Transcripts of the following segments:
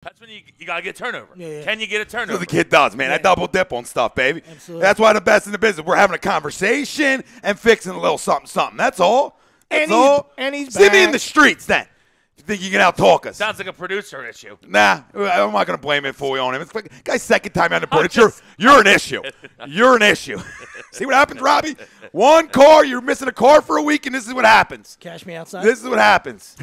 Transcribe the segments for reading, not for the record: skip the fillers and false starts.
That's when you got to get a turnover. Yeah. Can you get a turnover? So the kid does, man. I double dip on stuff, baby. Absolutely. That's why the best in the business. We're having a conversation and fixing a little something. That's all. That's all. And he's See back. me in the streets then. You think you can out-talk us? Sounds like a producer issue. Nah, I'm not going to blame it fully on him. It's like, guy's second time on the board. You're an issue. You're an issue. See what happens, Robbie? One car, you're missing a car for a week, and this is what happens. Cash me outside. This is what happens.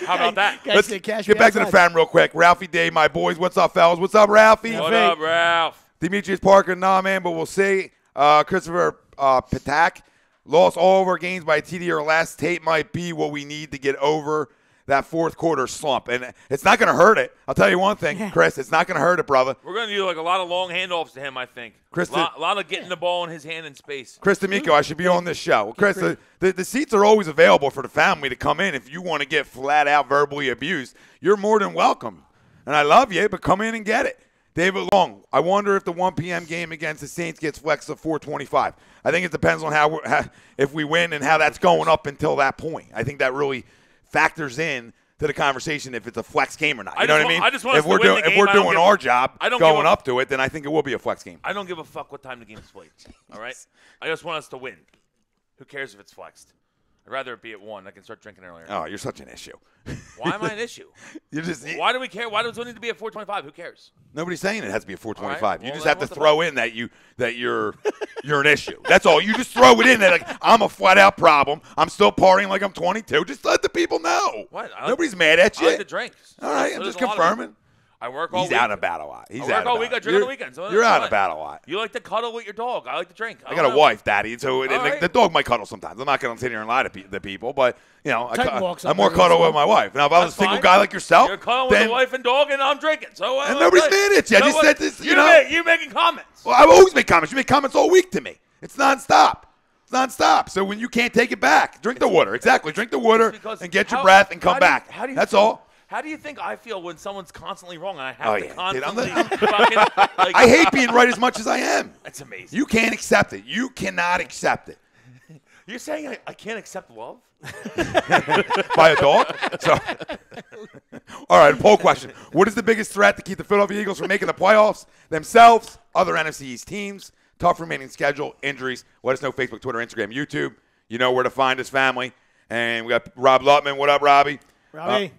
How about that? Let's get back to the fan real quick. Ralphie Day, my boys. What's up, fellas? What's up, Ralphie? What up, Ralph? Demetrius Parker, nah, man, but we'll see. Christopher Patak lost all of our games by TD or less. Tate might be what we need to get over that fourth quarter slump. And it's not going to hurt it. I'll tell you one thing, Chris. It's not going to hurt it, brother. We're going to do like a lot of long handoffs to him, I think. Chris, a lot of getting the ball in his hand in space. Chris D'Amico, I should be on this show. Chris, the seats are always available for the family to come in. If you want to get flat out verbally abused, you're more than welcome. And I love you, but come in and get it. David Long, I wonder if the 1 p.m. game against the Saints gets flexed to 4:25. I think it depends on how if we win and how that's going up until that point. I think that really factors in to the conversation if it's a flex game or not. You know what I mean? I just want if we're doing our job going up to it, then I think it will be a flex game. I don't give a fuck what time the game is played. All right? I just want us to win. Who cares if it's flexed? I'd rather it be at 1. I can start drinking earlier. Oh, you're such an issue. Why am I an issue? Why do we care? Why does it need to be at 4:25? Who cares? Nobody's saying it has to be at 4:25. Right. You just have to throw in that you're an issue. That's all. You just throw it in that like I'm a flat out problem. I'm still partying like I'm 22. Just let the people know. What? Nobody's mad at you. I like the drinks. All right, I'm just confirming. I work all week. He's out and about a lot. I work all week. I drink on the weekends. You're out and about a lot. You like to cuddle with your dog. I like to drink. I got a wife, Daddy, so the dog might cuddle sometimes. I'm not going to sit here and lie to the people, but, you know, I'm more cuddle with my wife. Now, if I was a single guy like yourself, you're cuddling with the wife and dog, and I'm drinking. So and nobody's mad at you. I just said this, You're making comments. Well, I always make comments. You make comments all week to me. It's nonstop. It's nonstop. So when you can't take it back, drink the water. Exactly. Drink the water and get your breath and come back. That's all. How do you think I feel when someone's constantly wrong and I have to constantly I hate being right as much as I am. That's amazing. You can't accept it. You cannot accept it. You're saying I can't accept love? By a dog? So, all right, poll question. What is the biggest threat to keep the Philadelphia Eagles from making the playoffs? Themselves, other NFC East teams, tough remaining schedule, injuries. Let us know Facebook, Twitter, Instagram, YouTube. You know where to find us, family. And we got Rob Lutman. What up, Robbie?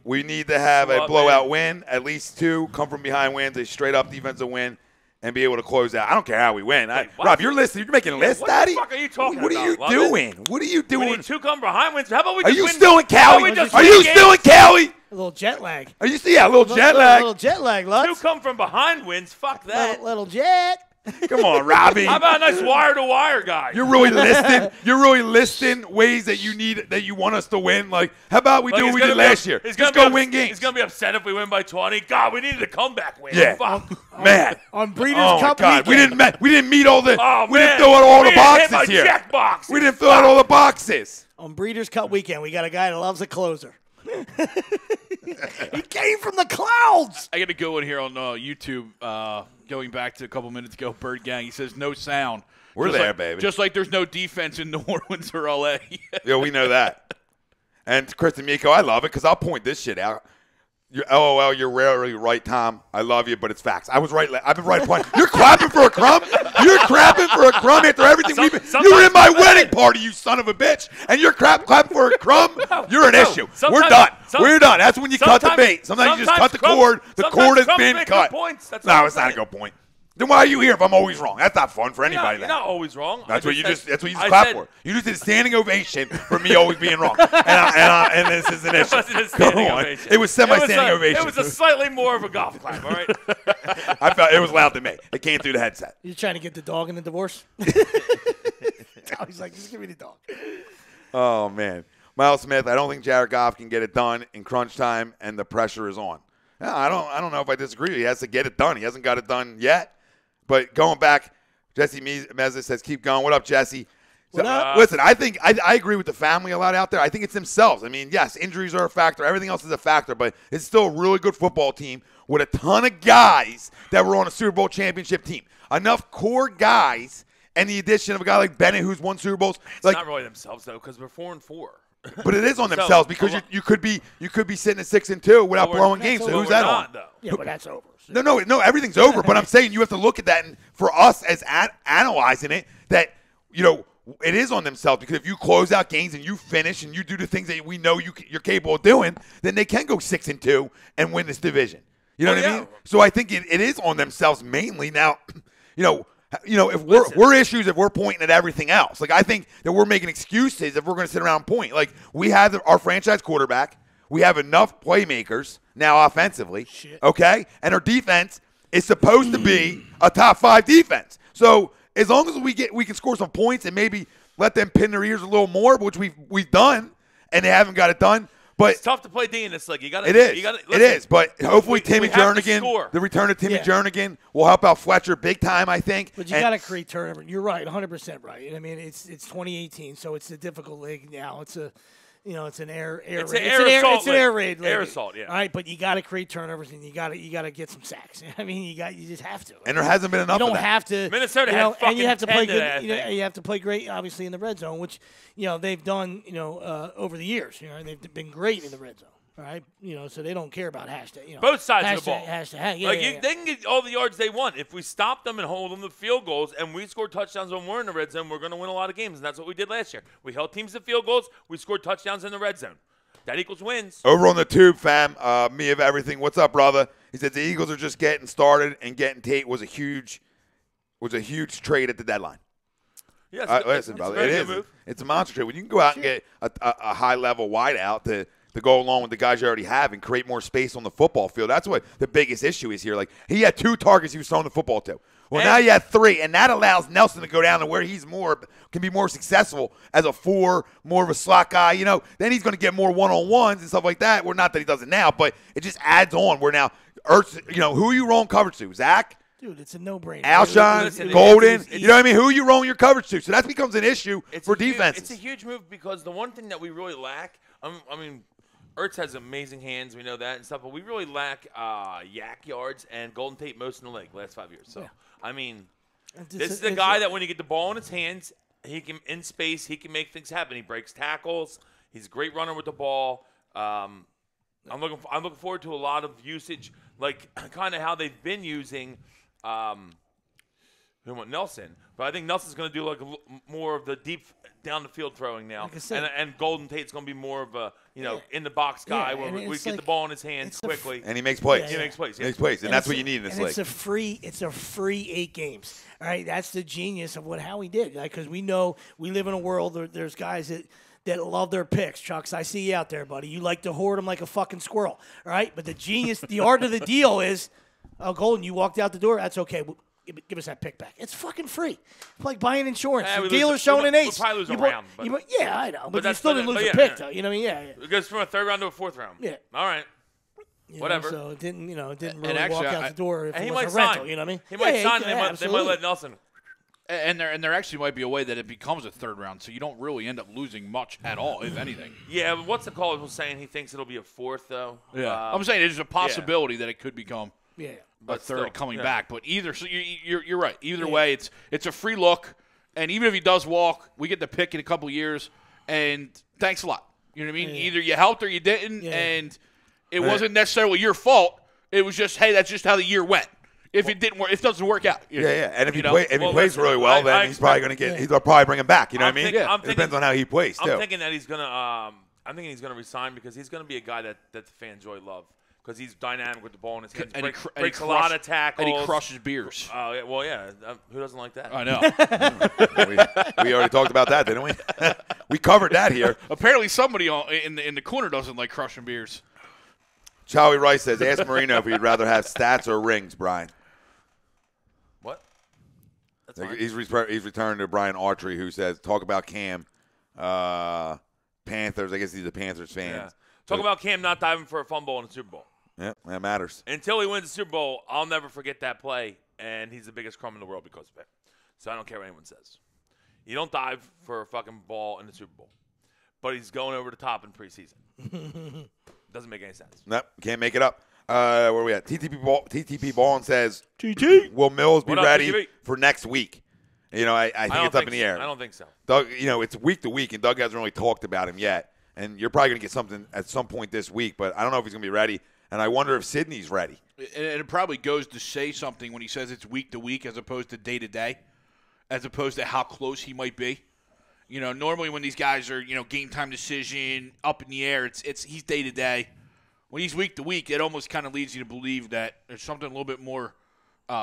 We need to have a blowout win, at least 2 come-from-behind wins, a straight-up defensive win, and be able to close out. I don't care how we win. Rob, you're listening. You're making a list, Daddy? What the fuck are you talking about? What are you doing? What are you doing? We need 2 come-behind wins. How about we Are just you win? still in Cali? Are you still in Cali? A little jet lag. Are you a little jet lag? A little jet lag, Lutz. 2 come-from-behind wins. Fuck that. Little jet. Come on, Robbie. How about a nice wire-to-wire guy? You're really listing ways that you want us to win. Like, how about we do what we did last year? Just go win games. He's gonna be upset if we win by 20. God, we needed a comeback win. Yeah, fuck. man. On Breeders' Cup weekend. We didn't meet all the. We didn't fill out all the boxes here. Check boxes. We didn't fill out all the boxes. On Breeders' Cup weekend, we got a guy that loves a closer. He came from the clouds. I got to go in here on YouTube. Going back to a couple minutes ago, Bird Gang. He says no sound. We're there, baby. Just like there's no defense in New Orleans or LA. Yeah, we know that. And Chris D'Amico, I love it because I'll point this shit out. LOL, you're rarely right, Tom. I love you, but it's facts. I was right. I've been right. You're clapping for a crumb? You're clapping for a crumb after everything we've been. You were in my wedding party, you son of a bitch, and you're clapping for a crumb? You're an issue. We're done. We're done. That's when you cut the bait. Sometimes you just cut the cord. The cord has been cut. No, it's not a good point. Then why are you here if I'm always wrong? That's not fun for anybody. You're not always wrong. That's what you just clap for. You just did a standing ovation for me always being wrong. And this is an issue. It wasn't a standing ovation. It was semi-standing ovation. It was a slightly more of a golf clap, all right? I felt it was loud to me. It came through the headset. You trying to get the dog in the divorce? He's like, just give me the dog. Oh, man. Miles Smith, I don't think Jared Goff can get it done in crunch time, and the pressure is on. I don't know if I disagree. He has to get it done. He hasn't got it done yet. But going back, Jesse Meza says, keep going. What up, Jesse? Listen, I think I agree with the family a lot out there. I think it's themselves. I mean, yes, injuries are a factor. Everything else is a factor. But it's still a really good football team with a ton of guys that were on a Super Bowl championship team. Enough core guys and the addition of a guy like Bennett who's won Super Bowls. It's not really themselves, though, because we're 4-4. But it is on themselves because you could be sitting at 6-2 without blowing games. So who's that on? Yeah, but that's over. No, everything's over. But I'm saying you have to look at that, and for us as analyzing it, that it is on themselves because if you close out games and you finish and you do the things that we know you're capable of doing, then they can go 6-2 and win this division. You know what I mean? So I think it is on themselves mainly. Now, if we're issues, if we're pointing at everything else, like I think that we're making excuses if we're going to sit around and point. Like we have our franchise quarterback, we have enough playmakers now offensively, okay, and our defense is supposed to be a top 5 defense. So as long as we can score some points and maybe let them pin their ears a little more, which we've done, and they haven't got it done. But it's tough to play D in this league. It is. But hopefully Timmy Jernigan, the return of Timmy Jernigan will help out Fletcher big time, I think. But you got to create turnover. You're right, 100% right. I mean, it's 2018, so it's a difficult league now. It's a it's an air raid. It's an air raid league. Air assault, yeah. All right, but you got to create turnovers and you got to get some sacks. I mean, you just have to. And there hasn't been enough. You don't of that. have to. Minnesota had fucking and you have to play 10 good. today, You have to play great, obviously, in the red zone, which they've done. Over the years, they've been great in the red zone. All right, so they don't care about hashtag. Both sides of the ball. They can get all the yards they want if we stop them and hold them to field goals, and we score touchdowns when we're in the red zone. We're going to win a lot of games, and that's what we did last year. We held teams to field goals. We scored touchdowns in the red zone. That equals wins. Over on the tube, fam, me of everything. What's up, brother? He said the Eagles are just getting started, and getting Tate was a huge trade at the deadline. Yes, listen, brother, it is. It's a monster trade. When you can go out and get a high-level wideout to go along with the guys you already have and create more space on the football field, that's what the biggest issue is here. Like, he had 2 targets he was throwing the football to. Well, now you have 3, and that allows Nelson to go down to where can be more successful as a 4, more of a slot guy. Then he's going to get more one-on-ones and stuff like that. Well, not that he does it now, but it just adds on. Where now, Ertz, who are you rolling coverage to? Zach? Dude, it's a no-brainer. Alshon, Golden, you know what I mean? Who are you rolling your coverage to? So that becomes an issue for defenses. It's a huge move because the one thing that we really lack, Ertz has amazing hands, we know that and stuff, but we really lack yak yards and Golden Tate most in the league last 5 years. So, this is the guy that when you get the ball in his hands, he can in space, he can make things happen. He breaks tackles. He's a great runner with the ball. I'm looking forward to a lot of usage, like kind of how they've been using Nelson. But I think Nelson's going to do like more of the deep down the field throwing now, and Golden Tate's going to be more of a in the box guy where we get the ball in his hands quickly, and he makes plays. He makes plays. He makes plays, and that's what you need in this league. It's a free 8 games. All right, that's the genius of how he did. Because we know we live in a world where there's guys that love their picks. Chucks, I see you out there, buddy. You like to hoard them like a fucking squirrel. All right, but the art of the deal is, Golden, you walked out the door. That's okay. Give us that pick back. It's fucking free. It's like buying insurance. The dealer's showing an ace. We'll probably lose a round. Yeah, I know. But you still didn't lose a pick, though. You know what I mean? Yeah. It goes from a 3rd round to a 4th round. Yeah. All right. Whatever. So it didn't really actually, walk out the door if and it he was might a rental. sign. You know what I mean? He might sign, and they might let Nelson. And there actually might be a way that it becomes a 3rd round, so you don't really end up losing much at all, if anything. Yeah, but what's the call was saying he thinks it'll be a 4th, though. Yeah. I'm saying there's a possibility that it could become a 3rd coming back. But either, so you're right. Either way, it's a free look, and even if he does walk, we get the pick in a couple of years, and thanks a lot. You know what I mean? Either you helped or you didn't, and it wasn't necessarily your fault. It was just, hey, that's just how the year went. If it didn't work, if it doesn't work out, and if he plays really well, then he's probably going to get. He'll probably bring him back. You know what I mean? It depends on how he plays too. I'm thinking that he's gonna. I'm thinking he's gonna resign because he's gonna be a guy that the fans really love because he's dynamic with the ball in his hands. Breaks a lot of tackles. And he crushes beers. Oh yeah, well yeah. Who doesn't like that? I know. we already talked about that, didn't we? We covered that here. Apparently, somebody in the corner doesn't like crushing beers. Charlie Rice says, "Ask Marino if he'd rather have stats or rings, Brian." What? That's fine. He's returned to Brian Archery, who says, "Talk about Cam, Panthers." I guess he's a Panthers fan. Yeah. Talk about Cam not diving for a fumble in the Super Bowl. Yeah, that matters. Until he wins the Super Bowl, I'll never forget that play, and he's the biggest crumb in the world because of it. So I don't care what anyone says. You don't dive for a fucking ball in the Super Bowl, but he's going over the top in preseason. Doesn't make any sense. Nope, can't make it up. Where are we at? TTP Ballin says, TT, will Mills be ready TTP? for next week? I think it's up in the air. I don't think so. Doug, it's week to week, and Doug hasn't really talked about him yet. And you're probably going to get something at some point this week, but I don't know if he's going to be ready. And I wonder if Sidney's ready. And it probably goes to say something when he says it's week to week as opposed to day to day, as opposed to how close he might be. You know, normally when these guys are, game time decision, up in the air, he's day to day. When he's week to week, it almost kind of leads you to believe that there's something a little bit more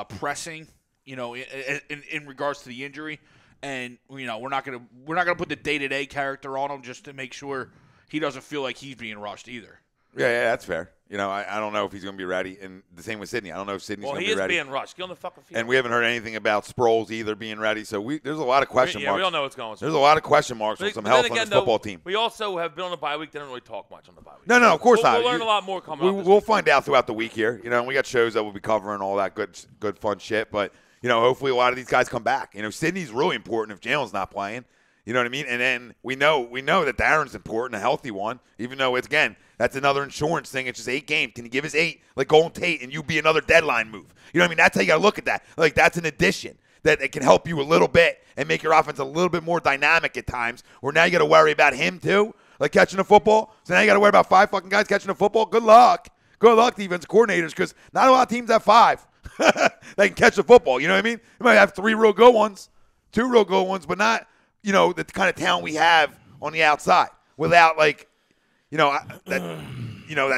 pressing, in regards to the injury. And we're not gonna put the day to day character on him just to make sure he doesn't feel like he's being rushed either. Yeah, that's fair. I don't know if he's going to be ready. And the same with Sidney. I don't know if Sidney's going to be ready. Well, he is being rushed. Get on the fucking field. And we haven't heard anything about Sproles either being ready. So there's a lot of question marks. We don't know what's going on. There's a lot of question marks on some health on this football team. We also have been on the bye week. They don't really talk much on the bye week. No, of course not. We'll learn a lot more coming up. We'll find out throughout the week here. And we got shows that we'll be covering, all that good fun shit. But, hopefully a lot of these guys come back. Sidney's really important if Jalen's not playing. You know what I mean? And then we know that Darren's important, a healthy one, even though it's, again, that's another insurance thing. It's just 8 games. Can you give us 8 like Golden Tate and you be another deadline move? You know what I mean? That's how you got to look at that. Like, that's an addition that it can help you a little bit and make your offense a little bit more dynamic at times, where now you got to worry about him too, like catching the football. So now you got to worry about 5 fucking guys catching the football. Good luck. Good luck, defensive coordinators, because not a lot of teams have 5 that can catch the football. You know what I mean? You might have 3 real good ones, 2 real good ones, but not – the kind of talent we have on the outside without, that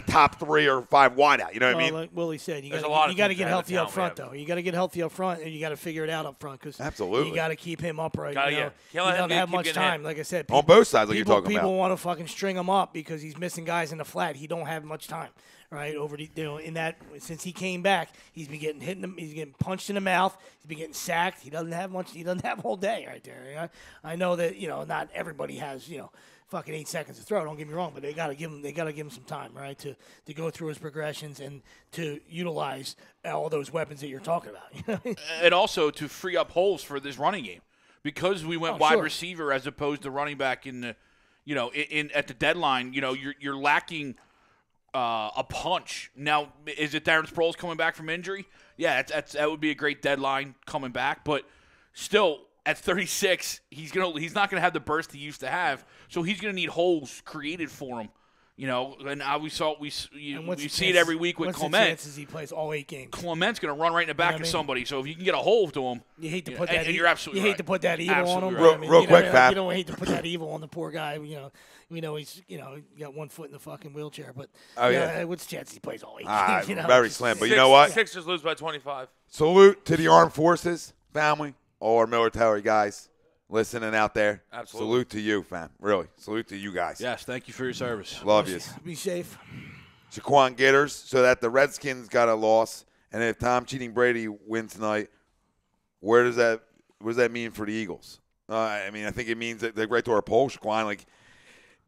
top 3 or 5 wideout. You know what I mean? Like Willie said, you got to get healthy up front, though. You got to get healthy up front, and you got to figure it out up front because you got to keep him upright. He doesn't have much time. Like I said, on both sides, like you're talking about. People want to fucking string him up because he's missing guys in the flat. He don't have much time. Right over the, in that since he came back, he's been getting hit. He's getting punched in the mouth. He's been getting sacked. He doesn't have much. He doesn't have a whole day right there. I know that not everybody has fucking 8 seconds to throw. Don't get me wrong, but they got to give him some time, right, to go through his progressions and to utilize all those weapons that you're talking about. And also to free up holes for this running game, because we went wide receiver as opposed to running back in the, in at the deadline. You're lacking a punch. Now, is it Darren Sproles coming back from injury? Yeah, that would be a great deadline coming back. But still, at 36, he's not gonna have the burst he used to have. So he's gonna need holes created for him. And we see it every week with Clement. What's the chances he plays all 8 games? Clement's gonna run right in the back of somebody. So if you can get a hole to him, you hate to put that. And you're absolutely right. You hate to put that evil on him. Right. Real quick, Fab. You don't hate to put that evil on the poor guy. We know he's got 1 foot in the fucking wheelchair, but what's the chance he plays all 8 games? Very slim. But you know what? Sixers lose by 25. Salute to the armed forces, family, all our military guys listening out there. Absolutely. Salute to you, fam. Really. Salute to you guys. Yes, thank you for your service. Love you. Be safe. Shaquan Gitters, so that the Redskins got a loss, and if Tom Cheating Brady wins tonight, what does that mean for the Eagles? I think it means that they're right to our poll, Shaquan.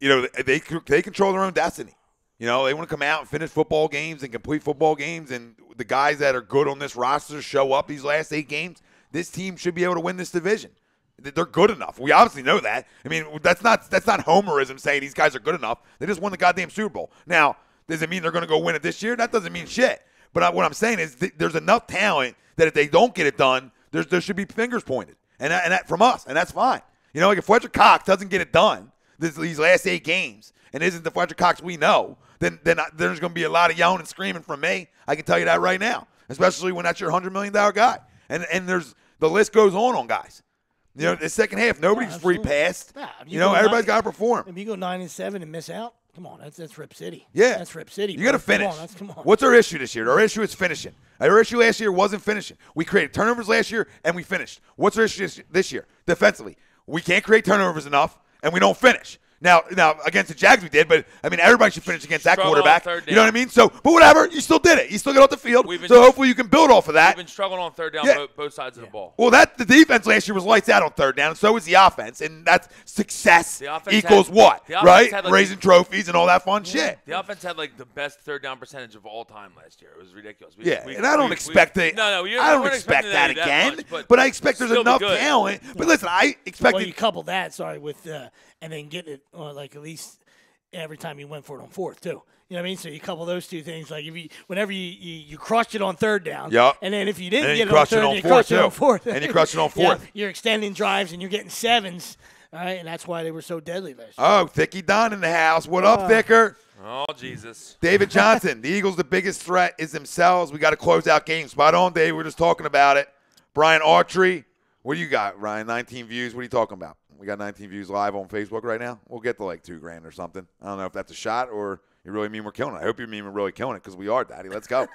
They control their own destiny. They want to come out and finish football games and complete football games, and the guys that are good on this roster show up these last 8 games. This team should be able to win this division. They're good enough. We obviously know that. That's not homerism saying these guys are good enough. They just won the goddamn Super Bowl. Now, does it mean they're going to go win it this year? That doesn't mean shit. But what I'm saying is there's enough talent that if they don't get it done, there should be fingers pointed, and that from us, and that's fine. If Fletcher Cox doesn't get it done these last 8 games and isn't the Fletcher Cox we know, then there's going to be a lot of yelling and screaming from me. I can tell you that right now, especially when that's your $100 million guy. And there's the list goes on guys. The second half, nobody's free passed. Yeah, everybody's got to perform. If you go 9-7 and miss out, come on, that's Rip City. Yeah. That's Rip City. You got to finish. Come on. What's our issue this year? Our issue is finishing. Our issue last year wasn't finishing. We created turnovers last year, and we finished. What's our issue this year? Defensively. We can't create turnovers enough, and we don't finish. Now against the Jags we did, but everybody should finish against that quarterback. You know what I mean? So, but whatever, you still did it. You still got off the field. So hopefully you can build off of that. We've been struggling on third down both sides of the ball. Well, the defense last year was lights out on third down, and so was the offense, and that's success equals what, right? Raising trophies and all that fun shit. The offense had the best third down percentage of all time last year. It was ridiculous. And I don't expect I don't expect that again, but I expect there's enough talent. But listen, I expect. Well, you couple that, with. And then getting it at least every time you went for it on fourth too. You know what I mean? So you couple those two things. Whenever you crushed it on third down, and then if you didn't get it on third, you crushed it on fourth, and you crushed it on fourth. You're extending drives and you're getting 7s. All right, and that's why they were so deadly last year. Oh, Thicky Don in the house. What up, Thicker? Oh, Jesus. David Johnson. The Eagles' the biggest threat is themselves. We got to close out games. Spot on, Dave. We're just talking about it. Brian Autry. What do you got, Ryan? 19 views. What are you talking about? We got 19 views live on Facebook right now. We'll get to like $2,000 or something. I don't know if that's a shot or you really mean we're killing it. I hope you mean we're really killing it because we are, Daddy. Let's go.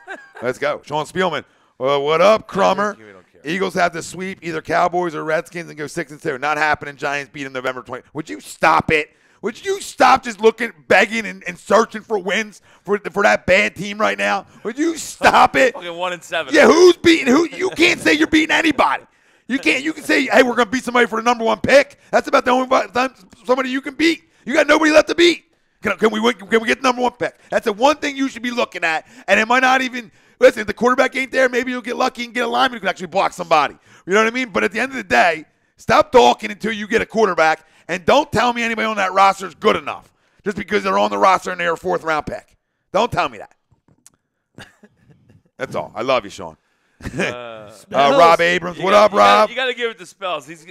Let's go. Sean Spielman. What up, Crummer? Eagles have to sweep either Cowboys or Redskins and go 6-2. Not happening. Giants beat them November 20. Would you stop it? Would you stop just looking, begging, and searching for wins for that bad team right now? Would you stop it? Fucking 1-7. Yeah, who's beating who? You can't say you're beating anybody. You can't. You can say, hey, we're going to beat somebody for the number 1 pick. That's about the only time somebody you can beat. You got nobody left to beat. Can we win? Can we get the number 1 pick? That's the one thing you should be looking at. And it might not even – listen, if the quarterback ain't there, maybe you'll get lucky and get a lineman who can actually block somebody. You know what I mean? But at the end of the day, stop talking until you get a quarterback. And don't tell me anybody on that roster is good enough just because they're on the roster and they're a 4th-round pick. Don't tell me that. That's all. I love you, Sean. Rob Abrams. What up, Rob? You got to give it to Spells. He's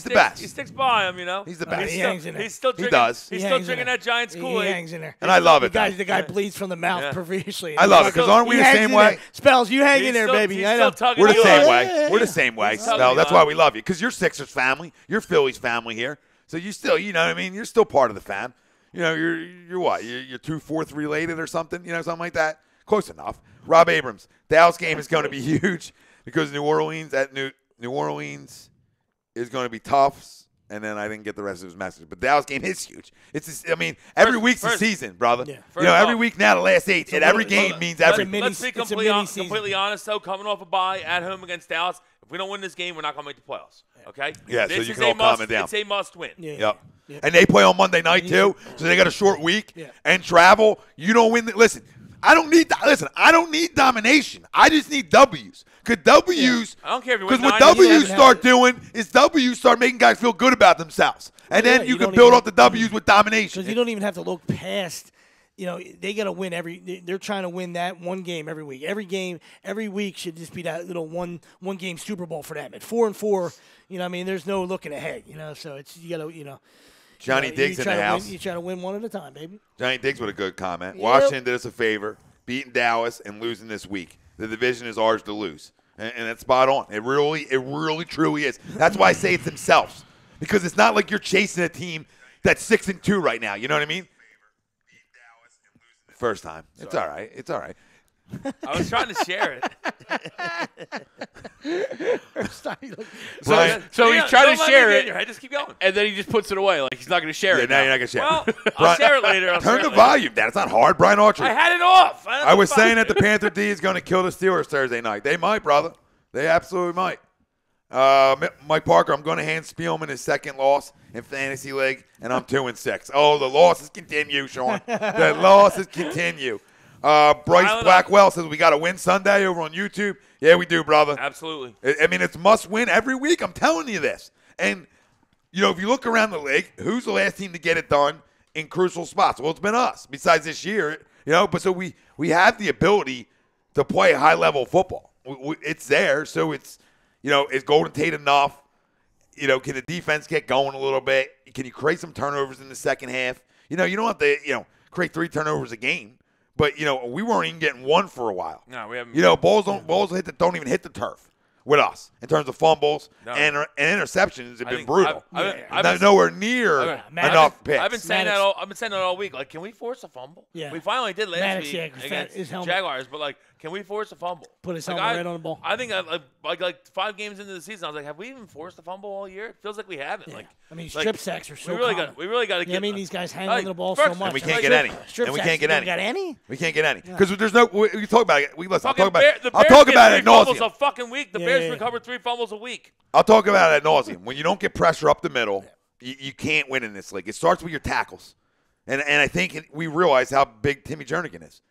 the best. He sticks by him, you know. He's the best. He hangs in there. He's still drinking. He does. He's still drinking that Giants Kool-Aid. He hangs in there. And I love it. The guy bleeds from the mouth profusely. I love it because aren't we the same way? Spells, you hang in there, baby. I know. We're the same way. We're the same way. Spell. That's why we love you because you're Sixers family. You're Phillies family here. So you still, you know what I mean? You're still part of the fam. You know, you're what? You're 2/4 related or something, you know, something like that. Close enough. Rob Abrams. Dallas game is going to be huge because New Orleans is going to be tough. And then I didn't get the rest of his message. But Dallas game is huge. Every week's a season, brother. Yeah. You know, every week now, the last 8, and every game means everything. Let's be completely honest, though. Coming off a bye at home against Dallas, if we don't win this game, we're not going to make the playoffs. Okay? Yeah, so you can all calm it down. It's a must-win. Yeah. Yep. And they play on Monday night, too, so they got a short week and travel. You don't win. Listen, I don't need domination. I just need W's. Because W's, I don't care if you because what W's start doing is W's start making guys feel good about themselves. And then you can build off the W's with domination. Because you don't even have to look past, you know, they got to win they're trying to win that one game every week. Every week should just be that little one game Super Bowl for them. At 4-4, you know, I mean, there's no looking ahead, you know, so it's, you got to, you know. Johnny Diggs in the house. You try to win one at a time, baby. Johnny Diggs with a good comment. Yep. Washington did us a favor, beating Dallas and losing this week. The division is ours to lose. And that's spot on. It really, truly is. That's why I say it's themselves. Because it's not like you're chasing a team that's 6-2 right now. You know what I mean? First time. It's all right. It's all right. I was trying to share it. So he's trying to share it. Just keep going. And then he just puts it away like he's not going to share it. Now you're not going to share it. Well, I'll share it later. Turn the volume down. It's not hard. Brian Autry. I had it off. I was saying that the Panther D is going to kill the Steelers Thursday night. They might, brother. They absolutely might. Mike Parker, I'm going to hand Spielman his second loss in Fantasy League, and I'm 2-6. Oh, the losses continue, Sean. The losses continue. Bryce Blackwell says we got to win Sunday over on YouTube. Yeah, we do, brother. Absolutely. I mean, it's must win every week. I'm telling you this. And, you know, if you look around the league, who's the last team to get it done in crucial spots? Well, it's been us, besides this year. You know, but so we have the ability to play high-level football. It's there, so it's, you know, is Golden Tate enough? You know, can the defense get going a little bit? Can you create some turnovers in the second half? You know, you don't have to, you know, create 3 turnovers a game. But, you know, we weren't even getting one for a while. No, we haven't. You know, balls don't even hit the turf with us in terms of fumbles and interceptions have been brutal. Nowhere near enough picks. I've been saying that all week. Like, can we force a fumble? Yeah. We finally did last week against Jaguars, but like, can we force a fumble? Put his helmet right on the ball. I think like 5 games into the season, I was like, have we even forced a fumble all year? It feels like we haven't. Yeah. Like, I mean, strip sacks are so we really got to get. I mean, these guys hang on the ball so much. And we can't get any. And we can't get any. We can't get any because there's no. We talk about it. I'll talk about it. The I'll talk about it at nauseam. A fucking week. The Bears recover 3 fumbles a week. I'll talk about it at nauseam. When you don't get pressure up the middle, you can't win in this league. It starts with your tackles, and I think we realize how big Timmy Jernigan is.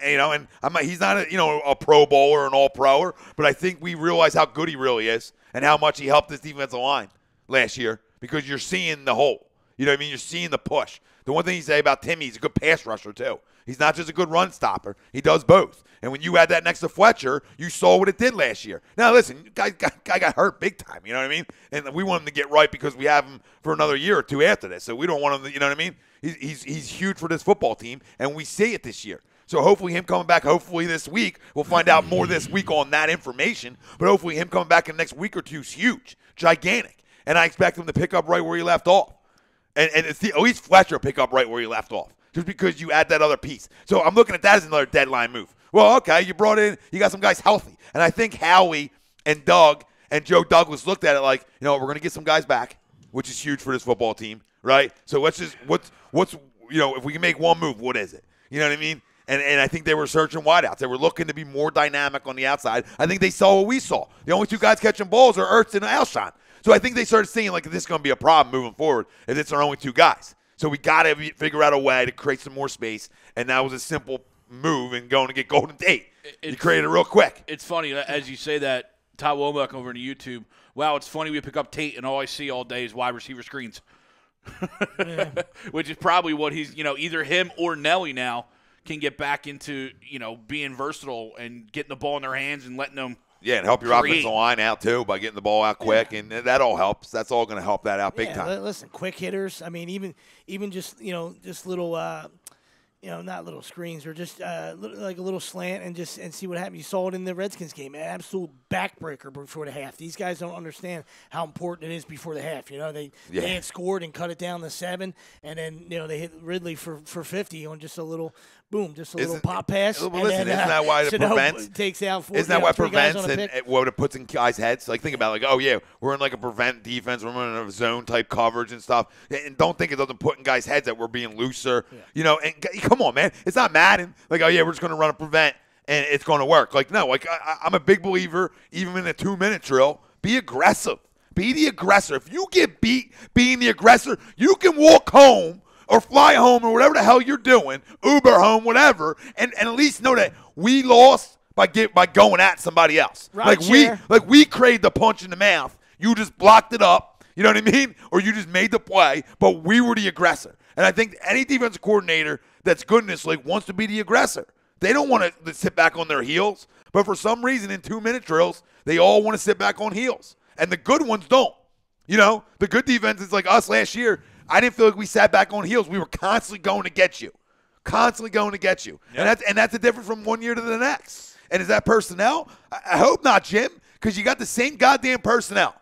You know, and he's not a Pro Bowler or an All Proer, but I think we realize how good he really is and how much he helped this defensive line last year because you're seeing the hole. You know what I mean? You're seeing the push. The one thing you say about Timmy, he's a good pass rusher, too. He's not just a good run stopper. He does both. And when you had that next to Fletcher, you saw what it did last year. Now, listen, guy got hurt big time, you know what I mean? And we want him to get right because we have him for another year or two after this. So we don't want him to, you know what I mean? He's huge for this football team, and we see it this year. So hopefully him coming back, hopefully this week, we'll find out more this week on that information, but hopefully him coming back in the next week or two is huge, gigantic. And I expect him to pick up right where he left off. And it's at least Fletcher pick up right where he left off, just because you add that other piece. So I'm looking at that as another deadline move. Well, okay, you got some guys healthy. And I think Howie and Doug and Joe Douglas looked at it like, you know, we're going to get some guys back, which is huge for this football team, right? So let's just, what's you know, if we can make one move, what is it? You know what I mean? And I think they were searching wideouts. They were looking to be more dynamic on the outside. I think they saw what we saw. The only two guys catching balls are Ertz and Alshon. So I think they started seeing like this is going to be a problem moving forward if it's our only two guys. So we got to figure out a way to create some more space, and that was a simple move in going to get Golden Tate. You created it real quick. It's funny, as you say that, Todd Womack over on YouTube, wow, it's funny we pick up Tate, and all I see all day is wide receiver screens. Which is probably what he's, you know, either him or Nelly now can get back into, you know, being versatile and getting the ball in their hands and letting them and help your offensive line out, too, by getting the ball out quick, and that all helps. That's all going to help that out big time. Listen, quick hitters. I mean, even just, you know, just little you know, not little screens or just like a little slant and see what happens. You saw it in the Redskins game, an absolute backbreaker before the half. These guys don't understand how important it is before the half. You know, they had scored and cut it down to 7, and then, you know, they hit Ridley for 50 on just a little boom, just a little pop pass. Listen, isn't that why it prevents? Takes out 4, isn't that what prevents and what it puts in guys' heads? Like, think about it, like, oh, yeah, we're in like a prevent defense. We're in a zone-type coverage and stuff. And don't think it doesn't put in guys' heads that we're being looser. Yeah. You know, and come on, man. It's not Madden. Like, oh, yeah, we're just going to run a prevent, and it's going to work. Like, no, like I'm a big believer, even in a 2-minute drill, be aggressive. Be the aggressor. If you get beat being the aggressor, you can walk home or fly home or whatever the hell you're doing, Uber home, whatever, and at least know that we lost by going at somebody else. Right, like we created the punch in the mouth. You just blocked it up. You know what I mean? Or you just made the play, but we were the aggressor. And I think any defensive coordinator that's good in this league wants to be the aggressor. They don't want to sit back on their heels, but for some reason in 2-minute drills, they all want to sit back on heels. And the good ones don't. You know, the good defenses like us last year, I didn't feel like we sat back on heels. We were constantly going to get you. Constantly going to get you. Yep. And that's the difference from one year to the next. And is that personnel? I hope not, Jim, because you got the same goddamn personnel.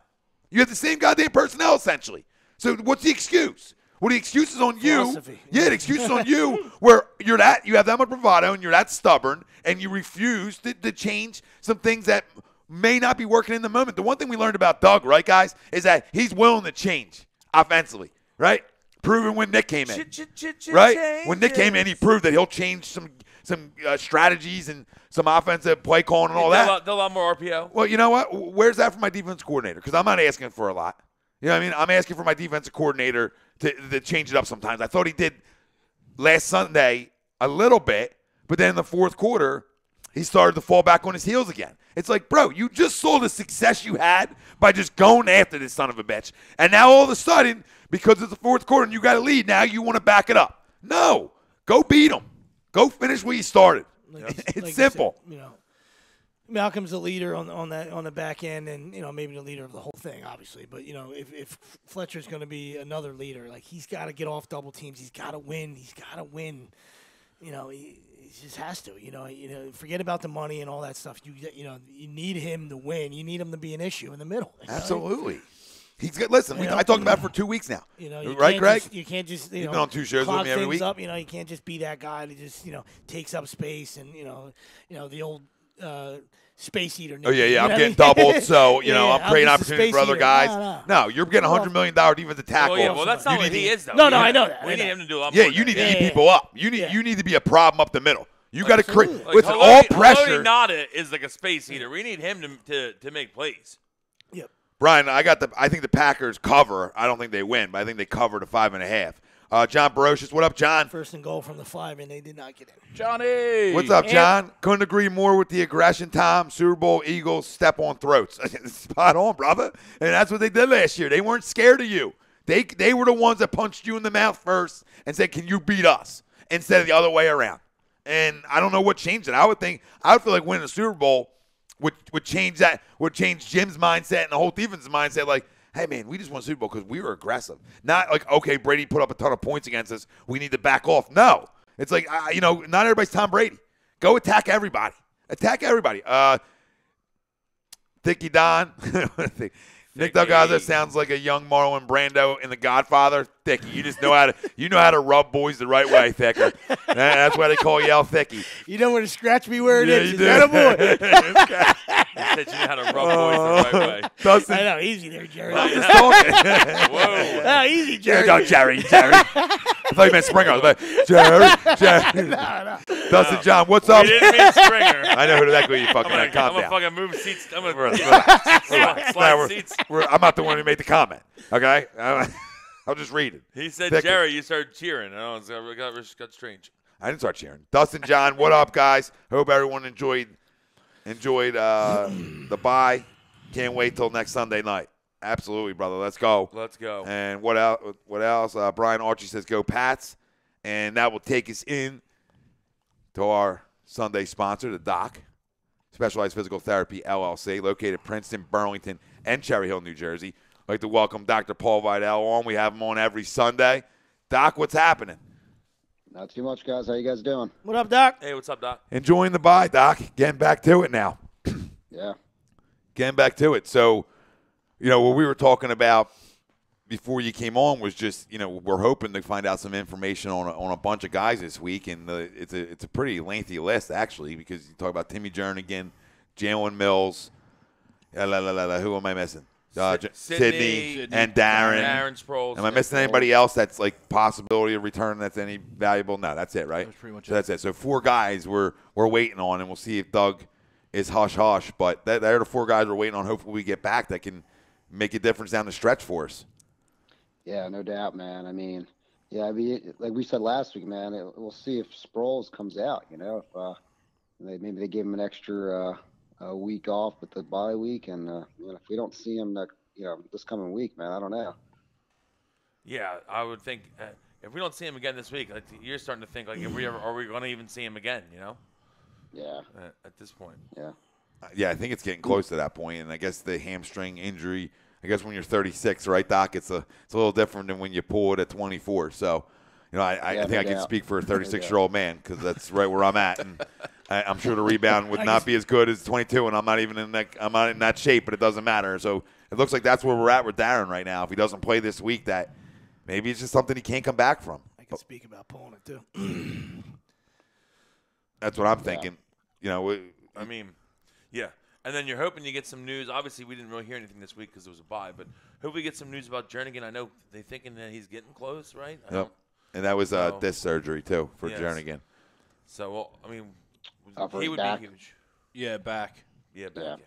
You have the same goddamn personnel, essentially. So what's the excuse? Well, the excuse is on you. Philosophy. Yeah, the excuse is on you where you have that much bravado and you're that stubborn and you refuse to change some things that may not be working in the moment. The one thing we learned about Doug, right, guys, is that he's willing to change offensively. Right? Proven when Nick came in. Right? When Nick came in, he proved that he'll change some strategies and some offensive play calling and all that. A lot more RPO. Well, you know what? Where's that for my defense coordinator? Because I'm not asking for a lot. You know what I mean? I'm asking for my defensive coordinator to change it up sometimes. I thought he did last Sunday a little bit, but then in the fourth quarter, he started to fall back on his heels again. It's like, bro, you just saw the success you had by just going after this son of a bitch. And now all of a sudden, because it's the fourth quarter and you got a lead, now you want to back it up. No. Go beat them. Go finish where you started. It's simple. Said, you know, Malcolm's the leader on the back end, and, you know, maybe the leader of the whole thing, obviously. But, you know, if Fletcher's going to be another leader, like, he's got to get off double teams. He's got to win. He's got to win. You know, he just has to. You know, forget about the money and all that stuff. You need him to win. You need him to be an issue in the middle. Absolutely. He's good. Listen, I talked about it for 2 weeks now. You know, right, Greg? You can't just You've been on 2 shows with me every week. Up, you know, you can't just be that guy that just, you know, takes up space and, you know the old space eater. Oh yeah, I'm getting doubled, so you know I'm creating opportunities for other guys. No, you're getting $100 million defensive tackle. Well, that's not what he is, though. No, I know that. We need him to do a lot more. Yeah, you need to eat people up. You need to be a problem up the middle. You got to create. Listen, all pressure. Nada is like a space heater. We need him to make plays. Yep. Brian, I think the Packers cover. I don't think they win, but I think they cover to 5.5. John Barocious, what up, John? First and goal from the 5, and they did not get in. Johnny! What's up, John? Couldn't agree more with the aggression, Tom. Super Bowl Eagles step on throats. Spot on, brother. And that's what they did last year. They weren't scared of you. They were the ones that punched you in the mouth first and said, "Can you beat us?" instead of the other way around. And I don't know what changed it. I would feel like winning the Super Bowl would change that. Would change Jim's mindset and the whole defense's mindset. Like, hey man, we just won the Super Bowl because we were aggressive. Not like, okay, Brady put up a ton of points against us. We need to back off. No, it's like not everybody's Tom Brady. Go attack everybody. Attack everybody. Thicky Don. Nick Delgado sounds like a young Marlon Brando in The Godfather. Thicky, you just know how to rub boys the right way, Thicker. That's why they call you El Thicky. You know where to scratch me where it is. You do. That a boy. He said you know how to rub boys the right way. Dustin, I know, easy there, Jerry. I'm just talking. Whoa. Oh, easy, Jerry. No, Jerry. I thought you meant Springer. I was like, Jerry. No. Dustin John, what's up? We didn't mean Springer. I know who that guy you fucking I'm calm gonna down. fucking move seats. I'm gonna Relax. slide seats. I'm not the one who made the comment. Okay? I'll just read it. He said, Thicker. Jerry, you started cheering. I know, it got strange. I didn't start cheering. Dustin John, what up, guys? Hope everyone enjoyed the bye. Can't wait till next Sunday night. Absolutely, brother. Let's go. Let's go. And what else? Brian Archie says go Pats. And that will take us in to our Sunday sponsor, the Doc, Specialized Physical Therapy, LLC, located in Princeton, Burlington, and Cherry Hill, New Jersey. I'd like to welcome Dr. Paul Vidal on. We have him on every Sunday. Doc, what's happening? Not too much, guys. How you guys doing? What up, Doc? Hey, what's up, Doc? Enjoying the bye, Doc. Getting back to it now. Yeah. Getting back to it. So, what we were talking about before you came on was just, we're hoping to find out some information on a bunch of guys this week, and it's a pretty lengthy list, actually, because you talk about Timmy Jernigan, Jalen Mills, who am I missing? Sydney and Darren. Darren Sproles. Am I missing anybody else that's like possibility of return that's any valuable? No, that's it, right? That's pretty much so that's it. So 4 guys we're waiting on, and we'll see if Doug is hush-hush. But they're the 4 guys we're waiting on. Hopefully we get back that can make a difference down the stretch for us. Yeah, no doubt, man. Like we said last week, man, we'll see if Sproles comes out, if maybe they give him an extra a week off with the bye week, and if we don't see him this coming week, man, I don't know. Yeah, I would think if we don't see him again this week, like, you're starting to think like, if we ever are we going to even see him again? Yeah. At this point. Yeah. Yeah, I think it's getting close to that point, and I guess the hamstring injury. I guess when you're 36, right, Doc? It's a little different than when you pull it at 24. So, I think I can speak for a 36-year-old man because that's right where I'm at, and I'm sure the rebound would not be as good as 22, and I'm not in that shape, but it doesn't matter. So it looks like that's where we're at with Darren right now. If he doesn't play this week, that maybe it's just something he can't come back from. I can speak about pulling it too. That's what I'm thinking. Yeah. And then you're hoping you get some news. Obviously, we didn't really hear anything this week because it was a bye, but hope we get some news about Jernigan. I know they're thinking that he's getting close, right? Yep. And that was disc surgery, too, for Jernigan. So, For he his would back? be huge. Yeah, back. Yeah, back.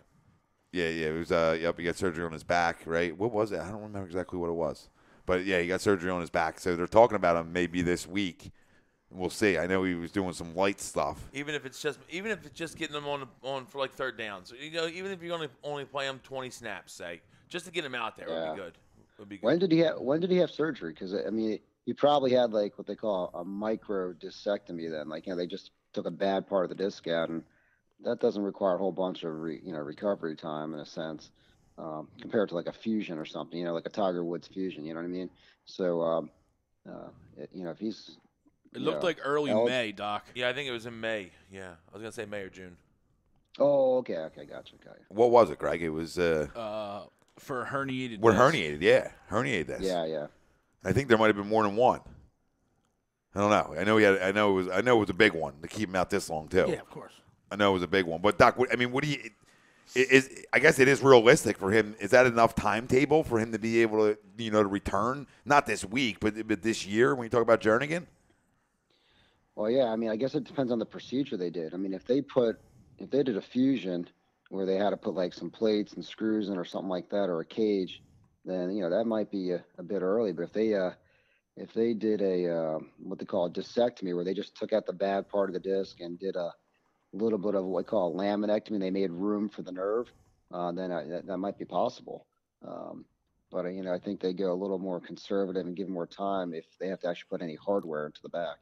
Yeah, it was, he got surgery on his back, right? What was it? I don't remember exactly what it was. But, yeah, he got surgery on his back. So they're talking about him maybe this week. We'll see. I know he was doing some light stuff. Even if it's just getting him on for like third downs. Even if you're only play him 20 snaps, say, just to get him out there would be good. When did he have surgery? Because he probably had like what they call a micro discectomy. Then, they just took a bad part of the disc out, and that doesn't require a whole bunch of recovery time in a sense, compared to like a fusion or something. Like a Tiger Woods fusion. You know what I mean? So, if he's It looked like early May, Doc. Yeah, I think it was in May. Yeah, I was gonna say May or June. Oh, okay, gotcha. What was it, Greg? It was for herniated. We're disc. herniated, yeah, herniated disc. Yeah. I think there might have been more than one. I don't know. I know it was a big one to keep him out this long too. Yeah, of course. I know it was a big one, but Doc, what do you? I guess it is realistic for him. Is that enough timetable for him to be able to to return? Not this week, but this year when you talk about Jernigan. Well, yeah. I guess it depends on the procedure they did. If they did a fusion where they had to put like some plates and screws in or something like that, or a cage, then that might be a bit early. But if they did a what they call a discectomy, where they just took out the bad part of the disc and did a little bit of what we call a laminectomy, they made room for the nerve, then that might be possible. But I think they go a little more conservative and give him more time if they have to actually put any hardware into the back.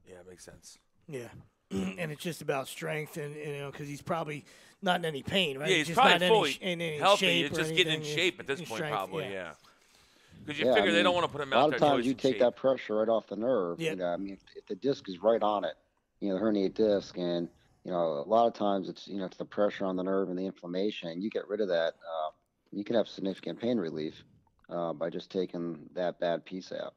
Yeah, it makes sense. Yeah. And it's just about strength, and because he's probably not in any pain, right? Yeah, he's just probably not fully in any healthy. shape It's or just getting in anything. shape at this His point, strength, probably. Yeah. Because you Yeah, figure I they don't mean, want to put him a out lot there of until times he's you in take shape. that pressure right off the nerve. Yep. I mean, if the disc is right on it, the herniated disc, and a lot of times it's it's the pressure on the nerve and the inflammation, and you get rid of that, you can have significant pain relief by just taking that bad piece out.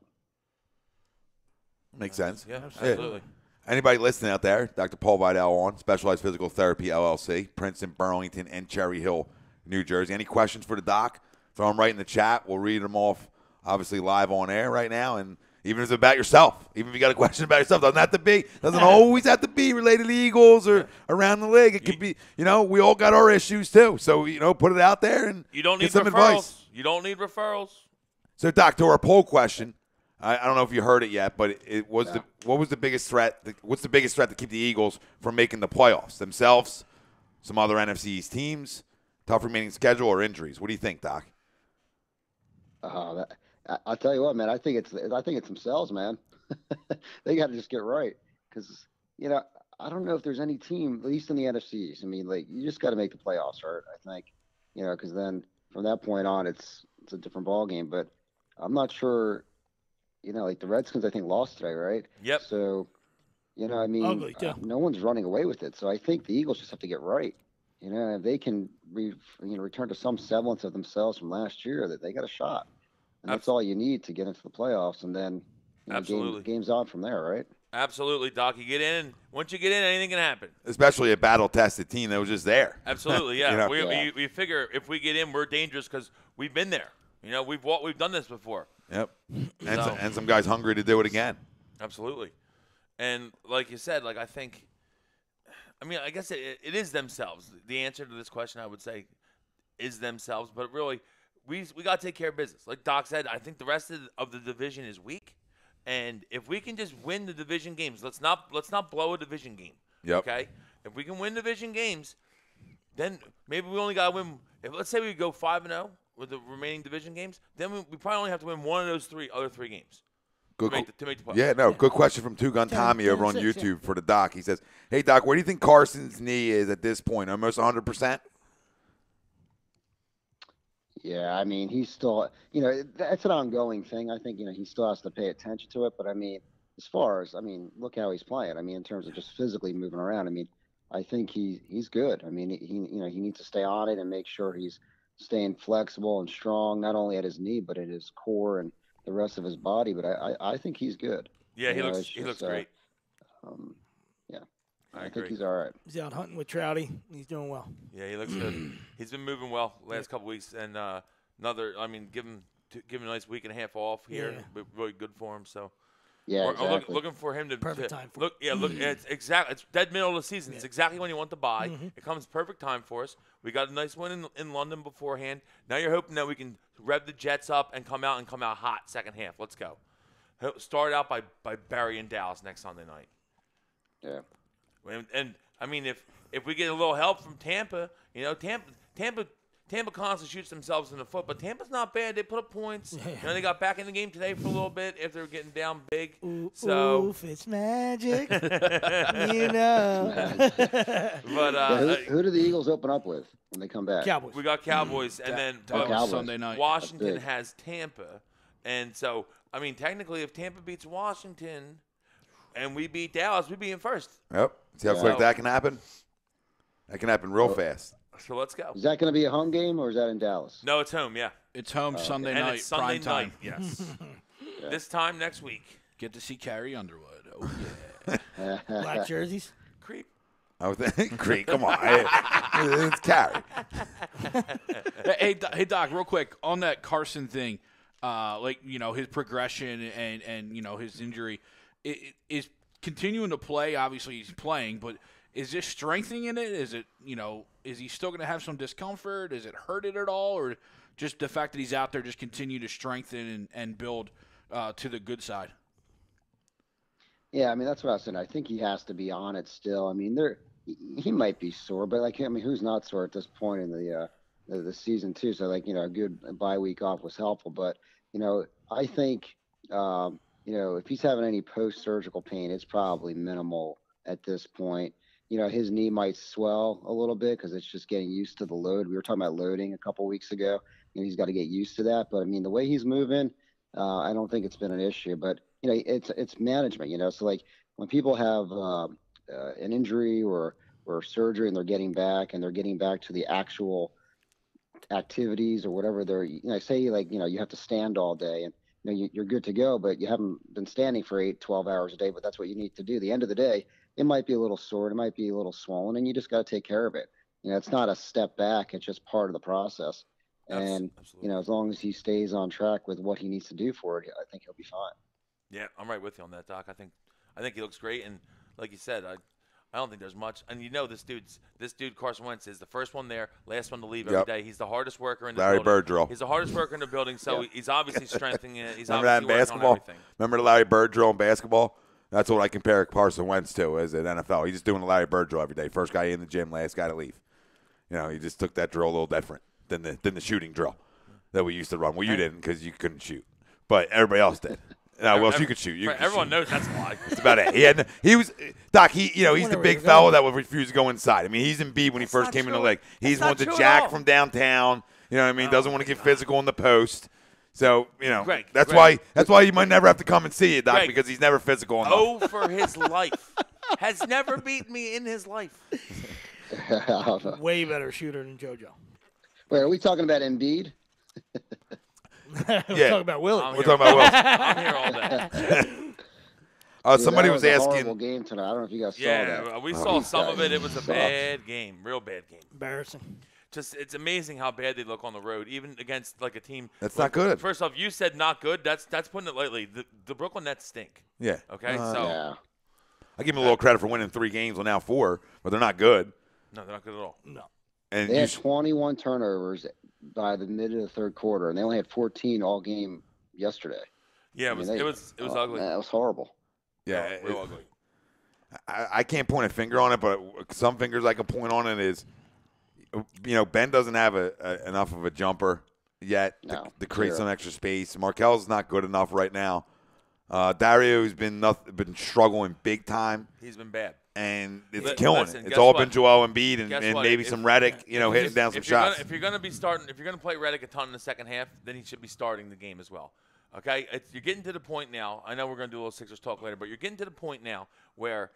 Makes sense. Yeah, absolutely. Anybody listening out there, Dr. Paul Vidal on Specialized Physical Therapy LLC, Princeton, Burlington, and Cherry Hill, New Jersey. Any questions for the doc? Throw them right in the chat. We'll read them off, obviously, live on air right now. And even if it's about yourself, even if you got a question about yourself, doesn't always have to be related to the Eagles or around the league. It could be, we all got our issues too. So, put it out there and You don't get need some referrals. advice. You don't need referrals. So, Doc, to our poll question, I don't know if you heard it yet, but it was what was the biggest threat? What's the biggest threat to keep the Eagles from making the playoffs? Themselves, some other NFC East teams, tough remaining schedule, or injuries? What do you think, Doc? I'll tell you what, man. I think it's themselves, man. They got to just get right, because I don't know if there's any team, at least in the NFC East. I mean, you just got to make the playoffs, right? I think, because then from that point on, it's a different ball game. But I'm not sure. The Redskins, I think, lost today, right? Yep. So, I mean, Ugly, too. no one's running away with it. So I think the Eagles just have to get right. If they can return to some semblance of themselves from last year, that they got a shot. And that's all you need to get into the playoffs. And then game's on from there, right? Absolutely, Doc. You get in. Once you get in, anything can happen. Especially a battle-tested team that was just there. Absolutely, yeah. Yeah. We figure if we get in, we're dangerous because we've been there. We've done this before. Yep. And some guys hungry to do it again. Absolutely. And like you said, I guess it is themselves. The answer to this question, I would say, is themselves. But really, we got to take care of business. Like Doc said, I think the rest of the division is weak. And if we can just win the division games, let's not blow a division game. Yep. Okay? If we can win division games, then maybe we only got to win. Let's say we go 5-0 with the remaining division games, then we probably only have to win one of those other three games to make the playoffs. Yeah, no, good question from Two Gun Tommy over on 10-6, YouTube for the doc. He says, "Hey Doc, where do you think Carson's knee is at this point? Almost 100%." Yeah, I mean, he's still, that's an ongoing thing. I think, he still has to pay attention to it. But, I mean, look how he's playing. I mean, in terms of just physically moving around, I mean, I think he's good. I mean, he needs to stay on it and make sure he's staying flexible and strong, not only at his knee, but at his core and the rest of his body. But I think he's good. Yeah, he looks great. Yeah. I agree. think he's all right. He's out hunting with Trouty. He's doing well. Yeah, he looks good. He's been moving well last couple weeks, and give him a nice week and a half off here. Yeah. But really good for him. So Yeah, exactly. looking for him to Perfect time for look. Yeah, look. It's exactly. It's dead middle of the season. It's exactly when you want to buy. Mm-hmm. It comes perfect time for us. We got a nice win in London beforehand. Now you're hoping that we can rev the Jets up and come out hot second half. Let's go. Start out by burying Dallas next Sunday night. Yeah. And I mean, if we get a little help from Tampa, Tampa constantly shoots themselves in the foot, but Tampa's not bad. They put up points. They got back in the game today for a little bit if they were getting down big. Oof, it's magic. But Who do the Eagles open up with when they come back? Cowboys. we got Cowboys, and then Cowboys. Sunday night. Washington big. has Tampa, and so I mean, technically, if Tampa beats Washington and we beat Dallas, we be in first. Yep. See how quick that can happen? That can happen real fast. So let's go. Is that going to be a home game or is that in Dallas? No, it's home. Yeah, It's home Sunday and night, it's Sunday prime time. night. Yes, this time next week. Get to see Carrie Underwood. Oh, yeah. Black jerseys. Creep. I would think, Creek, come on. It's Carrie. Hey, Doc, real quick on that Carson thing, his progression and his injury is continuing to play. Obviously, he's playing, but is this strengthening it? Is it is he still going to have some discomfort? Is it hurt it at all, or just the fact that he's out there just continue to strengthen and build to the good side? Yeah, I mean, that's what I was saying. I think he has to be on it still. I mean, he might be sore, but who's not sore at this point in the the season too. So like, a good bye week off was helpful. But, I think, if he's having any post-surgical pain, it's probably minimal at this point. His knee might swell a little bit because it's just getting used to the load. We were talking about loading a couple weeks ago. He's got to get used to that. But I mean, the way he's moving, I don't think it's been an issue. But it's management. So like when people have an injury or surgery and they're getting back to the actual activities or whatever they're, say like you have to stand all day and you're good to go, but you haven't been standing for 8-12 hours a day, but that's what you need to do. At the end of the day, it might be a little sore, it might be a little swollen, and you just got to take care of it. It's not a step back, it's just part of the process. And Absolutely. as long as he stays on track with what he needs to do for it, I think he'll be fine. Yeah, I'm right with you on that, Doc. I think he looks great, and like you said, I don't think there's much. And this dude Carson Wentz is the first one there, last one to leave every day. He's the hardest worker in the Larry building. Bird drill. He's the hardest worker in the building, so he's obviously strengthening it. He's Remember that in obviously working basketball? on everything. Remember the Larry Bird drill in basketball? That's what I compare Carson Wentz to as an NFL. He's just doing the Larry Bird drill every day. First guy in the gym, last guy to leave. He just took that drill a little different than the shooting drill that we used to run. Well, you didn't because you couldn't shoot, but everybody else did. You could shoot. Everyone knows that's a lie. That's about it. He was Doc. He's the big fellow that would refuse to go inside. I mean, he's Embiid when he first came in the league. He's one to jack from downtown. You know what I mean? Doesn't want to get physical in the post. So Greg, that's why you might never have to come and see it, Doc, because he's never physical enough. For his life, has never beaten me in his life. Way better shooter than JoJo. Wait, are we talking about Embiid? We're talking about Willie. We're talking about Will. I'm here all day. Somebody was a asking. horrible game tonight. I don't know if you guys saw that. Yeah, we saw some of it. It was a bad game, real bad game. Embarrassing. Just it's amazing how bad they look on the road, even against like a team. That's not good. First off, you said not good. That's putting it lightly. The Brooklyn Nets stink. Yeah. Okay. Yeah. I give them a little credit for winning 3 games. Well, now 4, but they're not good. No, they're not good at all. No. And They had 21 turnovers by the mid of the third quarter, and they only had 14 all game yesterday. Yeah, it was ugly. That was horrible. yeah, real ugly. I can't point a finger on it, but some fingers I can point on it is, Ben doesn't have enough of a jumper yet to create some extra space. Markel's not good enough right now. Dario's been struggling big time. He's been bad. And it's killing listen, it. It's all what? been Joel Embiid and Guess what? maybe some Redick, hitting down some shots. If you're going to be starting, if you're going to play Redick a ton in the second half, then he should be starting the game as well. Okay? You're getting to the point now. I know we're going to do a little Sixers talk later, but you're getting to the point now where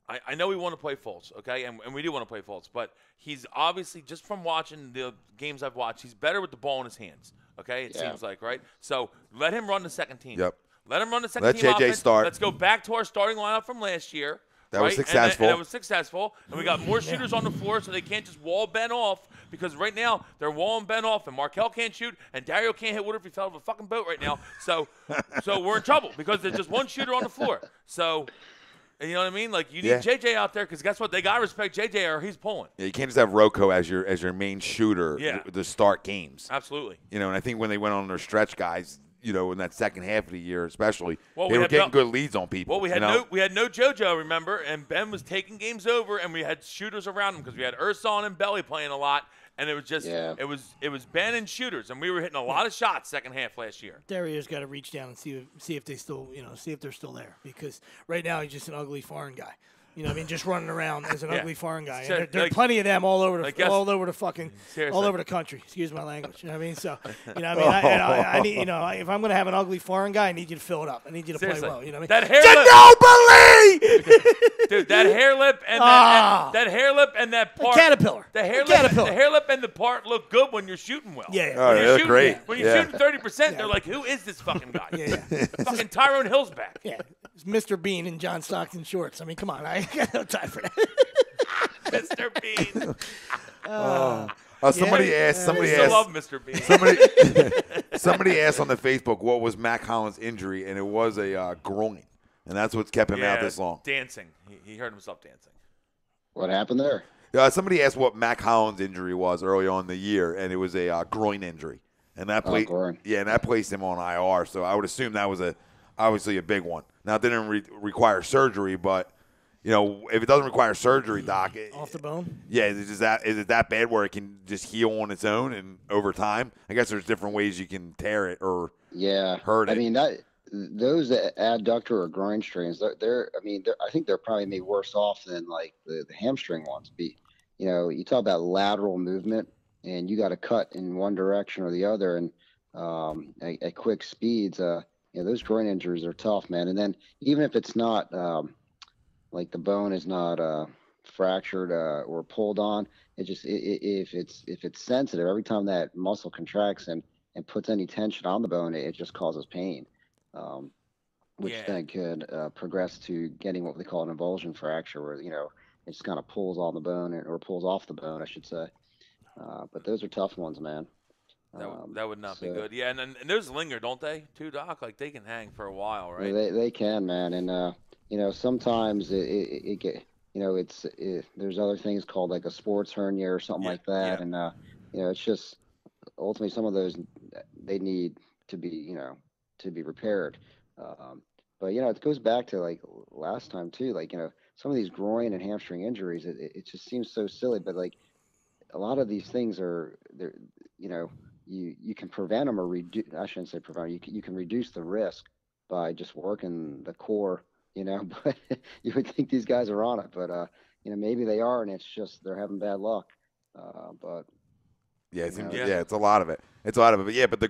I know we want to play Fultz, okay? And we do want to play Fultz, but he's obviously, just from watching the games I've watched, he's better with the ball in his hands, okay? It seems like, right? So let him run the second team. Yep. Let him run the second Let team JJ offense. start. Let's go back to our starting lineup from last year. That was successful. And it was successful. And we got more shooters on the floor, so they can't just wall Ben off. Because right now, they're walling Ben off, and Markel can't shoot, and Dario can't hit Woodard if he fell off a fucking boat right now. So we're in trouble because there's just one shooter on the floor. So, you know what I mean? Like, you need JJ out there because guess what? They got to respect JJ or he's pulling. Yeah, you can't just have Rocco as your main shooter to start games. Absolutely. And I think when they went on their stretch, guys, in that second half of the year especially, well, they were getting good leads on people. Well, we had no JoJo, remember, and Ben was taking games over, and we had shooters around him because we had Urson and Belly playing a lot, and it was just it was Ben and shooters, and we were hitting a lot of shots second half last year. Dario's got to reach down and see if they still see if they're still there because right now he's just an ugly foreign guy. You know what I mean? Just running around as an ugly foreign guy. So, there are plenty of them all over the all over the country. Excuse my language. You know what I mean? So, I need, if I'm going to have an ugly foreign guy, I need you to fill it up. I need you to play well. You know what I mean? That hair lip, dude, that hair lip and that hair lip and that part. Caterpillar. The hair lip and the part look good when you're shooting well. Yeah. Oh, they're great. When you're shooting 30%, they're like, who is this fucking guy? Fucking Tyrone Hill's back. Yeah. It's Mr. Bean in John Stockton shorts. I mean, come on. I got no time for that. Mr. Bean. Somebody asked. I love Mr. Bean. Somebody asked on the Facebook what was Mac Hollins' injury, and it was a groin, and that's what's kept him out this long. Dancing. He hurt himself dancing. What happened there? Somebody asked what Mac Hollins' injury was early on in the year, and it was a groin injury, and that placed him on IR. So I would assume that was obviously a big one. Now it didn't require surgery, but if it doesn't require surgery, Doc, Off the bone. Yeah, is it that bad where it can just heal on its own and over time? I guess there's different ways you can tear it or hurt it. I mean those adductor or groin strains, I think they're probably made worse off than like the hamstring ones. You talk about lateral movement, and you got to cut in one direction or the other, and at quick speeds. Those groin injuries are tough, man. And then even if it's not like the bone is not fractured or pulled on, if it's sensitive, every time that muscle contracts and puts any tension on the bone, it just causes pain, which then could progress to getting what they call an avulsion fracture, where it just kind of pulls on the bone or pulls off the bone, I should say. But those are tough ones, man. That would not be good. Yeah, and those linger, don't they, too, Doc? Like, they can hang for a while, right? They can, man. And sometimes it get there's other things called like a sports hernia or something like that, and it's just ultimately some of those they need to be repaired. But it goes back to like last time too, like some of these groin and hamstring injuries, it just seems so silly, but like a lot of these things are there. You can prevent them or reduce. I shouldn't say prevent. You can reduce the risk by just working the core. But you would think these guys are on it, but maybe they are, and it's just they're having bad luck. But it's a lot of it. It's a lot of it. But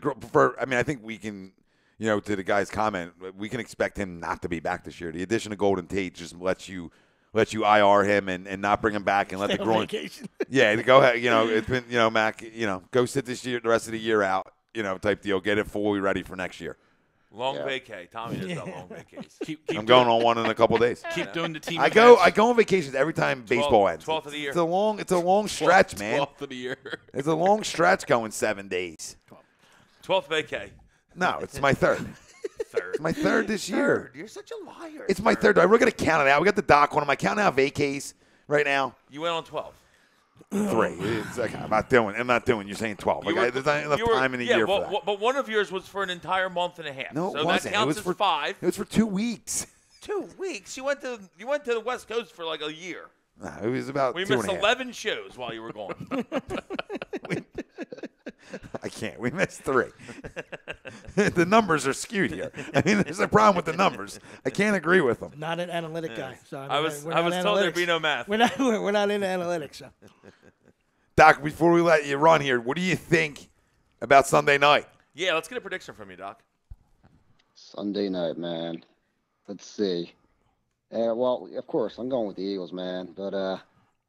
I think we can, to the guy's comment, we can expect him not to be back this year. The addition of Golden Tate just lets you IR him and not bring him back and let the groin. Yeah, go ahead. It's been Mac. Go sit the rest of the year out. Type deal. Get it fully ready for next year. Long vacay. Tommy does that long vacays. I'm going on one in a couple of days. Keep doing the team. I go on vacations every time baseball ends. 12th of the year. It's a long stretch, man. 12th of the year. It's a long stretch going 7 days. 12th vacay. No, it's my third. It's my third this year. You're such a liar. It's my third. I really got to count it out. We got the doc one. Am I counting out vacays right now? You went on 12. 3. It's okay. I'm not doing. You're saying 12. There's not enough time in the year for that. But one of yours was for an entire month and a half. No, so it wasn't. That counts it was as 5. It was for 2 weeks. 2 weeks. You went to the West Coast for like a year. No, it was about. We 2 missed and a half. 11 shows while you were gone. I can't. We missed 3. The numbers are skewed here. I mean, there's a problem with the numbers. I can't agree with them. Not an analytic guy. So I was told there'd be no math. We're not into analytics. So. Doc, before we let you run here, what do you think about Sunday night? Yeah, let's get a prediction from you, Doc. Sunday night, man. Let's see. Well, of course, I'm going with the Eagles, man. But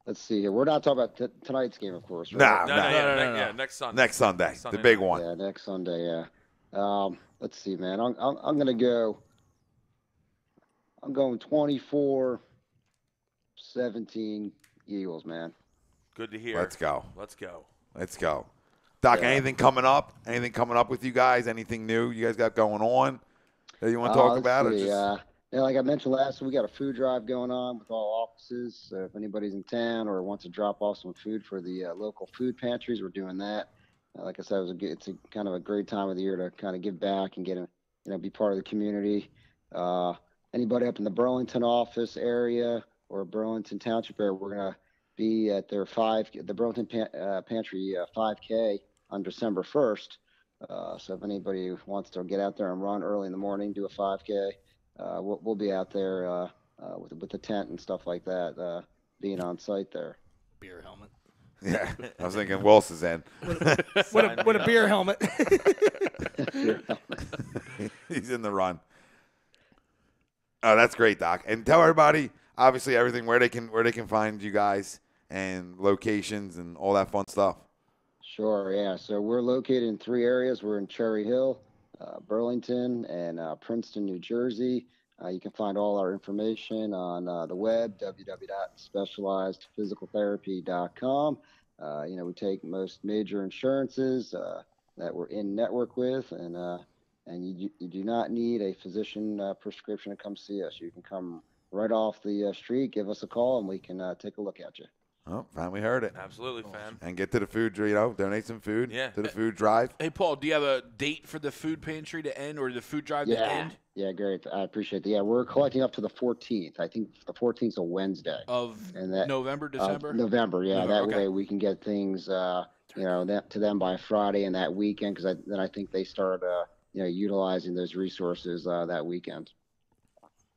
let's see here. We're not talking about tonight's game, of course. Right? No. Next Sunday. Next Sunday, the big one. Yeah, next Sunday. Yeah. Let's see, man. I'm gonna go. I'm going 24-17 Eagles, man. Good to hear. Let's go. Doc, Yeah. anything coming up? Anything coming up with you guys? Anything new you guys got going on that you want to talk about? Like I mentioned last week, we got a food drive going on with all offices. So if anybody's in town or wants to drop off some food for the local food pantries, we're doing that. Like I said, it's a kind of a great time of the year to kind of give back and be part of the community. Anybody up in the Burlington office area or Burlington Township area, we're gonna be at the Burlington Pantry 5K on December 1st. So if anybody wants to get out there and run early in the morning, do a 5K, we'll be out there with the tent and stuff like that, being on site there. Beer helmet. Yeah, I was thinking Wills is in. With a beer helmet. He's in the run. Oh, that's great, Doc. And tell everybody, obviously, everything where they can find you guys and locations and all that fun stuff. Sure, yeah. So we're located in 3 areas. We're in Cherry Hill, Burlington, and Princeton, New Jersey. You can find all our information on the web, www.specializedphysicaltherapy.com. We take most major insurances that we're in network with, and you do not need a physician prescription to come see us. You can come right off the street, give us a call, and we can take a look at you. Oh, finally heard it. Absolutely, fam. And get to the food, donate some food to the food drive. Hey, Paul, do you have a date for the food pantry to end or the food drive to end? Yeah, great. I appreciate that. Yeah, we're collecting up to the 14th. I think the 14th is a Wednesday. Of November, December? November, yeah. November, that way we can get things, to them by Friday and that weekend, because then I think they start, utilizing those resources that weekend.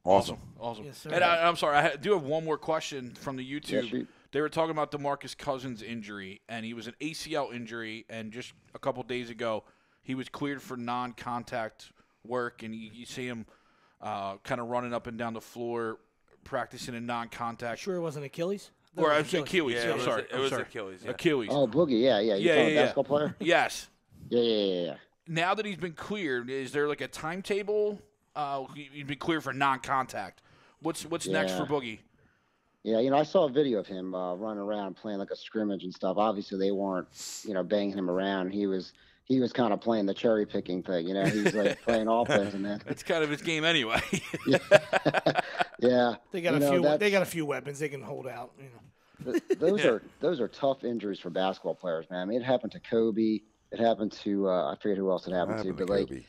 Awesome. Yes, sir. And I'm sorry, I do have one more question from the YouTube. Yeah, shoot. They were talking about DeMarcus Cousins' injury, and he was an ACL injury, and just a couple days ago, he was cleared for non-contact work, and you see him kind of running up and down the floor, practicing in non-contact. Sure it wasn't Achilles? Or Achilles. Yeah, I'm sorry. It was Achilles. Yeah. Achilles. Oh, Boogie, yeah. You talking basketball player? Yes. Yeah. Now that he's been cleared, is there like a timetable? He'd be cleared for non-contact. What's next for Boogie? Yeah, I saw a video of him running around playing like a scrimmage and stuff. Obviously, they weren't, banging him around. He was kind of playing the cherry picking thing. He's like playing offense and that. It's kind of his game anyway. Yeah. They got a few weapons they can hold out. Those are tough injuries for basketball players, man. I mean, it happened to Kobe. It happened to I forget who else it happened to, but Kobe.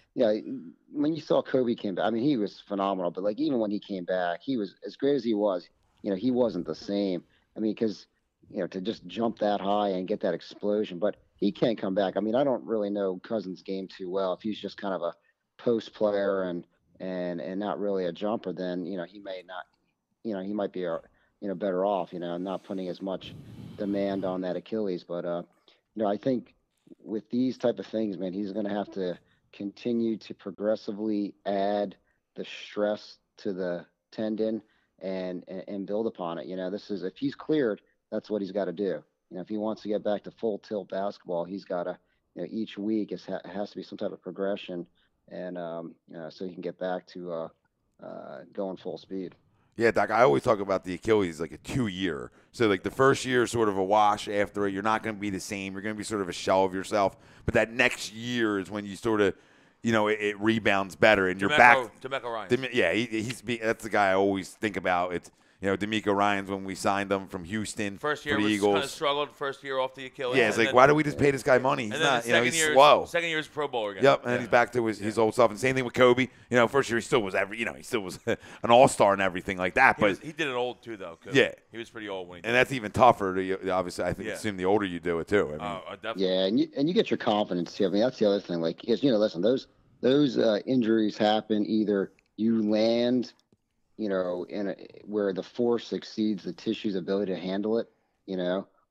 When you saw Kobe came back, I mean, he was phenomenal. But like even when he came back, he was as great as he was. He wasn't the same. I mean, because to just jump that high and get that explosion, but he can't come back. I mean, I don't really know Cousins' game too well. If he's just kind of a post player and not really a jumper, then he may not. He might be better off. Not putting as much demand on that Achilles. But I think with these type of things, man, he's going to have to continue to progressively add the stress to the tendon and build upon it. This is, if he's cleared, that's what he's got to do. If he wants to get back to full tilt basketball, he's got to, each week it has to be some type of progression, and so he can get back to going full speed. Yeah, Doc, I always talk about the Achilles like a 2-year. So, like, the first year is sort of a wash. After it, you're not going to be the same. You're going to be sort of a shell of yourself. But that next year is when you sort of, it rebounds better. And you're back. DeMeco Ryans. That's the guy I always think about. It's, DeMeco Ryans, when we signed him from Houston First year for the was Eagles. kind of struggled. First year off the Achilles. Yeah, it's like, why do we just pay this guy money? He's not, he's slow. Second year is Pro Bowler again. Yep, and he's back to his old self. And same thing with Kobe. First year he still was he still was an all-star and everything like that. But he did it old too, though. Kobe. Yeah, he was pretty old when he did and that's even tougher. Obviously, I think assume the older you do it too. Definitely. Yeah, and you get your confidence too. I mean, that's the other thing. Like, because listen, those injuries happen. Either you land, where the force exceeds the tissue's ability to handle it,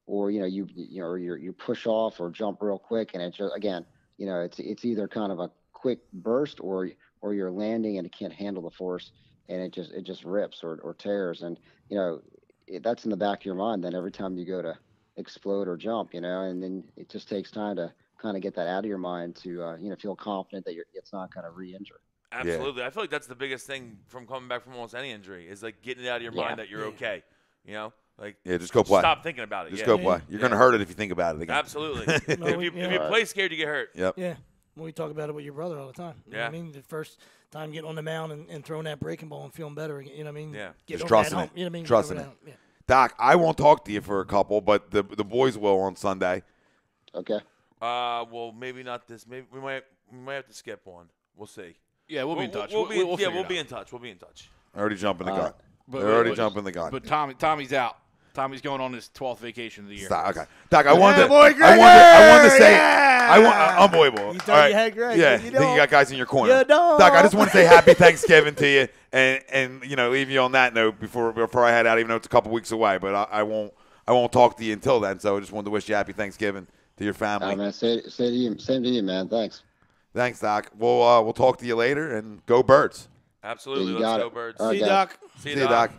or you push off or jump real quick, and it just again, it's either kind of a quick burst or you're landing and it can't handle the force, and it just rips or tears, and that's in the back of your mind. Then every time you go to explode or jump, and then it just takes time to kind of get that out of your mind to feel confident that it's not going to re-injure. Absolutely. I feel like that's the biggest thing from coming back from almost any injury is like getting it out of your mind that you're okay. Just go play. Stop thinking about it. Just go play. You're going to hurt it if you think about it again. Absolutely. If you play scared, you get hurt. Yep. Yeah. Well, we talk about it with your brother all the time. You know what I mean? The first time getting on the mound and throwing that breaking ball and feeling better. You know what I mean? Yeah. Just trusting it. You know what I mean? Trusting it. Yeah. Doc, I won't talk to you for a couple, but the boys will on Sunday. Okay. Well, maybe not this. Maybe we might have to skip one. We'll see. Yeah, we'll be in touch. We'll be in touch. We'll be in touch. Already jumping the gun. They're already jumping the gun. But Tommy's out. Tommy's going on his 12th vacation of the year. Stop. Okay, Doc, I wanted to say, unbelievable. You thought you had Greg. Yeah, you think you got guys in your corner. You don't. Doc, I just want to say happy Thanksgiving to you, and leave you on that note before I head out, even though it's a couple weeks away. But I won't talk to you until then. So I just wanted to wish you happy Thanksgiving to your family. Man, same to you, man. Thanks. Thanks, Doc. We'll talk to you later, and go Birds. Absolutely. Yeah, Let's go Birds. See you, Doc. See you, Doc.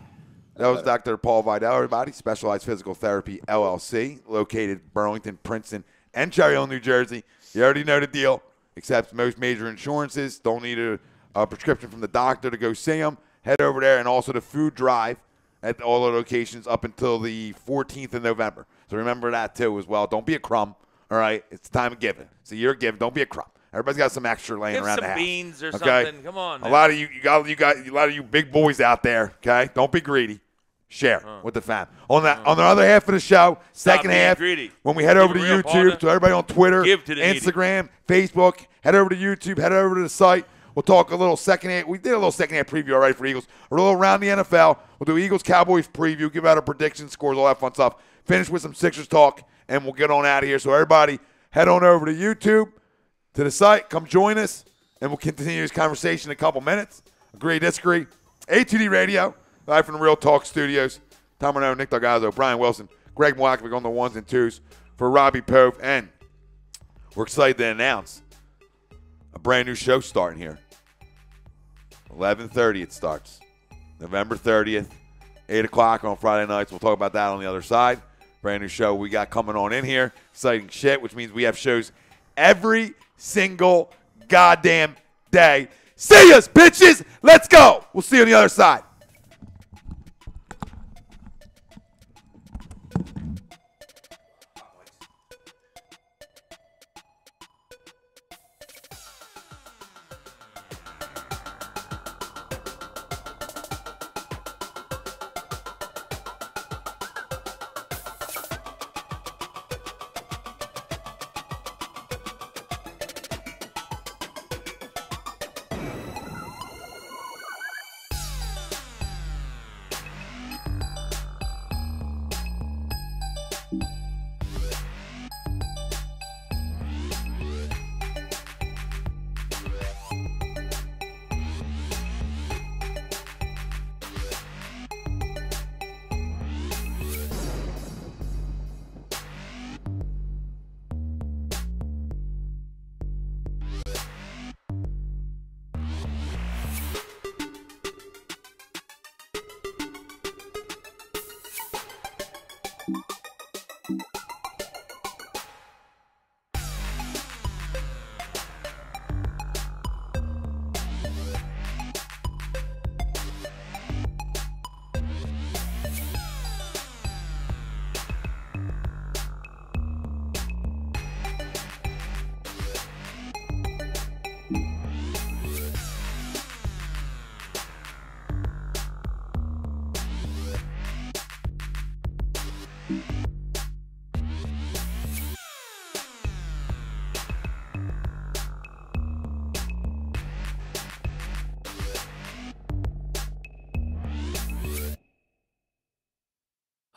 That was Dr. Paul Vidal, everybody. Specialized Physical Therapy, LLC, located Burlington, Princeton, and Cherry Hill, New Jersey. You already know the deal. Accepts most major insurances. Don't need a prescription from the doctor to go see them. Head over there, and also the food drive at all the locations up until the 14th of November. So remember that, too, as well. Don't be a crumb, all right? It's time of giving. So you're giving. Don't be a crumb. Everybody's got some extra laying around the house. Give some beans or something. Come on, man. A lot of a lot of you big boys out there. Okay, don't be greedy. Share with the fam. On the other half of the show, second half, greedy. When we head over to YouTube, to everybody on Twitter, Give to the Instagram, Facebook, head over to YouTube, head over to the site. We'll talk a little second half. We did a little second half preview already for Eagles. A little around the NFL. We'll do Eagles Cowboys preview, give out our predictions, scores, all that fun stuff. Finish with some Sixers talk, and we'll get on out of here. So everybody, head on over to YouTube, to the site. Come join us, and we'll continue this conversation in a couple minutes. Agree, disagree. A2D Radio, live from the Real Talk Studios. Tom Renaud, Nick Delgado, Brian Wilson, Greg Mwakovic on the ones and twos for Robbie Pope. And we're excited to announce a brand new show starting here. 11:30 it starts. November 30th, 8 o'clock on Friday nights. We'll talk about that on the other side. Brand new show we got coming on in here. Exciting shit, which means we have shows every single goddamn day. See us, bitches. Let's go. We'll see you on the other side.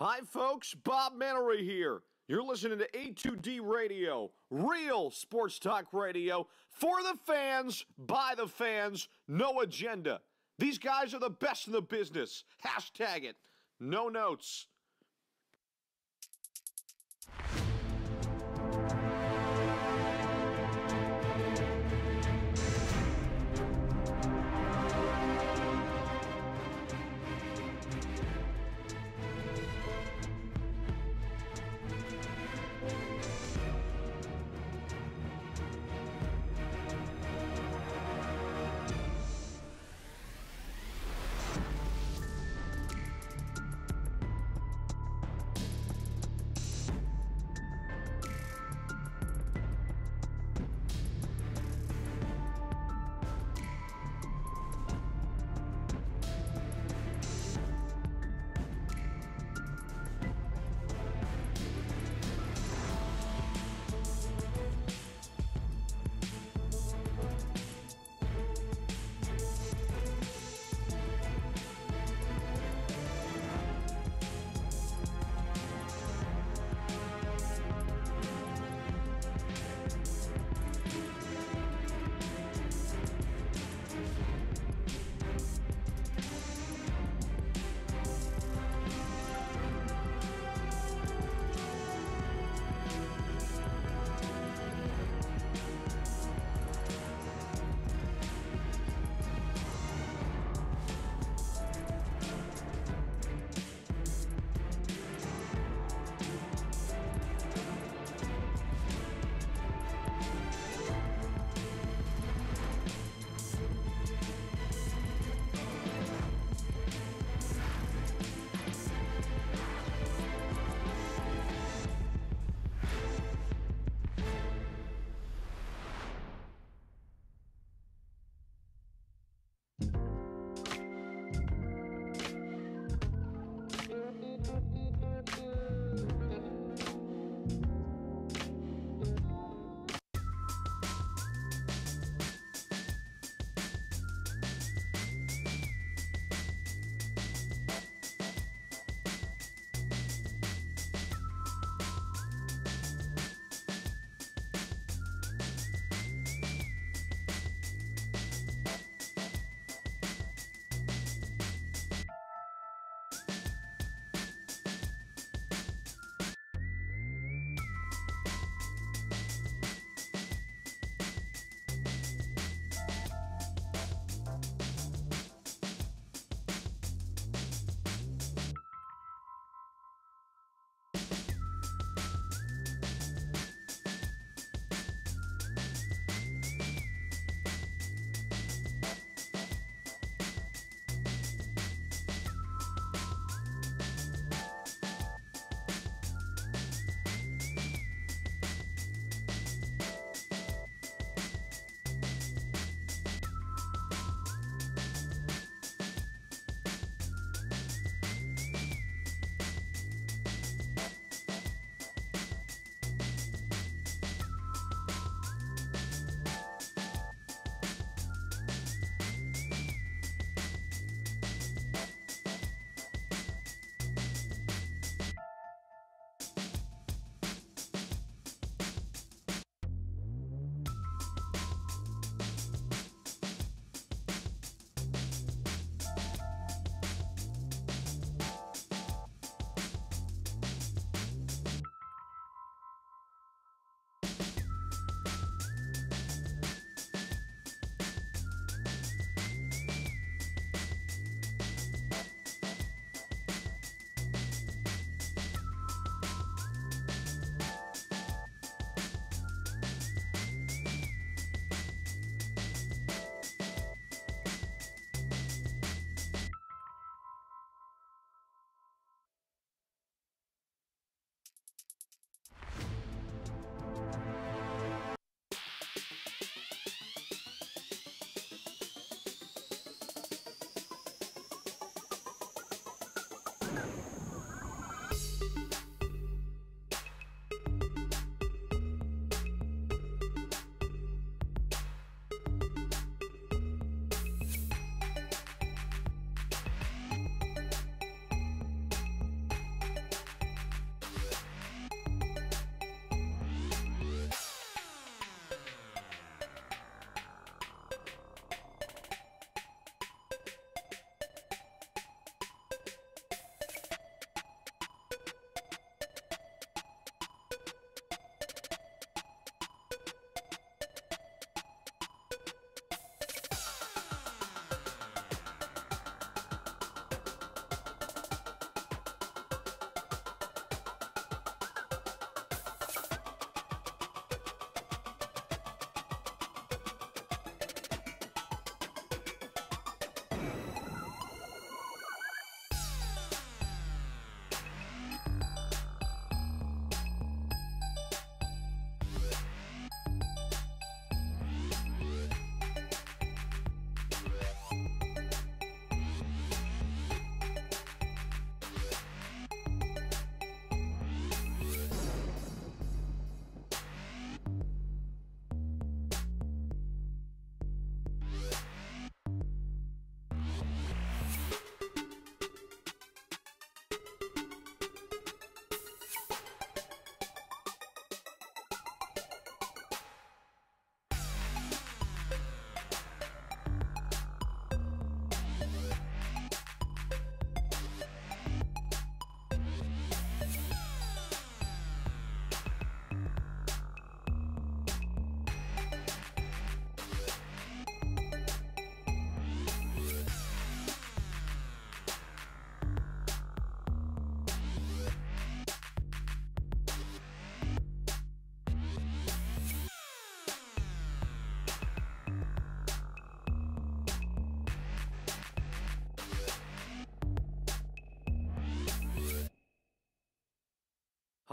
Hi, folks. Bob Mannery here. You're listening to A2D Radio, real sports talk radio for the fans, by the fans, no agenda. These guys are the best in the business. Hashtag it. No notes.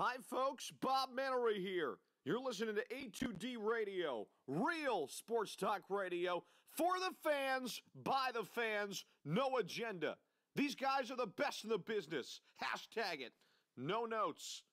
Hi, folks. Bob Mannery here. You're listening to A2D Radio, real sports talk radio for the fans, by the fans, no agenda. These guys are the best in the business. Hashtag it. No notes.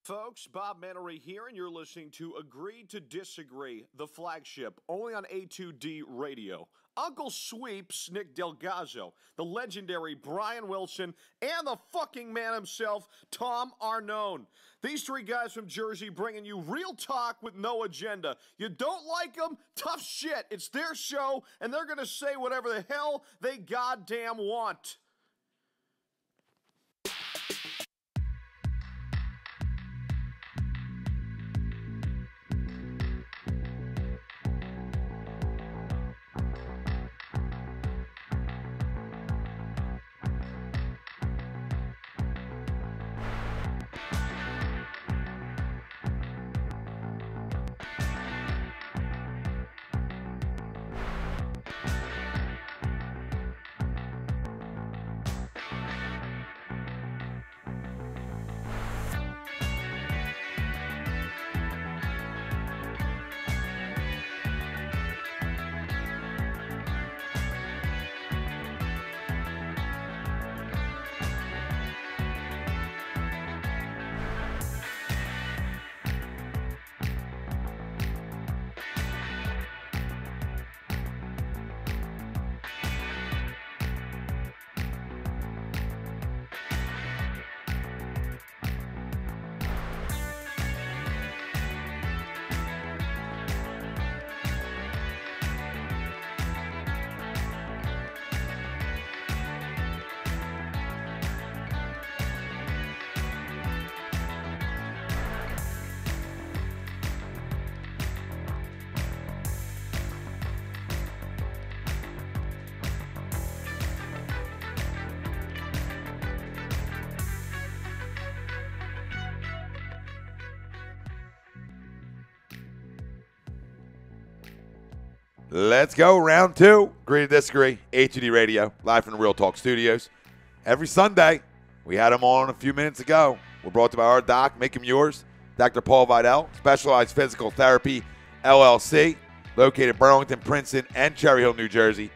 Folks, Bob Mannery here, and you're listening to Agree to Disagree, the flagship, only on A2D Radio. Uncle Sweeps, Nick Delgazzo, the legendary Brian Wilson, and the fucking man himself, Tom Arnone. These three guys from Jersey bringing you real talk with no agenda. You don't like them? Tough shit. It's their show, and they're going to say whatever the hell they goddamn want. Let's go. Round two. Agree to disagree. A2D Radio, live from the Real Talk Studios. Every Sunday, we had him on a few minutes ago. We're brought to you by our doc, Make Him Yours, Dr. Paul Vidal, Specialized Physical Therapy, LLC, located in Burlington, Princeton, and Cherry Hill, New Jersey.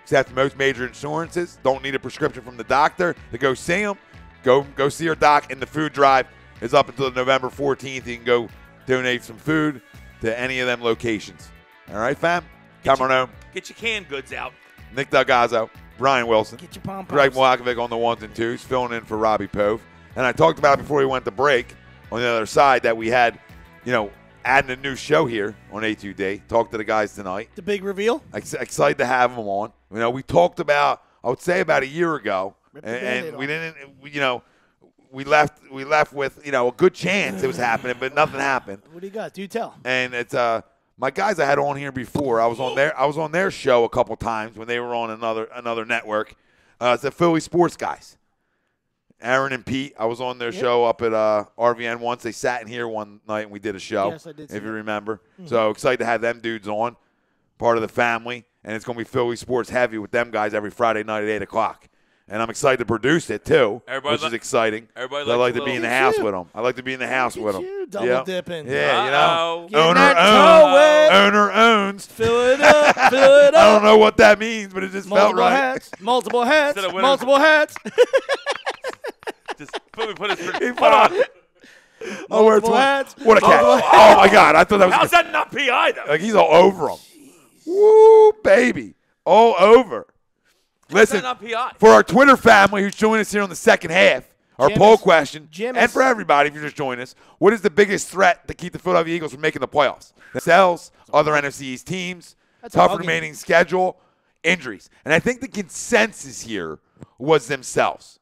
Accepts most major insurances. Don't need a prescription from the doctor to go see him. Go see your doc. And the food drive is up until November 14th. You can go donate some food to any of them locations. All right, fam? Cameron, Get your canned goods out. Nick Delgazzo, Brian Wilson, Get your pom-poms. Greg Mlakovic on the ones and twos, filling in for Robbie Pove. And I talked about before we went to break on the other side that we had, adding a new show here on A2D. Talked to the guys tonight. The big reveal. Excited to have them on. We talked about, I would say about a year ago, and we left with a good chance it was happening, but nothing happened. What do you got? Do tell. And it's my guys I had on here before. I was on their show a couple times when they were on another network. It's the Philly Sports Guys. Aaron and Pete. I was on their show up at RVN once. They sat in here one night and we did a show. Yes, I did. If you remember. Mm-hmm. So excited to have them dudes on, part of the family, and it's going to be Philly Sports Heavy with them guys every Friday night at 8:00. And I'm excited to produce it, too, which is exciting. I like to be in the house with them. I like to be in the house with them. Double dipping. Yeah, Owner owns. Fill it up. I I don't know what that means, but it just felt right. Multiple hats. Multiple hats. Just put his Multiple hats. What a catch. Oh, my God. I thought that was. How's that not PI, though? Like, he's all over him. Woo, baby. All over. Listen, for our Twitter family who's joining us here on the second half, our poll question, and for everybody if you're just joining us, what is the biggest threat to keep the Philadelphia Eagles from making the playoffs? Themselves, other NFC East teams, tough remaining schedule, injuries. And I think the consensus here was themselves,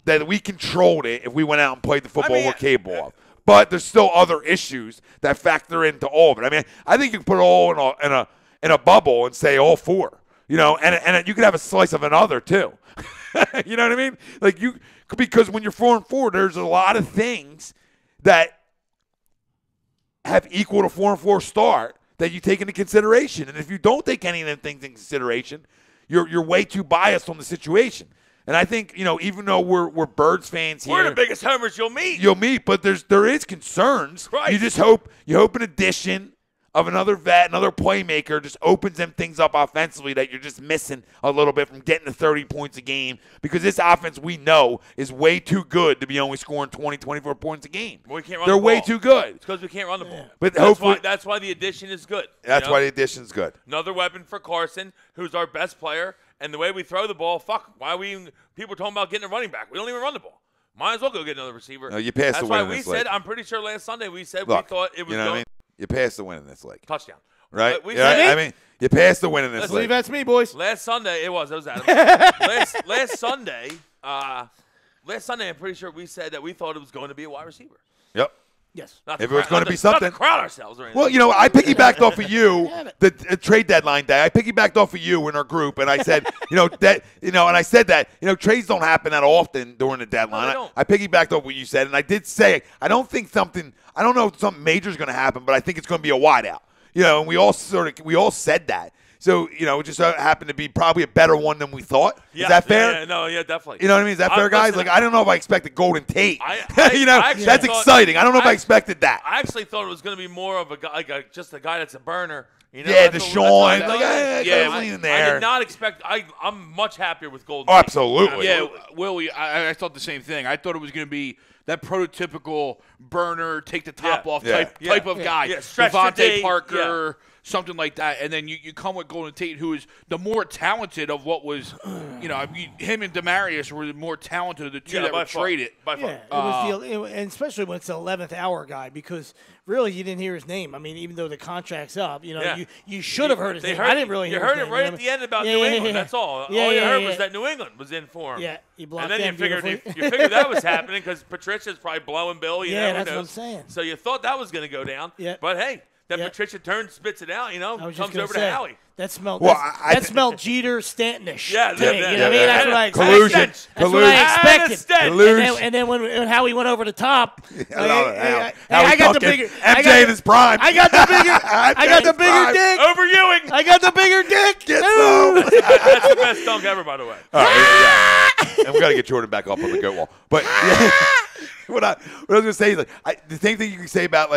that we controlled it if we went out and played the football we're capable of. But there's still other issues that factor into all of it. I think you can put it all in a bubble and say all four. And you could have a slice of another too. You know what I mean? Because when you're 4-4, there's a lot of things that have equal to 4-4 start that you take into consideration. And if you don't take any of them things into consideration, you're way too biased on the situation. And I think, even though we're Birds fans here, we're the biggest homers you'll meet. But there is concerns. Right. You hope an addition of another vet, another playmaker, just opens them things up offensively that you're just missing a little bit from getting to 30 points a game, because this offense we know is way too good to be only scoring 20, 24 points a game. Well, we can't run They're the ball. way too good. It's because we can't run the ball. But that's why the addition is good. That's why the addition's good. Another weapon for Carson, who's our best player, and the way we throw the ball, why are we even, people are talking about getting a running back. We don't even run the ball. Might as well go get another receiver. No, you passed the win in this That's why we said, I'm pretty sure last Sunday we said we thought it was you know what I mean? You passed the win in this league. Touchdown. Right? I mean, you passed the win in this league. That's me, boys. Last Sunday, it was Adam. last Sunday, I'm pretty sure we said that we thought it was going to be a wide receiver. Yep. Yes. If it was going to be something. Not to crowd ourselves or anything. Well, you know, I piggybacked off of you the trade deadline day. I piggybacked off of you in our group, and I said, and I said that, trades don't happen that often during the deadline. No, they don't. I piggybacked off what you said, and I did say, I don't know if something major is going to happen, but I think it's going to be a wideout. And we all said that. So, it just happened to be probably a better one than we thought. Yeah, Is that fair? Yeah, definitely. You know what I mean? Is that fair, guys? Like, I don't know if I expected Golden Tate. That's thought, exciting. I don't know if I expected that. I actually thought it was going to be more of a guy, just a guy that's a burner. Deshaun. I did not expect. I'm much happier with Golden Tate. Absolutely. Yeah, Willie, I thought the same thing. I thought it was going to be that prototypical burner, take the top off type of guy. Yeah, Devontae Parker, something like that. And then you come with Golden Tate, who is the more talented of what was, him and Demarius were the more talented of the two that were traded. By far. Yeah, it was and especially when it's an 11th hour guy, because really you didn't hear his name. I mean, even though the contract's up, you should have heard his name. I didn't really hear his name. You heard it right at the end about New England. That's all. All you heard was that New England was in for him. Yeah, you blocked and then them you figured that was happening because Patricia's probably blowing Bill. That's what I'm saying. So you thought that was going to go down. Yeah. But hey, Patricia spits it out. Comes over to Howie. That smelled. Well, that smelled Jeter Stantonish. Yeah, to me. yeah, You know what I mean? That's what I expected. Collusion. That's what I expected. Collusion. And then when Howie went over the top, I got the bigger. MJ in his prime. I got the bigger dick. Over Ewing. I got the bigger dick. Get some. That's the best dunk ever, by the way. All right, and we got to get Jordan back up on the goat wall. But what I was going to say is the same thing you can say about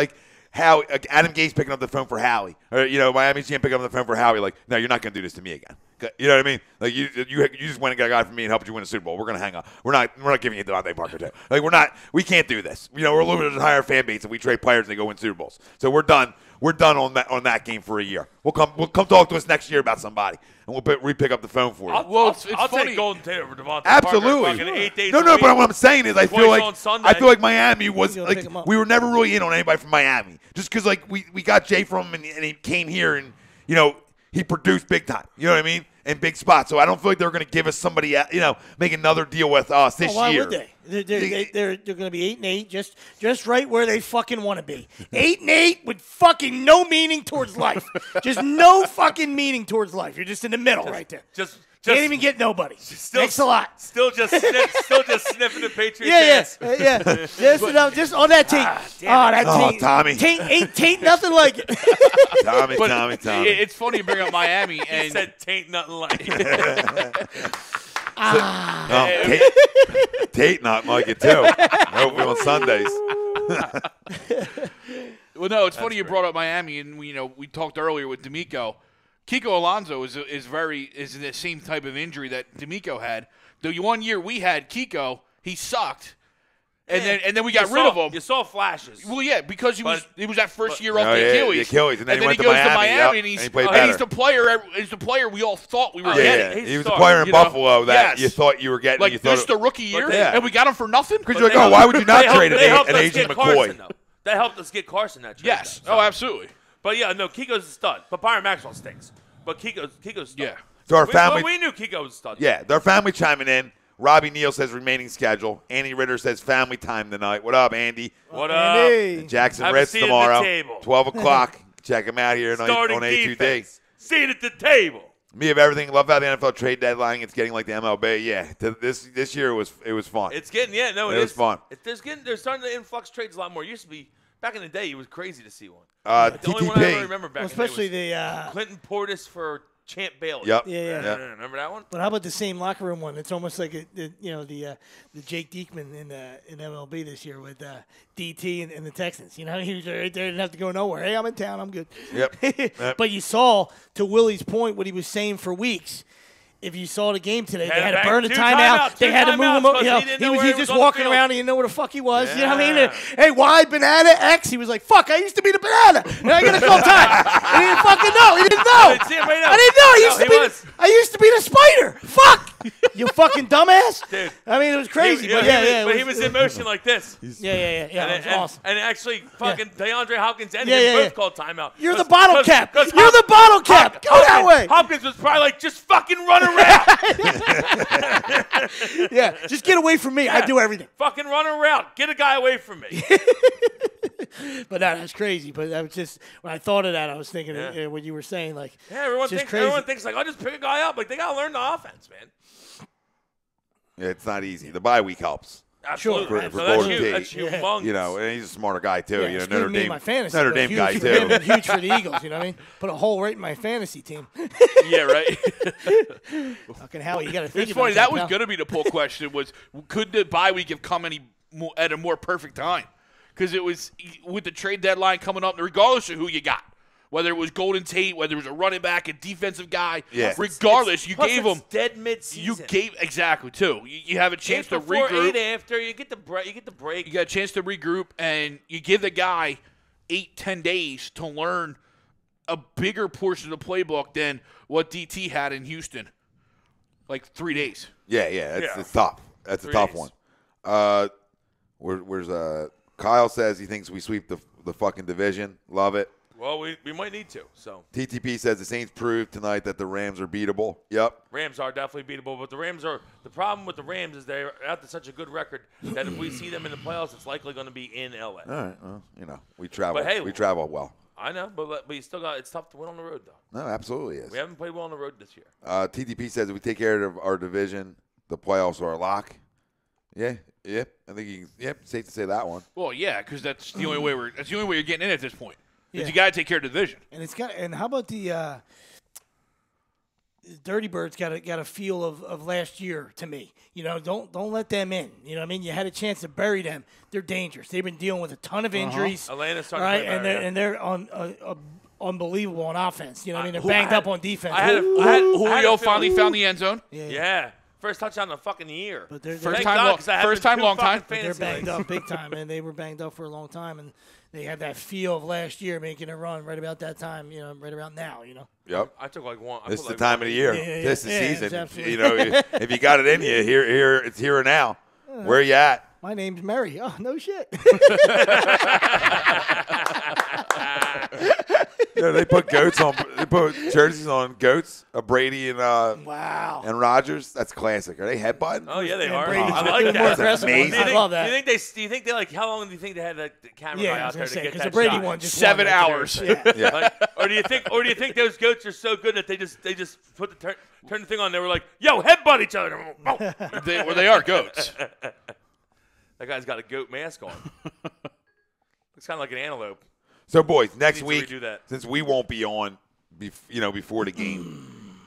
how Adam Gase picking up the phone for Howie, or Miami's GM picking up the phone for Howie. Like, no, you're not going to do this to me again. You know what I mean? Like you just went and got a guy from me and helped you win a Super Bowl. We're going to hang up. We're not giving you Devontae Parker too. Like we can't do this. We're limited to higher fan base if we trade players and they go win Super Bowls. So we're done. We're done on that game for a year. We'll come talk to us next year about somebody, and we'll pick up the phone for you. I'll take Golden Tate over Devontae Absolutely. Parker. 8 days no. But what I'm saying is, I feel like Miami was we were never really in on anybody from Miami, just because we got Jay from him and he came here and he produced big time. You know what I mean? In big spots. So I don't feel like they're going to give us somebody, make another deal with us this year. Why would they? They're going to be 8-8, just right where they fucking want to be. 8-8 with fucking no meaning towards life. Just no fucking meaning towards life. You're just in the middle right there. Can't even get nobody. Thanks a lot. Still just sniffing the Patriots. Yeah. Just on that Tate. Tate. Tommy. Tate nothing like it. Tommy. It's funny you bring up Miami. And he said Tate nothing like it. Tate not like it too. Hopefully on Sundays. Well, no, it's funny you brought up Miami, and we talked earlier with D'Amico. Kiko Alonso is in the same type of injury that D'Amico had. The 1 year we had Kiko, he sucked, and then we got rid of him. You saw flashes. Well, yeah, because he was that first year off the Achilles. And then he goes to Miami, and he's the player. He's the player we all thought we were getting. He was the player in Buffalo that you thought you were getting. Like this, the rookie year, and we got him for nothing. Because you're like, why would you not trade an Agent McCoy? That helped us get Carson that trade. Yes. Oh, absolutely. But yeah, no, Kiko's a stud. But Byron Maxwell stinks. But Kiko's stud. Yeah. So our family. We knew Kiko was a stud. Yeah, their family chiming in. Robbie Neal says remaining schedule. Andy Ritter says family time tonight. What up, Andy? What up? And Jackson Reds tomorrow. 12 o'clock. Check him out here on A2D. Seat at the table. Me of everything. Love how the NFL trade deadline. It's getting like the MLB. Yeah, this year it was fun. It's getting it was fun. There's starting to influx trades a lot more. It used to be back in the day. It was crazy to see one. TTP. The only one I ever remember back especially in the day was the Clinton Portis for Champ Bailey. Yep. Yeah. Remember that one? But how about the same locker room one? It's almost like the Jake Diekman in MLB this year with DT and the Texans. You know, he was right there, didn't have to go nowhere. Hey, I'm in town, I'm good. Yep. But you saw, to Willie's point, what he was saying for weeks. If you saw the game today, they had to burn the timeout. They had to move him up. You know, he was just walking around. He didn't know where the fuck he was. You know what I mean? Hey, why banana X? He was like, fuck, I used to be the banana. Now I got to call time. And he didn't fucking know. He didn't know. I didn't know. I used to be the spider. Fuck. You fucking dumbass. Dude. I mean, it was crazy. But he was in motion like this. Yeah. It was awesome. And actually, fucking DeAndre Hopkins and him both called timeout. You're the bottle cap. You're the bottle cap. Go that way. Hopkins was probably like, just fucking run around. Yeah, just get away from me. Yeah. I do everything. Fucking run around. Get a guy away from me. But that's crazy. But that was just, when I thought of that, I was thinking what you were saying. Like, everyone thinks like, I'll just pick a guy up. Like, they got to learn the offense, man. Yeah, it's not easy. The bye week helps. Absolutely. For Golden Tate. That's humongous. You know, and he's a smarter guy, too. Yeah, you know, Notre Dame, my fantasy, Notre Dame huge, guy, too. Huge for the Eagles, you know what I mean? Put a hole right in my fantasy team. Yeah, right. Fucking hell, you got to think It's funny. That was going to be the poll question was, could the bye week have come at a more perfect time? Because it was with the trade deadline coming up, regardless of who you got. Whether it was Golden Tate, whether it was a running back, a defensive guy, regardless, you gave them dead midseason. You gave exactly too. You have a chance to regroup. 8 after you get the break. You got a chance to regroup, and you give the guy 8-10 days to learn a bigger portion of the playbook than what DT had in Houston, like 3 days. Yeah, it's tough. That's a tough one. Where's Kyle says he thinks we sweep the fucking division. Love it. Well, we might need to. So TTP says the Saints proved tonight that the Rams are beatable. Yep. Rams are definitely beatable, but the problem with the Rams is they're out to such a good record that if we see them in the playoffs, it's likely going to be in LA. All right. Well, you know, we travel. But hey, we travel well. I know, but you still got. It's tough to win on the road, though. No, absolutely is. We haven't played well on the road this year. TTP says if we take care of our division, the playoffs are a lock. Yeah. Yep. I think safe to say that one. Well, yeah, because that's the only way you're getting in at this point. Yeah. You got to take care of the division. And how about the Dirty Birds got a feel of last year to me. You know, don't let them in. You know what I mean? You had a chance to bury them. They're dangerous. They've been dealing with a ton of injuries. Atlanta's starting right, to play and they're on unbelievable on offense. You know what I mean? They're banged up on defense. Julio finally found the end zone. Yeah. First touchdown in the fucking year. But they're first time, long time. But they're banged up big time, and they were banged up for a long time, and they had that feel of last year making a run right about that time, you know, right about now, you know. Yep. I took like one. This is the time of the year. This is the season. You know, if you got it in you, here it's here or now. Where you at? My name's Mary. Oh, no shit. Yeah, they put goats on. They put jerseys on goats. Brady and wow. and Rodgers. That's classic. Are they headbutting? Oh yeah, they are. Brady's I like that. More aggressive ones. I love that. Do you think they like? How long do you think they had the camera guy out there to get that the Brady shot? one just 7 hours. Yeah. Like, or do you think those goats are so good that they just put the turn the thing on? They were like, "Yo, headbutt each other." They are goats. That guy's got a goat mask on. It's kind of like an antelope. So, boys, next week, that. since we won't be on, before the game,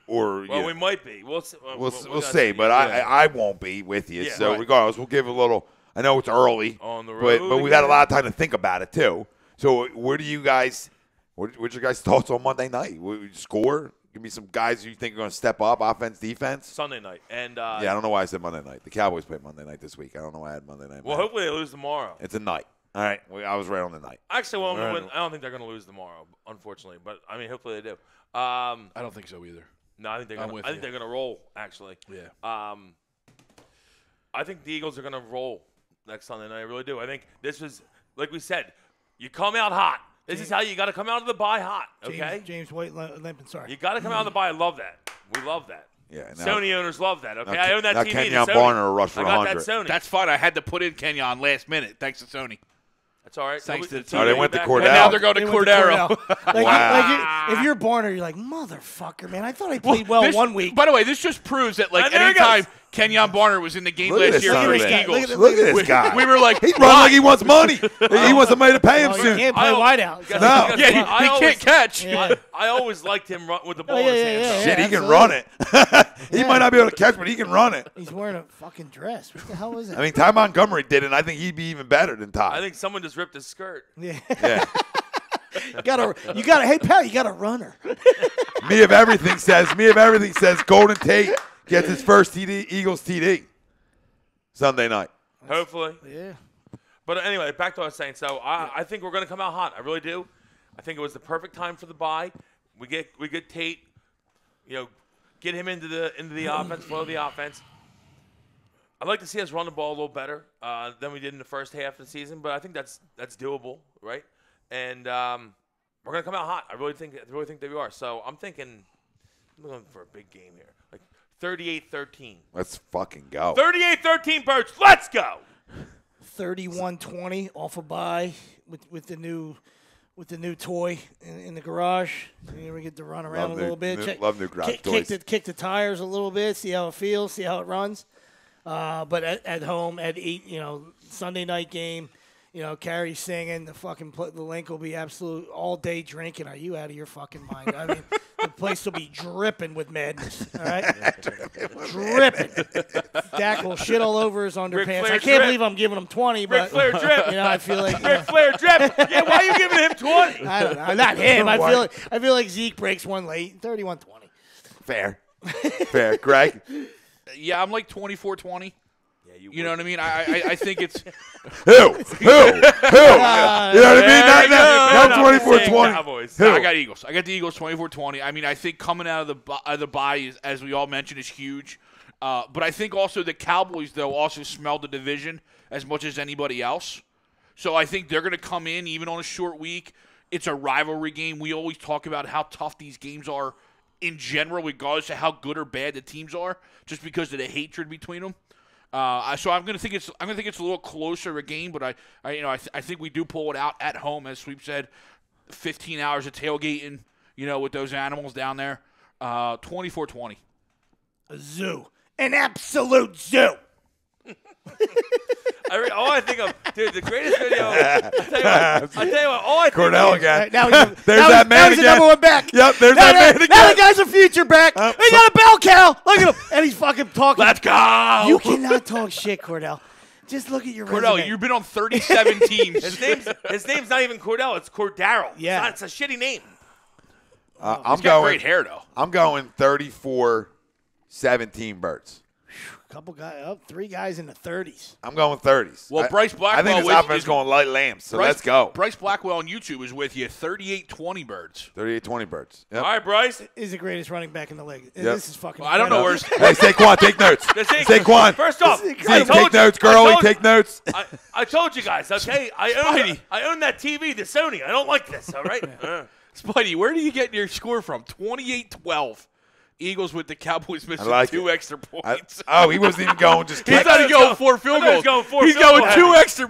or we might be. We'll see. But I won't be with you. Yeah, so regardless, we'll give a little. I know it's early on the road, but we've had a lot of time to think about it too. So, what's your guys' thoughts on Monday night? Score? Give me some guys you think are going to step up, offense, defense. Sunday night, and I don't know why I said Monday night. The Cowboys play Monday night this week. I don't know why I had Monday night. Well, hopefully they lose tomorrow. It's a night. I was right on the night. Actually, I don't think they're going to lose tomorrow, unfortunately. But I mean, hopefully they do. I don't think so either. No, I think they're going to roll. Actually, yeah. I think the Eagles are going to roll next Sunday night. I really do. I think this was, like we said, you come out hot. This is how you got to come out of the bye hot. Okay. James White limping. Sorry. You got to come out of the bye. I love that. We love that. Yeah, Sony owners love that. Okay, I own that TV. Kenyon Barner will rush for 100. I got that Sony. That's fine. I had to put in Kenyon last minute. Thanks to Sony. That's all right. Thanks to the team. They went to Cordell. And now they're going to Cordero. Wow. If you're Barner, you're like, motherfucker, man. I thought I played well 1 week. By the way, this just proves that anytime Kenyon Barner was in the game Look at last this year son for of the a- Eagles. Look at this guy. We were like, He's running like he wants money. He wants somebody to pay him Oh, you soon. can't play wideout. No. yeah, he can't catch. Yeah. I always liked him with the ball Oh, in his yeah, hands. yeah, yeah. Shit, he can absolutely. run it. He might not be able to catch, but he can run it. He's wearing a fucking dress. What the hell is it? I mean, Ty Montgomery did it, and I think he'd be even better than Ty. I think someone just ripped his skirt. Yeah. Yeah. you gotta. Hey, pal, you got a runner. Me of everything says Golden Tate gets his first Eagles TD Sunday night. Hopefully. Yeah. But anyway, back to what I was saying. So I think we're going to come out hot. I really do. I think it was the perfect time for the bye. We get Tate, get him into the offense, flow the offense. I'd like to see us run the ball a little better than we did in the first half of the season, but I think that's doable, right? And we're going to come out hot. I really think that we are. So I'm looking for a big game here, like 38-13. Let's fucking go. 38-13, Birch. Let's go. 31-20 off a bye with the new toy in the garage. We get to run around a little bit. Love new garage toys. Kick the tires a little bit. See how it feels. See how it runs. But at home at 8, Sunday night game. Carrie singing, the link will be absolute all day drinking. Are you out of your fucking mind? I mean, the place will be dripping with madness. All right, dripping. Dak will shit all over his underpants. I can't believe I'm giving him 20, but Ric Flair drip. I feel like Ric Flair drip. Yeah, why are you giving him 20? I don't know, not him. I feel like Zeke breaks one late, 31-20. Fair. Greg? Yeah, I'm like 24-20. You know what I mean? I think it's Who? You know what I mean? Not 24-20. No, I got Eagles. I got the Eagles 24-20. I mean, I think coming out of the bye, as we all mentioned, is huge. But I think also the Cowboys, though, also smell the division as much as anybody else. So I think they're going to come in, even on a short week. It's a rivalry game. We always talk about how tough these games are in general, regardless of how good or bad the teams are, just because of the hatred between them. So I'm gonna think it's a little closer a game, but I think we do pull it out at home, as Sweep said. 15 hours of tailgating, with those animals down there. 24-20. A zoo, an absolute zoo. All I think of, dude, the greatest video. I tell you what. All I think Cordell of, again. Now that man he's again. the number one back. Yep, there's that man again. Now the guy's a future back. He got a bell cow. Look at him, and he's fucking talking. Let's go. You cannot talk shit, Cordell. Just look at your Cordell, resume. you've been on 37 teams. his name's not even Cordell. It's Cordaro. Yeah. It's a shitty name. I'm He's got going. great hair, though. I'm going 34-17 Birds. Couple guys, 3 guys in the 30s. I'm going 30s. Well, Bryce Blackwell I think this offense is going light lamps, so let's go. Bryce Blackwell on YouTube is with you. 38-20 Birds. 38-20 Birds. Yep. All right, Bryce. Is the greatest running back in the league. Yep. This is fucking. I don't know where's. Hey, Saquon, take notes. Saquon. First off, Zeke, take notes. Girlie, take notes. I told you guys, okay? I own that TV, the Sony. I don't like this, all right? Spidey, where do you get your score from? 28-12. Eagles with the Cowboys missing like 2 extra points. He wasn't even going. Just He's not even going 4 field goals. He's going 2 extra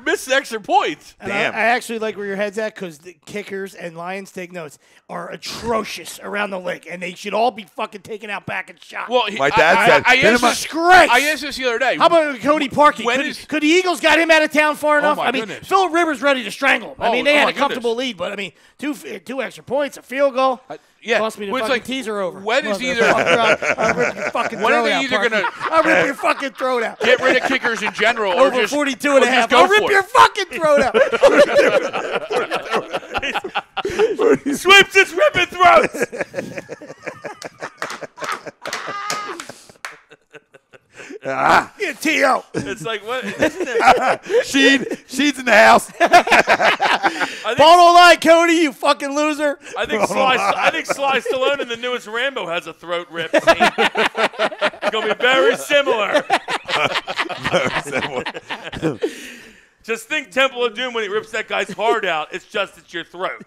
points. And Damn. I actually like where your head's at because the kickers and Lions, take notes, are atrocious around the league, and they should all be fucking taken out back and shot. My dad said, I asked this disgrace. I asked this the other day. How about Cody Parkey? Could the Eagles got him out of town far enough? my I mean, goodness. Phillip Rivers ready to strangle him. I mean, they had a comfortable goodness. lead, but I mean, two extra points, a field goal. Yeah, Cost me the well, it's fucking like, teaser over. when is either I'll rip your fucking when are throat they out, either Parkey. gonna I'll rip your fucking throat out. get rid of kickers in general, or Over just 42 and a half. go I'll rip for your it? fucking throat out. Sweeps just ripping throats. Yeah, T.O. It's like, what? Isn't it? She's in the house. I Ball don't lie, Cody, you fucking loser. think Sly Stallone in the newest Rambo has a throat rip scene. It's going to be very similar. Just think Temple of Doom when he rips that guy's heart out. It's your throat.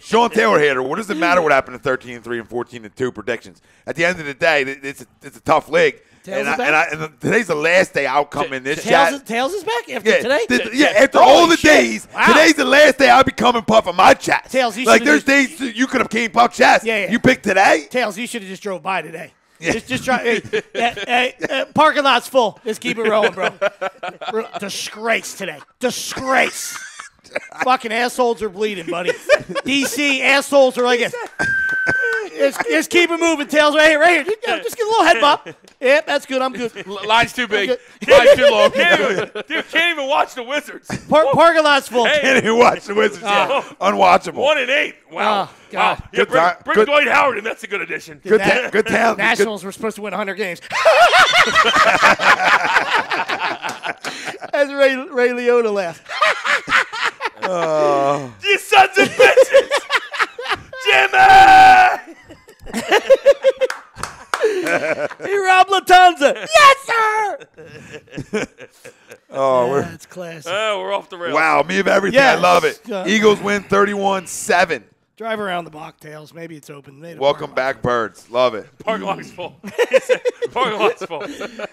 Sean Taylor hater. What does it matter what happened in 13-3 and 14-2 predictions? At the end of the day, it's a tough league. And today's the last day I'll come in this chat. Tails is back after today? After all the days, today's the last day I'll be coming puffing my chest. Tails, you like should've there's days you could have came puff chest. Yeah. You picked today? Tails, you should have just drove by today. Just try. Hey, parking lot's full. Just keep it rolling, bro. Disgrace today. Disgrace. Fucking assholes are bleeding, buddy. DC assholes are like it. Just keep it moving, Tails. Right here. Just get a little head bop. Yep, that's good. I'm good. Line's too big. Line's too long. Can't even watch the Wizards. Parking lot's full. Hey. Can't even watch the Wizards. Unwatchable. 1-8. Wow. Oh, God. Yeah, bring good- Dwight Howard in. That's a good addition. Good talent. Nationals were supposed to win 100 games. As Ray Liotta laughed. You sons of bitches! Jimmy! Hey, Rob Latanza. Yes, sir. That's classic. Oh, we're off the rails. Wow, me of everything. Yes. I love it. Eagles win 31-7. Drive around the mocktails. Maybe it's open. Welcome back, Birds. Love it. Parking lot's full. He said, parking lot's full.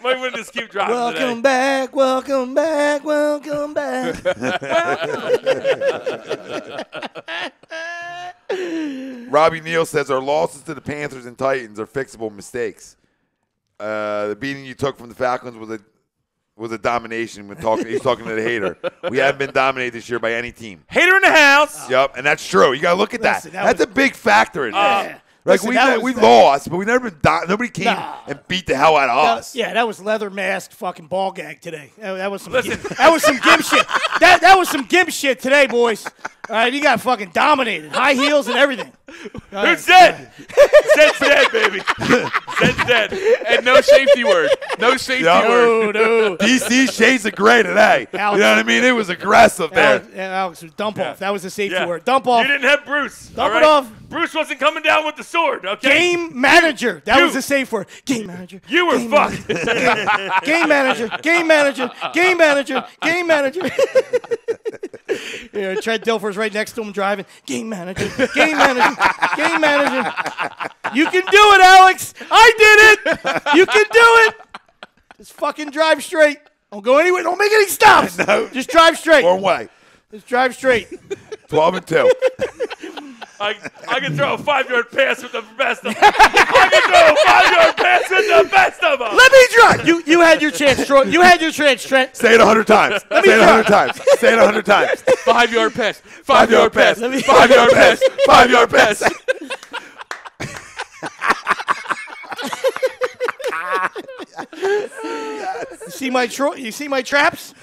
Might want to just keep driving Welcome today. back. Welcome back. Welcome back. Robbie Neal says our losses to the Panthers and Titans are fixable mistakes. The beating you took from the Falcons was a domination. He's talking to the hater. We haven't been dominated this year by any team. Hater in the house. Yep, and that's true. You got to look at Listen, that. that That's a big factor in this. Yeah. Like Listen, we lost, but we never been. Nobody came and beat the hell out of us. That was leather masked fucking ball gag today. That was some. That was some gimp shit. That was some gimp shit today, boys. All right, you got fucking dominated, high heels and everything. Who's dead? Zed's dead, baby. Zed's dead. And no safety word. No safety word. No. DC shades of gray today. You know what I mean? It was aggressive there. Alex, dump off. That was the safety word. Dump off. You didn't have Bruce. Dump it off. Bruce wasn't coming down with the sword, okay? Game manager. That was the safe word. Game manager. You were Game fucked. manager. Game manager. Game manager. Game manager. Game manager. Yeah, Trent Dilfer's right next to him driving. Game manager. Game manager. Game manager. You can do it, Alex. I did it. You can do it. Just fucking drive straight. Don't go anywhere. Don't make any stops. No. Just drive straight. One way. Just drive straight. 12-2. I can throw a 5-yard pass with the best of them. I can throw a 5-yard pass with the best of them. Let me drive. You had your chance, Troy. You had your chance, Trent. Say it 100 times. Say it 100 times. Say it 100 times. 5-yard pass. 5-yard pass. 5-yard pass. 5-yard pass. You see my traps?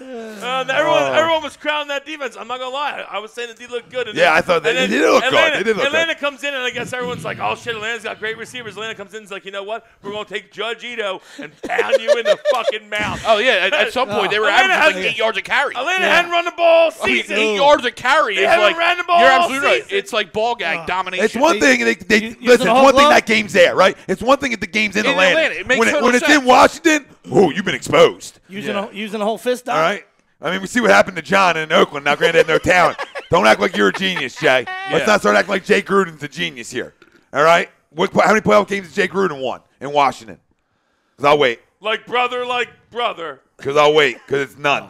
Everyone was crowning that defense. I'm not gonna lie. I was saying the D looked good. And I thought they did look good. They did look Atlanta good. comes in, and I guess everyone's like, "Oh shit, Atlanta's got great receivers." Atlanta comes in, and is like, "You know what? We're gonna take Judge Ito and pound you in the fucking mouth." Oh, yeah. At some point, they were Atlanta averaging like had- 8 yards a carry. Atlanta hadn't run the ball I mean, season. 8 yards a carry is haven't like ran the ball you're all absolutely right. season. It's like ball gag domination. It's one thing. Listen, the it's whole one thing glove? that game's there, right? It's one thing if the game's in In Atlanta. Atlanta, it makes When total it's sense. in Washington, you've been exposed. Using a whole fist, Doc? All right. I mean, we see what happened to John in Oakland. Now, granted, they have no talent. Don't act like you're a genius, Jay. Let's not start acting like Jay Gruden's a genius here. All right? How many playoff games has Jay Gruden won in Washington? Because I'll wait. like brother. Because I'll wait. Because it's none.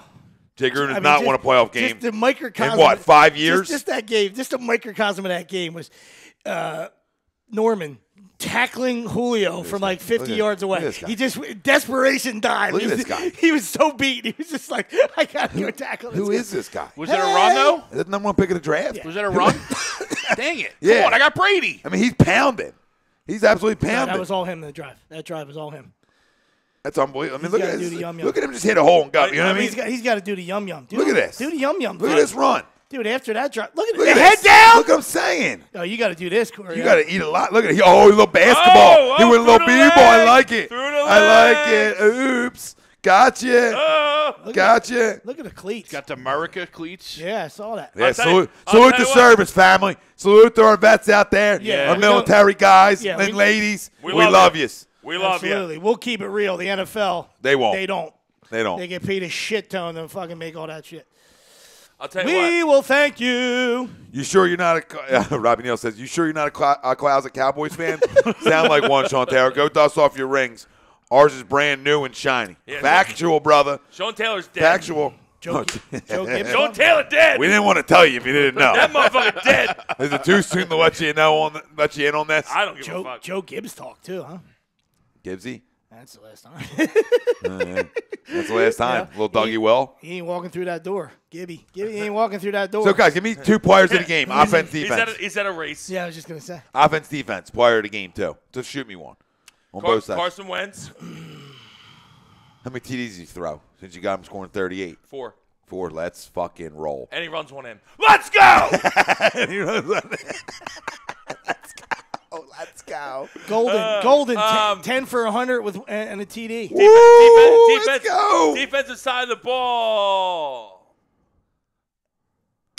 Jay Gruden has not won a playoff game. Just the microcosm. In what, 5 years? Just that game. Just a microcosm of that game was Norman tackling Julio from like 50 yards away. this guy. He just desperation dive. Look at this guy. He was so beat. He was just like, I gotta go tackle this Who guy. is this guy? Was that a run, though? Is that the number one pick of the draft? Was that a run? Dang it. Yeah. Come on, I got Brady. I mean, he's pounding. He's absolutely No, pounding. that was all him. That drive was all him. That's unbelievable. I mean, He's look gotta at do this. the yum-yum. Look at him just hit a hole and go. You know what I mean? He's got to do the yum yum. Look at this. Do the yum yum. Look at this run. Dude, after that drop, look at Look the at head this. down. Look what I'm saying. Oh, you got to do this, Corey. You got to eat a lot. Look at it. A little basketball. He went a little through the b-ball. I leg. like it. Through the I like leg. it. Oops. Gotcha. Gotcha. Look at the cleats. Got the America cleats. Yeah, I saw that. Yeah, tell you- I'll salute tell the you what. service, family. Salute to our vets out there, Yeah, our we military guys Yeah, and we- ladies. we We love love you. you. We love you. Absolutely. We'll keep it real. The NFL. They won't. They don't. They don't. They get paid a shit ton to fucking make all that shit. I'll tell you We will thank you. You sure you're not a Robbie Neal says, you sure you're not a closet Cowboys fan? Sound like one, Sean Taylor. Go dust off your rings. Ours is brand new and shiny. Yeah, Factual, brother. Sean Taylor's dead. Factual. Joe Gibbs. Joe Taylor dead. We didn't want to tell you if you didn't know. That motherfucker dead. Is it too soon to let you in on this? I don't give a fuck. Joe Gibbs talked too, huh? Gibbsy? That's the last time. That's the last time. Little Dougie Will. He ain't walking through that door. Gibby ain't walking through that door. So, guys, give me 2 players of the game. Offense, defense. He's at a race. Yeah, I was just going to say. Offense, defense. Player of the game, too. Just shoot me one. On both sides. Carson Wentz. How many TDs did you throw since you got him scoring 38? 4. 4. Let's fucking roll. And he runs one in. Let's go! Let's go. Golden, 10 for 100 with and a TD. Let's go. Defensive side of the ball.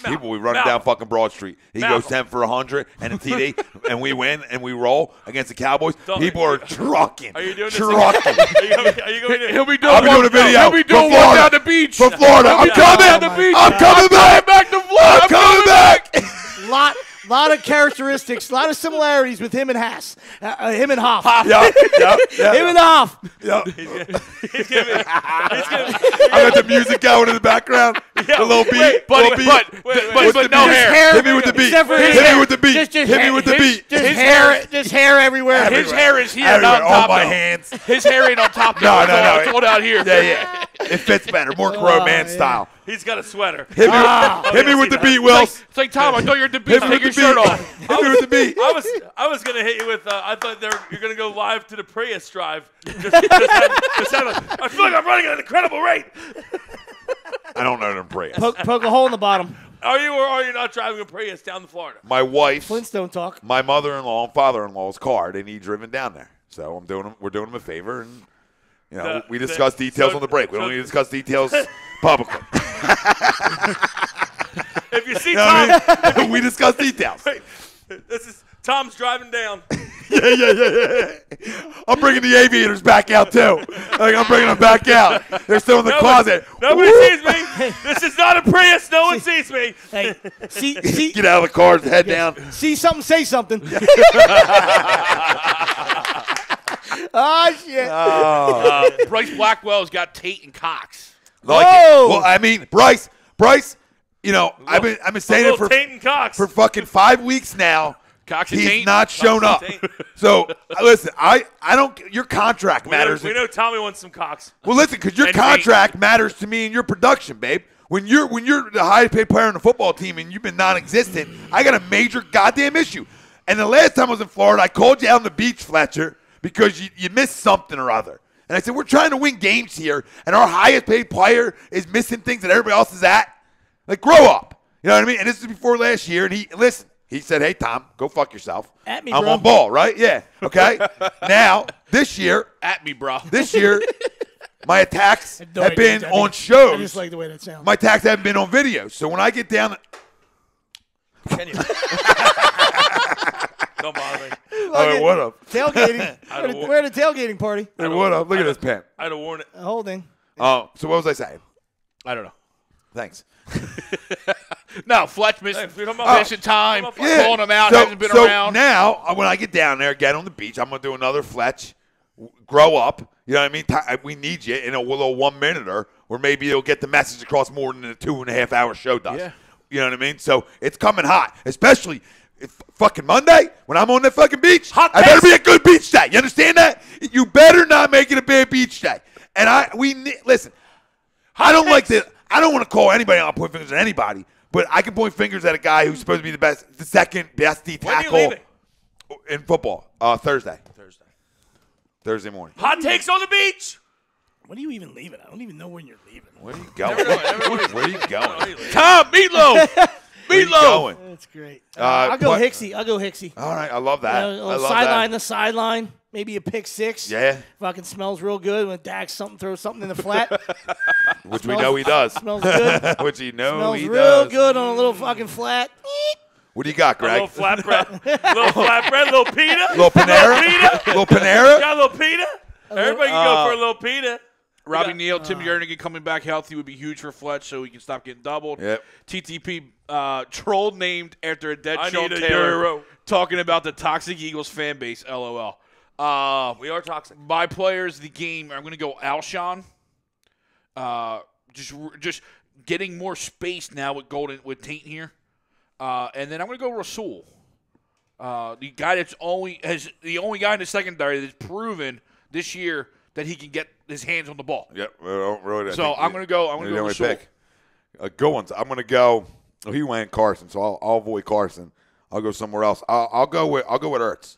People, we run down fucking Broad Street. He goes 10 for 100 and a TD, and we win and we roll against the Cowboys. People are trucking. Are you doing this? Trucking. Are you going to? He'll be doing I'll be doing a video. He'll be doing one down the beach. From Florida. I'm coming. Down the beach. I'm coming back. Back to Florida. I'm coming back. Lot of characteristics, a lot of similarities with him and Haas. Him and Hoff. Yeah. Him and Hoff. Yeah. He's gonna I got the music going in the background. Yeah, a little beat. wait, Little beat. But no hair. Hit me with the beat. Except for his Hit me hair. with the beat. Hit me with the beat. Just hair everywhere. His hair is here, Everywhere. not on top. On my though. hands. His hair ain't on top. No. It's all down here. Yeah. It fits better. More Crow man style. He's got a sweater. Hit me with the beat, Wills. It's like, Tom, I thought you were at the beach. Hit me Take with your the shirt beat. off. Hit me with the beat. I was gonna hit you with. I thought you're gonna go live to the Prius drive. I feel like I'm running at an incredible rate. I don't know them Prius. Poke a hole in the bottom. Are you or are you not driving a Prius down to Florida? My wife, Flintstone talk. my mother-in-law, and father-in-law's car, they need driven down there. So we're doing them a favor, and we discuss details on the break. We don't need to discuss details publicly. If you see Tom, we discuss details. this is Tom's driving down. Yeah. I'm bringing the aviators back out too. I'm bringing them back out. They're still in the closet. Nobody sees me. This is not a Prius. No one sees me. Hey, see, Get out of the car, head down. see something, say something. Oh shit! Bryce Blackwell's got Tate and Cox. Like Whoa! well, I mean, Bryce. I've been saying it Tate and Cox. for fucking 5 weeks now. Cox and He's Tate. not shown up. So listen, I don't. Your contract matters. We know Tommy wants some Cox. Well, listen, because your And contract matters to me and your production, babe. When you're the highest paid player on the football team and you've been non-existent, I got a major goddamn issue. And the last time I was in Florida, I called you out on the beach, Fletcher, because you missed something or other. And I said, we're trying to win games here, and our highest paid player is missing things that everybody else is at. Like, grow up. You know what I mean? And this is before last year, and he said, hey, Tom, go fuck yourself. At me, I'm bro. on ball, right? Yeah. Okay? Now, this year, At me, bro. my attacks No, have I been didn't. on I shows. just like the way that sounds. My attacks haven't been on videos. So when I get down, Can you? Don't bother me. I would have. Tailgating. We're at a tailgating party. I would have. Look at this pen. I'd have worn it. Holding. Oh, so what was I saying? I don't know. Thanks. No, Fletch missing, Hey, we're talking about- missing time, Yeah. pulling him out, So, hasn't been so around. now, when I get down there, get on the beach, I'm going to do another Fletch, grow up. You know what I mean? We need you in a little 1 minuter, or maybe it'll get the message across more than a 2.5 hour show does. Yeah. You know what I mean? So it's coming hot, especially if fucking Monday when I'm on that fucking beach. Hot I better takes. be a good beach day. You understand that? You better not make it a bad beach day. And listen. I don't like to. I don't want to call anybody out, point fingers at anybody, but I can point fingers at a guy who's supposed to be the second best D When are you tackle leaving? in football. Thursday morning. Hot takes on the beach. When are you even leaving? I don't even know when you're leaving. Where are you going? Where are you going? Tom, Meatloaf. Where you going? That's great. Uh, I'll but- go Hicksy. All right, I love that. A I little love sideline that. to sideline. Maybe a pick six. Yeah, Fucking smells real good when Dax throws something in the flat. which we know he does. Smells good. Which he knows Smells he real does. good on a little fucking flat. What do you got, A Greg? little flatbread. Little pita. Little Panera? Pita. Little Panera? Got a little pita. Everybody can go for a little pita. Robbie Neal, Tim Jernigan coming back healthy would be huge for Fletch so he can stop getting doubled. Yep. TTP troll named after a dead I Sean need a Taylor euro. talking about the toxic Eagles fan base. LOL. We are toxic. My players, the game, I'm going to go Alshon. just getting more space now with Tate here. And then I'm going to go Rasul. The guy that's the only guy in the secondary that's proven this year that he can get his hands on the ball. Yep. Really, so I'm going to go Rasul. Pick. Good ones. I'm going to go. Oh, he went Carson, so I'll avoid Carson. I'll go somewhere else. I'll go with Ertz.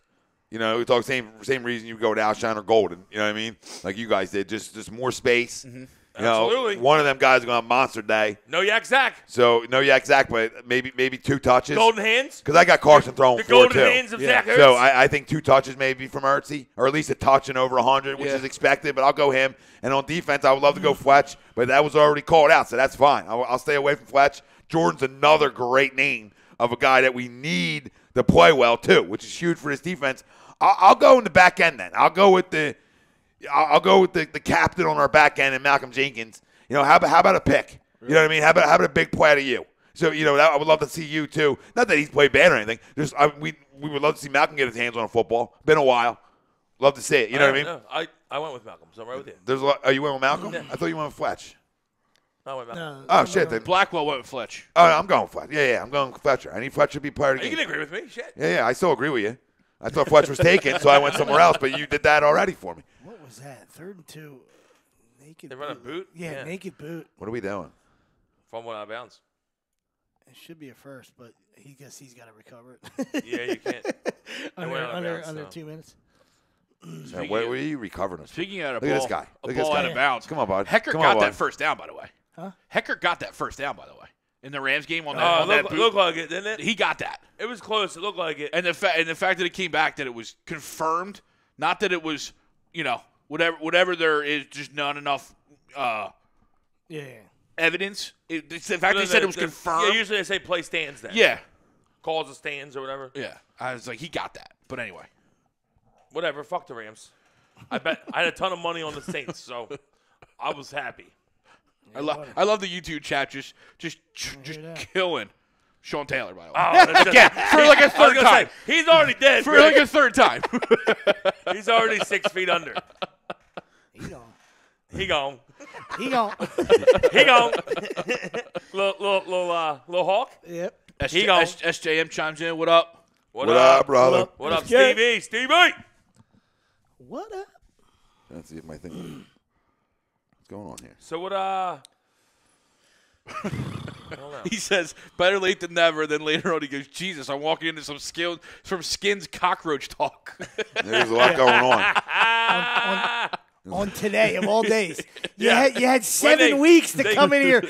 You know, we talk same reason you go with Alshon or Golden. You know what I mean? Like you guys did, just more space. Mm-hmm. You know, Absolutely. One of them guys is going to have a monster day. No Yak Zach. So no Yak Zach, but maybe 2 touches. Golden hands. Because I got Carson throwing the 4 golden too. hands of Zach Ertz. So I think 2 touches maybe from Ertzy, or at least a touch and over 100, which is expected. But I'll go him. And on defense, I would love to go Fletch, but that was already called out, so that's fine. I'll stay away from Fletch. Jordan's another great name of a guy that we need to play well too, which is huge for this defense. I'll go in the back end then. I'll go with the captain on our back end and Malcolm Jenkins. You know, how about a pick? You know what I mean? How about a big play out of you? So you know, I would love to see you too. Not that he's played bad or anything. Just we would love to see Malcolm get his hands on a football. Been a while. Love to see it. You know what I mean? No, I went with Malcolm, so I'm right with you. There's a lot. Oh, you went with Malcolm? Yeah. I thought you went with Fletch. I went with Malcolm. Oh shit! Then Blackwell went with Fletch. Oh, I'm going Fletch. Yeah, I'm going Fletcher. I need Fletcher to be player of the You game. can agree with me. Shit. Yeah, I still agree with you. I thought Fletcher was taken, so I went somewhere else. But you did that already for me. What was that? 3rd and 2. Naked They run a boot? Yeah, naked boot. What are we doing? Fumble out of bounds. It should be a first, but he's got to recover it. Yeah, you can't. under 2 minutes. What were you recovering us? Speaking of Look at this guy. a Look at this ball guy. out of bounds. Come on, bud. Hecker Come got on, that bud. first down, by the way. Huh? Hecker got that first down, by the way, in the Rams game on that Looked boot. like it, didn't it? He got that. It was close. It looked like it. And the fact that it came back, that it was confirmed, not that it was, you know, whatever there is, just not enough evidence. It's the fact they said it was confirmed. Yeah, usually they say play stands then. Yeah. Calls the stands or whatever. Yeah. I was like, he got that. But anyway. Whatever. Fuck the Rams. I bet I had a ton of money on the Saints, so I was happy. I love the YouTube chat just killing Sean Taylor, by the way. Oh, Again, for like a third time. He's already dead. For like a third time. He's already 6 feet under. He gone. He gone. He gone. He gone. Little Hawk. Yep. He gone. SJM chimes in. What up? What up, brother? What up, good. Stevie? Stevie. What up? Let's see if my thing. What's going on here? So what? I don't know. He says, better late than never. Then later on, he goes, Jesus, I'm walking into some Skins cockroach talk. There's a lot going on. On today of all days, you Yeah. had 7 weeks to come in here,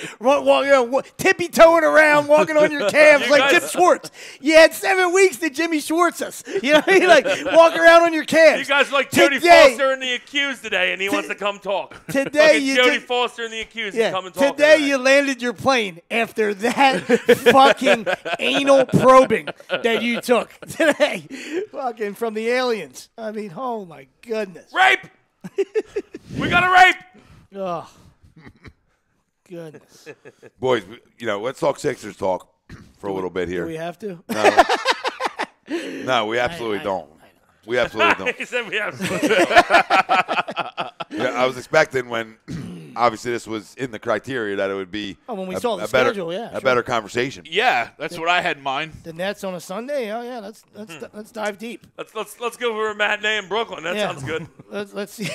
tippy toeing around, walking on your calves You like guys- Jim Schwartz. You had 7 weeks to Jimmy Schwartz us. You know, what I mean? Like walk around on your calves. You guys are like Jodie Today- Foster in The Accused today, and he wants to come talk. Today Like you Jodie just- Foster in The Accused Yeah, and come and talk. today you landed your plane after that fucking anal probing that you took today, fucking from the aliens. I mean, oh my goodness. rape. We got a rape. Oh, goodness. Boys, let's talk Sixers talk for a little bit Do here. we have to? No, we absolutely don't. We absolutely don't. He said we have. Yeah, I was expecting when, obviously, this was in the criteria that it would be When we saw the better, schedule, yeah, a sure. better conversation. Yeah, that's what I had in mind. The Nets on a Sunday? Oh yeah, let's dive deep. Let's go for a matinee in Brooklyn. That Yeah. sounds good. Let's see.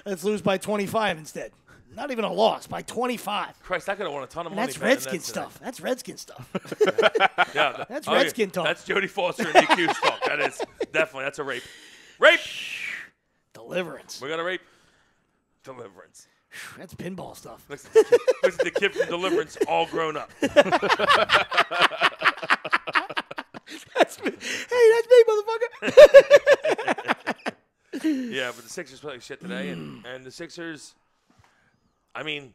Let's lose by 25 instead. Not even a loss, by 25. Christ, I could have won a ton of And money. that's betting Redskin that today. stuff. That's Redskin stuff. Yeah, That's yeah. Redskin talk. That's Jodie Foster in The Accused talk. That is definitely that's a rape. Rape. Deliverance. We got a rape. Deliverance. That's pinball stuff. Looks like the kid from Deliverance, all grown up. Hey, that's me, motherfucker. Yeah, but the Sixers play like shit today, and the Sixers. I mean,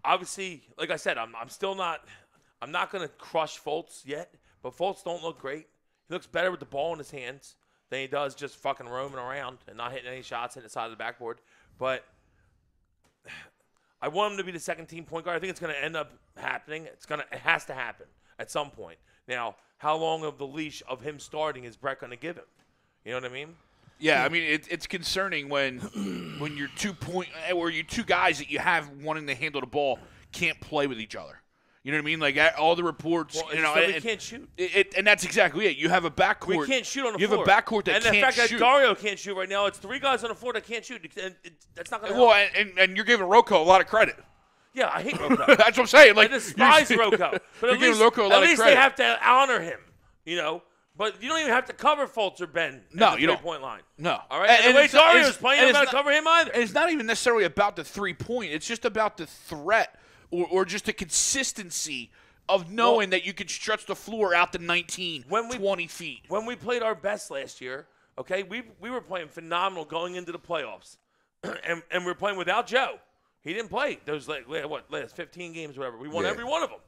obviously, like I said, I'm not gonna crush Fultz yet, but Fultz don't look great. He looks better with the ball in his hands than he does just fucking roaming around and not hitting any shots hitting the side of the backboard. But I want him to be the second team point guard. I think it's gonna end up happening. It has to happen at some point. Now, how long of the leash of him starting is Brett gonna give him? You know what I mean? Yeah, I mean it's concerning when your 2 guys that you have wanting to handle the ball can't play with each other. You know what I mean? Like all the reports, Well, you know, so we and, can't shoot. And that's exactly it. You have a backcourt. We can't shoot on the floor. You have a backcourt that can't shoot. And the fact that Dario can't shoot right now, it's 3 guys on the floor that can't shoot. And that's not going to help. Well, and you're giving Rocco a lot of credit. Yeah, I hate Rocco. That's what I'm saying. Like, I despise Rocco. But at least, Rocco a lot at least of credit. they have to honor him, you know. But you don't even have to cover Fultz or Ben at the three-point line. No. All right? And the way Dario's playing, you don't got to cover him either. And it's not even necessarily about the 3-point. It's just about the threat or just the consistency of knowing that you can stretch the floor out to 19, 20 feet. When we played our best last year, okay, we were playing phenomenal going into the playoffs. and we were playing without Joe. He didn't play. Those, last 15 games or whatever. We won every one of them.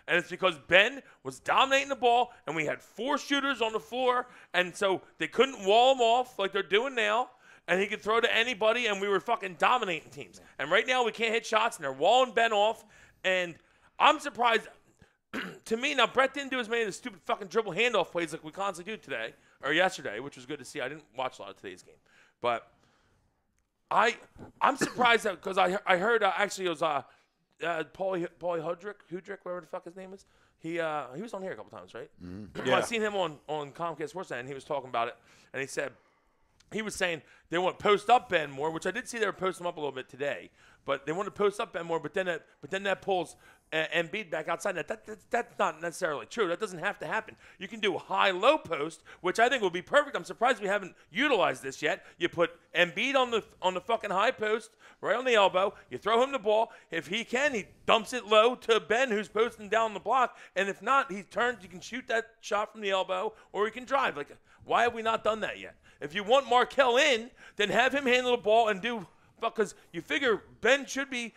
And it's because Ben was dominating the ball, and we had 4 shooters on the floor, and so they couldn't wall him off like they're doing now, and he could throw to anybody, and we were fucking dominating teams. And right now we can't hit shots, and they're walling Ben off, and I'm surprised – to me, now Brett didn't do as many of the stupid fucking dribble handoff plays like we constantly do today or yesterday, which was good to see. I didn't watch a lot of today's game, but I'm surprised that because I heard actually it was Paulie Hudrick, whatever the fuck his name is. He was on here a couple times, right? Mm-hmm. Yeah. I seen him on Comcast Sportsnet, and he was talking about it, and he was saying they want to post up Ben more, which I did see they were posting him up a little bit today. But they want to post up Ben more, but then that pulls Embiid back outside. That's not necessarily true. That doesn't have to happen. You can do a high-low post, which I think would be perfect. I'm surprised we haven't utilized this yet. You put Embiid on the fucking high post, right on the elbow. You throw him the ball. If he can, he dumps it low to Ben, who's posting down the block. And if not, he turns. You can shoot that shot from the elbow, or he can drive. Like, why have we not done that yet? If you want Markelle in, then have him handle the ball and do. Because you figure Ben should be,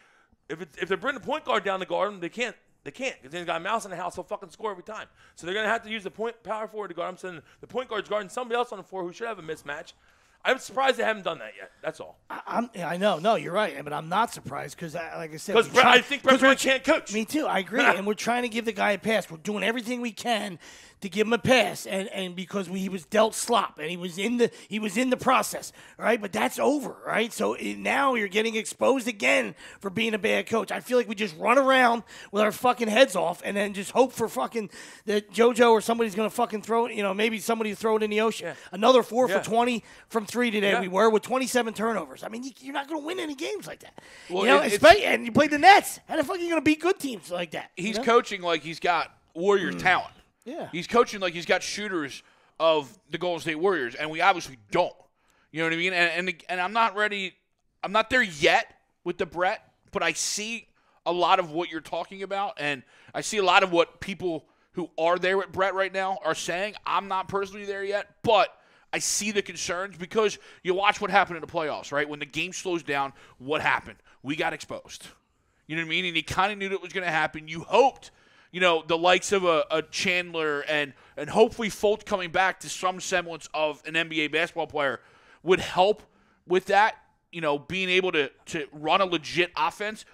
if they bring the point guard down to guard him, they can't. Because he's got a mouse in the house, he'll fucking score every time. So they're going to have to use the power forward to guard him. So the point guard's guarding somebody else on the floor who should have a mismatch. I'm surprised they haven't done that yet. That's all. I know. No, you're right. But I'm not surprised because, like I said. Because I think Brett can't coach. Me too. I agree. And we're trying to give the guy a pass. We're doing everything we can to give him a pass, and because he was dealt slop, and he was in the process, right? But that's over, right? So now you're getting exposed again for being a bad coach. I feel like we just run around with our fucking heads off, and then just hope for fucking that JoJo or somebody's gonna fucking throw it. You know, maybe somebody throw it in the ocean. Yeah. Another 4 for 20 from 3 today. Yeah. We were with 27 turnovers. I mean, you're not gonna win any games like that. Well, you know, and you played the Nets. How the fuck are you gonna beat good teams like that? He's coaching like he's got Warriors talent. Yeah. He's coaching like he's got shooters of the Golden State Warriors, and we obviously don't. You know what I mean? And I'm not ready. I'm not there yet with the Brett, but I see a lot of what you're talking about, and I see a lot of what people who are there with Brett right now are saying. I'm not personally there yet, but I see the concerns because you watch what happened in the playoffs, right? When the game slows down, what happened? We got exposed. You know what I mean? And you kind of knew that was going to happen. You hoped, you know, the likes of a Chandler and hopefully Fultz coming back to some semblance of an NBA basketball player would help with that, you know, being able to run a legit offense.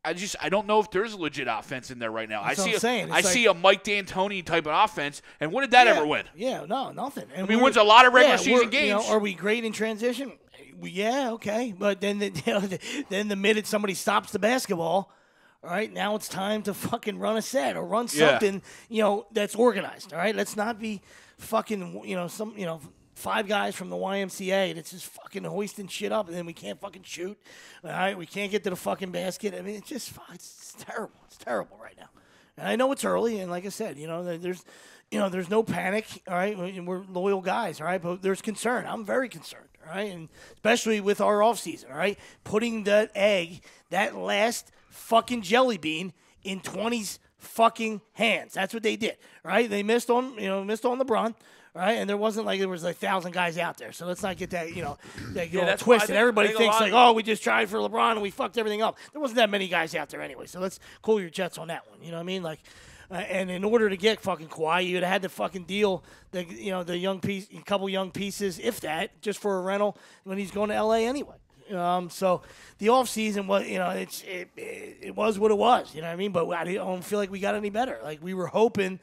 I don't know if there's a legit offense in there right now. I see a Mike D'Antoni type of offense, and what did that ever win? Yeah, no, nothing. And wins a lot of regular season games. You know, are we great in transition? Yeah, okay. But then the minute somebody stops the basketball, all right, now it's time to fucking run a set or run something, you know, that's organized. All right, let's not be fucking, you know, 5 guys from the YMCA that's just fucking hoisting shit up, and then we can't fucking shoot. All right, we can't get to the fucking basket. I mean, it's terrible. It's terrible right now. And I know it's early, and like I said, there's no panic. All right, we're loyal guys. All right, but there's concern. I'm very concerned. All right, and especially with our offseason. All right, putting that last fucking jelly bean in 20's fucking hands. That's what they did. Right? They missed on LeBron. Right, and there wasn't like there was 1,000 guys out there, so let's not get that that twisted. Everybody thinks like, oh, we just tried for LeBron and we fucked everything up. There wasn't that many guys out there anyway, so let's cool your jets on that one. You know what I mean? Like, and in order to get fucking Kawhi, you'd have had to fucking deal the couple young pieces, if that, just for a rental when he's going to LA anyway. So the offseason was, it was what it was. You know what I mean? But I don't feel like we got any better. Like we were hoping.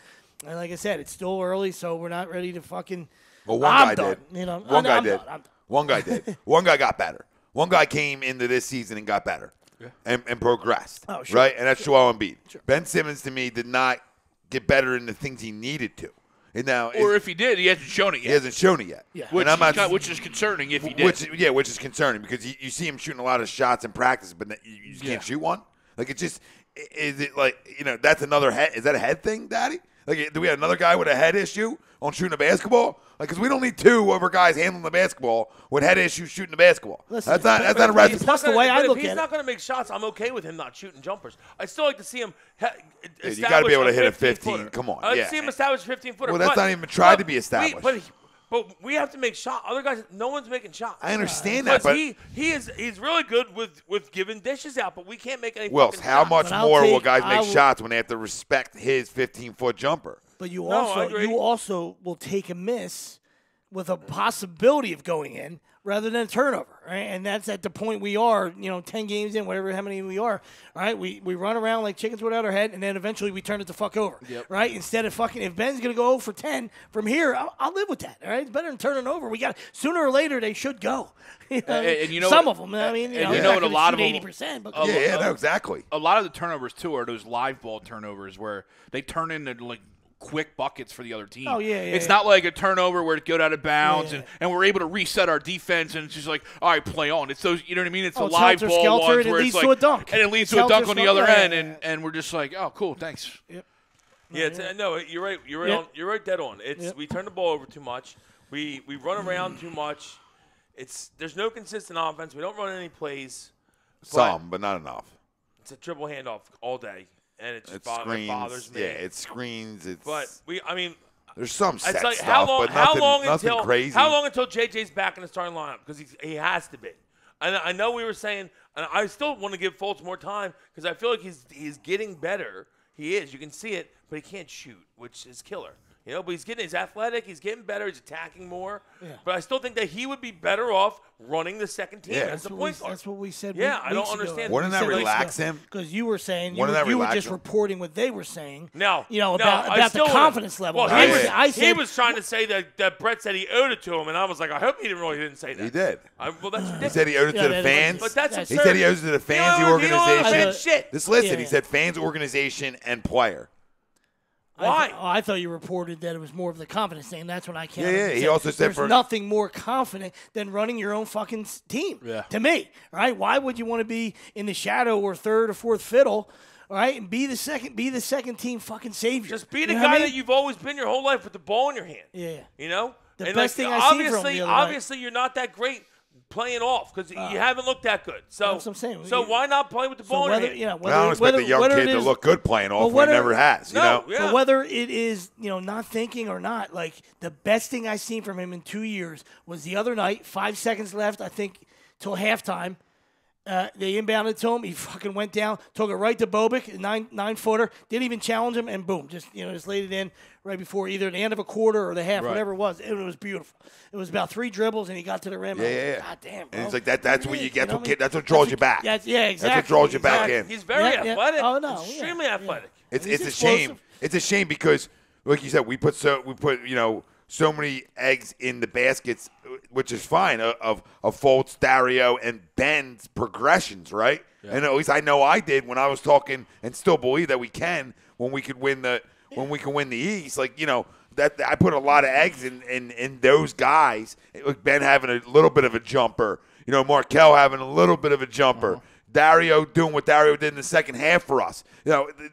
And like I said, it's still early, so we're not ready to fucking. Well, one guy did. You know, one guy did. One guy did. One guy got better. One guy came into this season and got better. and progressed. Oh, sure. Right? And that's Joel Embiid. Sure. Ben Simmons, to me, did not get better in the things he needed to. And now, or if he did, he hasn't shown it yet. He hasn't shown it yet. Yeah. Which is concerning if he did. Which is concerning because you see him shooting a lot of shots in practice, but you just can't shoot one. Like, it's just, is it like, that's another head? Is that a head thing, Daddy? Like, do we have another guy with a head issue on shooting a basketball? Like, because we don't need two other guys handling the basketball with head issues shooting the basketball. Listen, that's not a recipe. That's the way I look at it. If he's not going to make shots, I'm okay with him not shooting jumpers. I'd still like to see him establish you got to be able to hit a 15. 15. Come on. I'd like to see him establish 15-footer. Well, that's not even tried to be established. But we have to make shots. Other guys, no one's making shots. I understand that, but he's really good with giving dishes out, but we can't make any. Well, how shots. much more will guys make shots when they have to respect his 15-foot jumper? But you also will take a miss with a possibility of going in rather than a turnover, right? And that's at the point we are, 10 games in, how many we are, right? We run around like chickens without our head, and then eventually we turn it the fuck over, right? Instead of if Ben's going to go 0 for 10 from here, I'll live with that, all right? It's better than turning over. Sooner or later, they should go. And some of them, I mean, what a lot of them, 80%. But no, exactly. A lot of the turnovers, too, are those live ball turnovers where they turn into, quick buckets for the other team. Oh, yeah. It's not like a turnover where it goes out of bounds and we're able to reset our defense and it's just like, all right, play on. It's those, you know what I mean? It's the live ball ones where it's like, to a dunk. And it leads to a dunk on the other end, and we're just like, oh, cool, thanks. Yep. No, you're right. You're right. Dead on. We turn the ball over too much. We run around too much. There's no consistent offense. We don't run any plays. But not enough. It's a triple handoff all day. And it bothers me. Yeah, it screens. There's some set like, stuff, but nothing crazy. How long until JJ's back in the starting lineup? Because he has to be. I know we were saying, and I still want to give Fultz more time because I feel like he's getting better. He is. You can see it, but he can't shoot, which is killer. But he's athletic. He's getting better. He's attacking more. Yeah. But I still think that he would be better off running the second team as the point guard. That's what we said. Yeah, I don't understand. Wouldn't that relax him? Because you were saying you were just reporting what they were saying. No, about the confidence level. Well, he was trying to say that Brett said he owed it to him, and I was like, I hope he didn't say that. He did. Well, that's ridiculous. He said he owed it to the fans. But that's absurd. He said he owes it to the fans, the organization. Shit. Just listen. He said fans, organization, and player. Why? I thought you reported that it was more of the confidence thing. That's when I can't. Yeah. He also said there's nothing more confident than running your own fucking team. Yeah. To me, right? Why would you want to be in the shadow or third or fourth fiddle, right? And be the second team fucking savior. Just be the guy that you've always been your whole life with the ball in your hand. Yeah. The best thing I see from him. Obviously, you're not that great playing off because you haven't looked that good. So that's what I'm saying. So why not play with the ball in your hand? I don't expect the young kid to look good playing off when he never has. So whether it is not thinking or not, like the best thing I seen from him in 2 years was the other night. 5 seconds left, I think, till halftime. They inbounded to him. He fucking went down, took it right to Bobic, 9-footer. Didn't even challenge him, and boom, just laid it in right before either the end of a quarter or the half, whatever it was. It was beautiful. It was about 3 dribbles, and he got to the rim. Yeah. God damn, bro. And it's like that's what you get. That's what draws you back. Exactly. That's what draws you back in. He's very athletic. Oh no, extremely athletic. It's a shame. It's a shame because, like you said, we put so many eggs in the baskets, which is fine, of Fultz, Dario, and Ben's progressions, right? Yeah. And at least I know I did when I was talking, and still believe that we can when we could win the East. Like that I put a lot of eggs in those guys. Like Ben having a little bit of a jumper, Markel having a little bit of a jumper. Uh-huh. Dario doing what Dario did in the second half for us.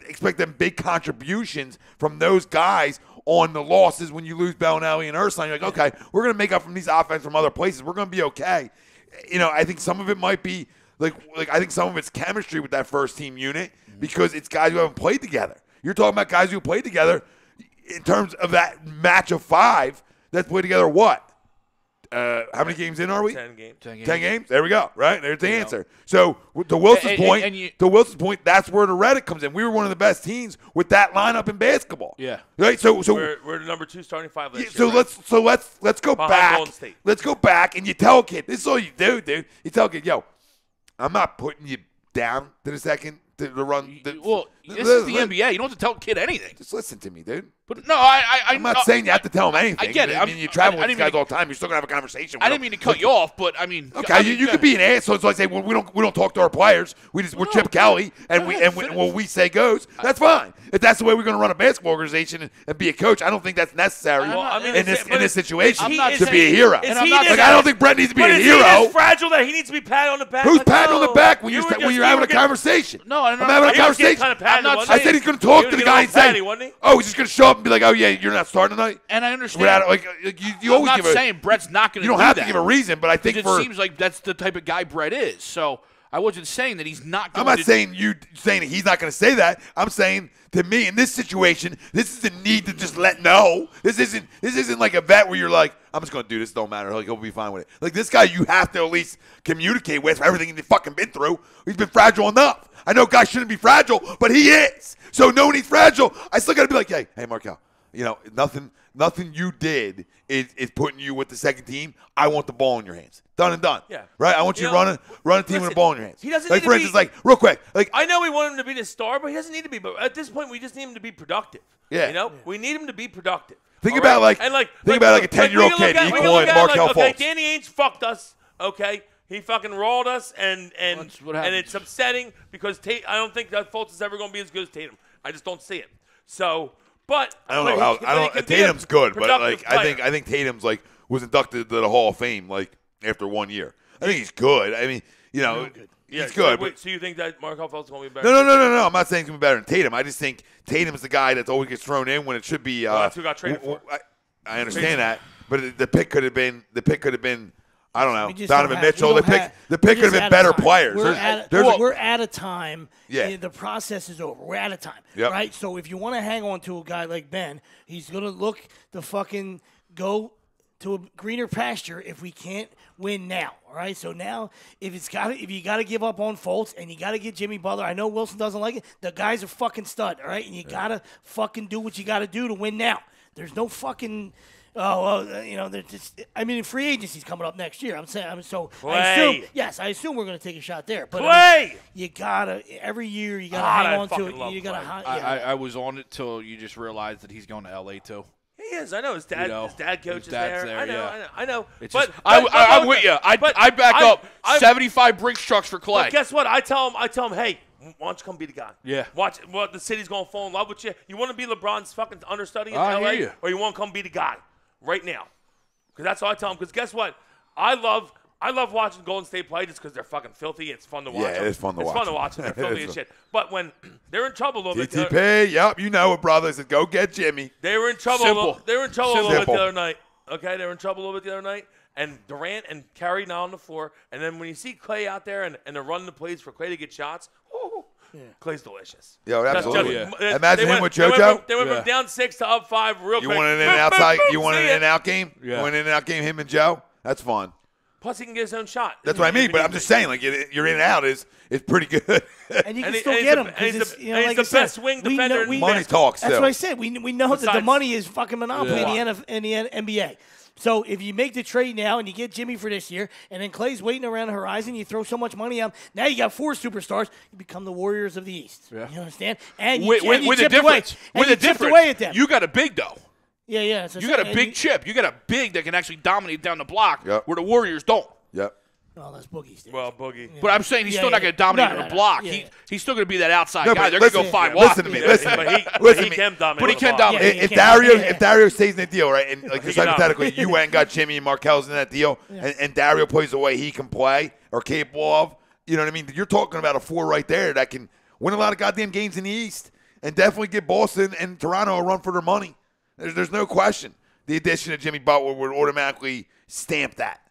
Expect them big contributions from those guys on the losses when you lose Bellinelli and Ersan. You're like, okay, we're going to make up from these offense from other places. We're going to be okay. I think some of it might be like I think some of it's chemistry with that first team unit because it's guys who haven't played together. You're talking about guys who played together in terms of that match of 5 that played together what? How many games in are we? 10 games. 10 games. There we go. Right there's the answer. So to Wilson's point, that's where the Reddit comes in. We were one of the best teams with that lineup in basketball. Yeah. Right. So we're the number 2 starting 5 last year. So let's go back. Let's go back and you tell a kid. This is all you do, dude. You tell a kid, yo, I'm not putting you down to the second to run. This is the NBA. You don't have to tell a kid anything. Just listen to me, dude. But no, I'm not saying you have to tell him anything. I get it. I mean, you travel with these guys all the time. You're still gonna have a conversation. I didn't mean to cut you off, but I mean, okay, you could be an asshole. So I say, well, we don't talk to our players. We're Chip Kelly, and what we say goes. That's fine. If that's the way we're gonna run a basketball organization and be a coach, I don't think that's necessary in this situation to be a hero. I don't think Brett needs to be a hero. Is he fragile that he needs to be patted on the back? Who's patting on the back when you're having a conversation? No, I'm having a conversation. I said he's gonna talk to the guy and say, "Oh, he's just gonna show up and be like, oh yeah, you're not starting tonight." And I understand. You always I'm give not saying Brett's not going to do that. You don't have to give a reason, but I think it seems like that's the type of guy Brett is. So I wasn't saying that he's not going to. I'm not saying that he's not going to say that. I'm saying to me in this situation, this is a need to just let know. This isn't like a vet where you're like, I'm just going to do this. Don't matter. Like he'll be fine with it. Like this guy, you have to at least communicate with for everything he's fucking been through. He's been fragile enough. I know guys shouldn't be fragile, but he is. So knowing he's fragile, I still got to be like, hey, Markel. Nothing you did is putting you with the second team. I want the ball in your hands. Done and done. Yeah. Right? I want you to run a team with the ball in your hands. He doesn't like, need for to instance, be, like, real quick. Like, I know we want him to be the star, but he doesn't need to be. But at this point, we just need him to be productive. Yeah. We need him to be productive. Think about like a 10-year-old kid equaling Markel Fultz. Okay, Danny Ainge fucked us. Okay. He fucking rolled us, and it's upsetting because I don't think that Fultz is ever going to be as good as Tatum. I just don't see it. So, but I don't know how. Tatum's good, but like I think Tatum's like was inducted to the Hall of Fame like after 1 year. I think he's good. I mean, he's good. Wait, so you think that Markel Fultz is going to be better? No. I'm not saying he's going to be better than Tatum. I just think Tatum's the guy that always gets thrown in when it should be. That's who got traded for. I understand that, but the pick could have been. I don't know. Donovan Mitchell. The pick could have been better players. We're at a time. Yeah. The process is over. We're at a time. Yep. Right? So if you want to hang on to a guy like Ben, he's going to look to fucking go to a greener pasture if we can't win now. All right? So now if you got to give up on Fultz and you got to get Jimmy Butler, I know Wilson doesn't like it. The guy's a fucking stud. All right? And you got to fucking do what you got to do to win now. There's no fucking – free agency's coming up next year. I assume we're going to take a shot there. But you gotta every year you gotta hang on to it. You gotta. I was on it till you just realized that he's going to LA too. He is. I know his dad. His dad coaches there. I know. I'm with you. I back up 75 Brinks trucks for Clay. But guess what? I tell him, hey, why don't you come be the guy? Yeah. Watch what the city's gonna fall in love with you. You want to be LeBron's fucking understudy in LA, or you want to come be the guy right now? Because that's all I tell him. Because guess what? I love watching Golden State play just because they're fucking filthy. It's fun to watch. Yeah, it's fun to watch. It's fun to watch them. They're filthy as shit. But when they're in trouble a little bit. TTP, yep, you know it, brother. Said go get Jimmy. They were in trouble. They were in trouble a little bit the other night. Okay, they were in trouble a little bit the other night. And Durant and Curry now on the floor. And then when you see Clay out there and they're running the plays for Clay to get shots, Clay's delicious. Yo, absolutely. Imagine him with JoJo. They went from down 6 to up 5 real quick. You want an in and outside? You want an in and out game? Yeah. You want an in and out game? Him and Joe? That's fun. Plus, he can get his own shot. That's what I mean. But I'm just saying, like your in and out is pretty good. And you can still get him. He's the best wing defender. Money talks. That's what I said. We know that the money is fucking monopoly in the NBA. So if you make the trade now and you get Jimmy for this year, and then Clay's waiting around the horizon, you throw so much money at him. Now you got 4 superstars. You become the Warriors of the East. Yeah. You understand? And you with the difference, away at them. You got a big though. Yeah. You got a big chip. You got a big that can actually dominate down the block, where the Warriors don't. Yep. Oh, that's Boogie's thing. Well, Boogie. But I'm saying he's still not going to dominate on the block. He's still going to be that outside guy. They're going to go find Listen to me. But he can dominate. If Dario stays in the deal, right, and like just hypothetically, you went and got Jimmy and Markel's in that deal, and Dario plays the way he can play or capable of, you know what I mean? You're talking about a 4 right there that can win a lot of goddamn games in the East and definitely give Boston and Toronto a run for their money. There's no question. The addition of Jimmy Butler would automatically stamp that.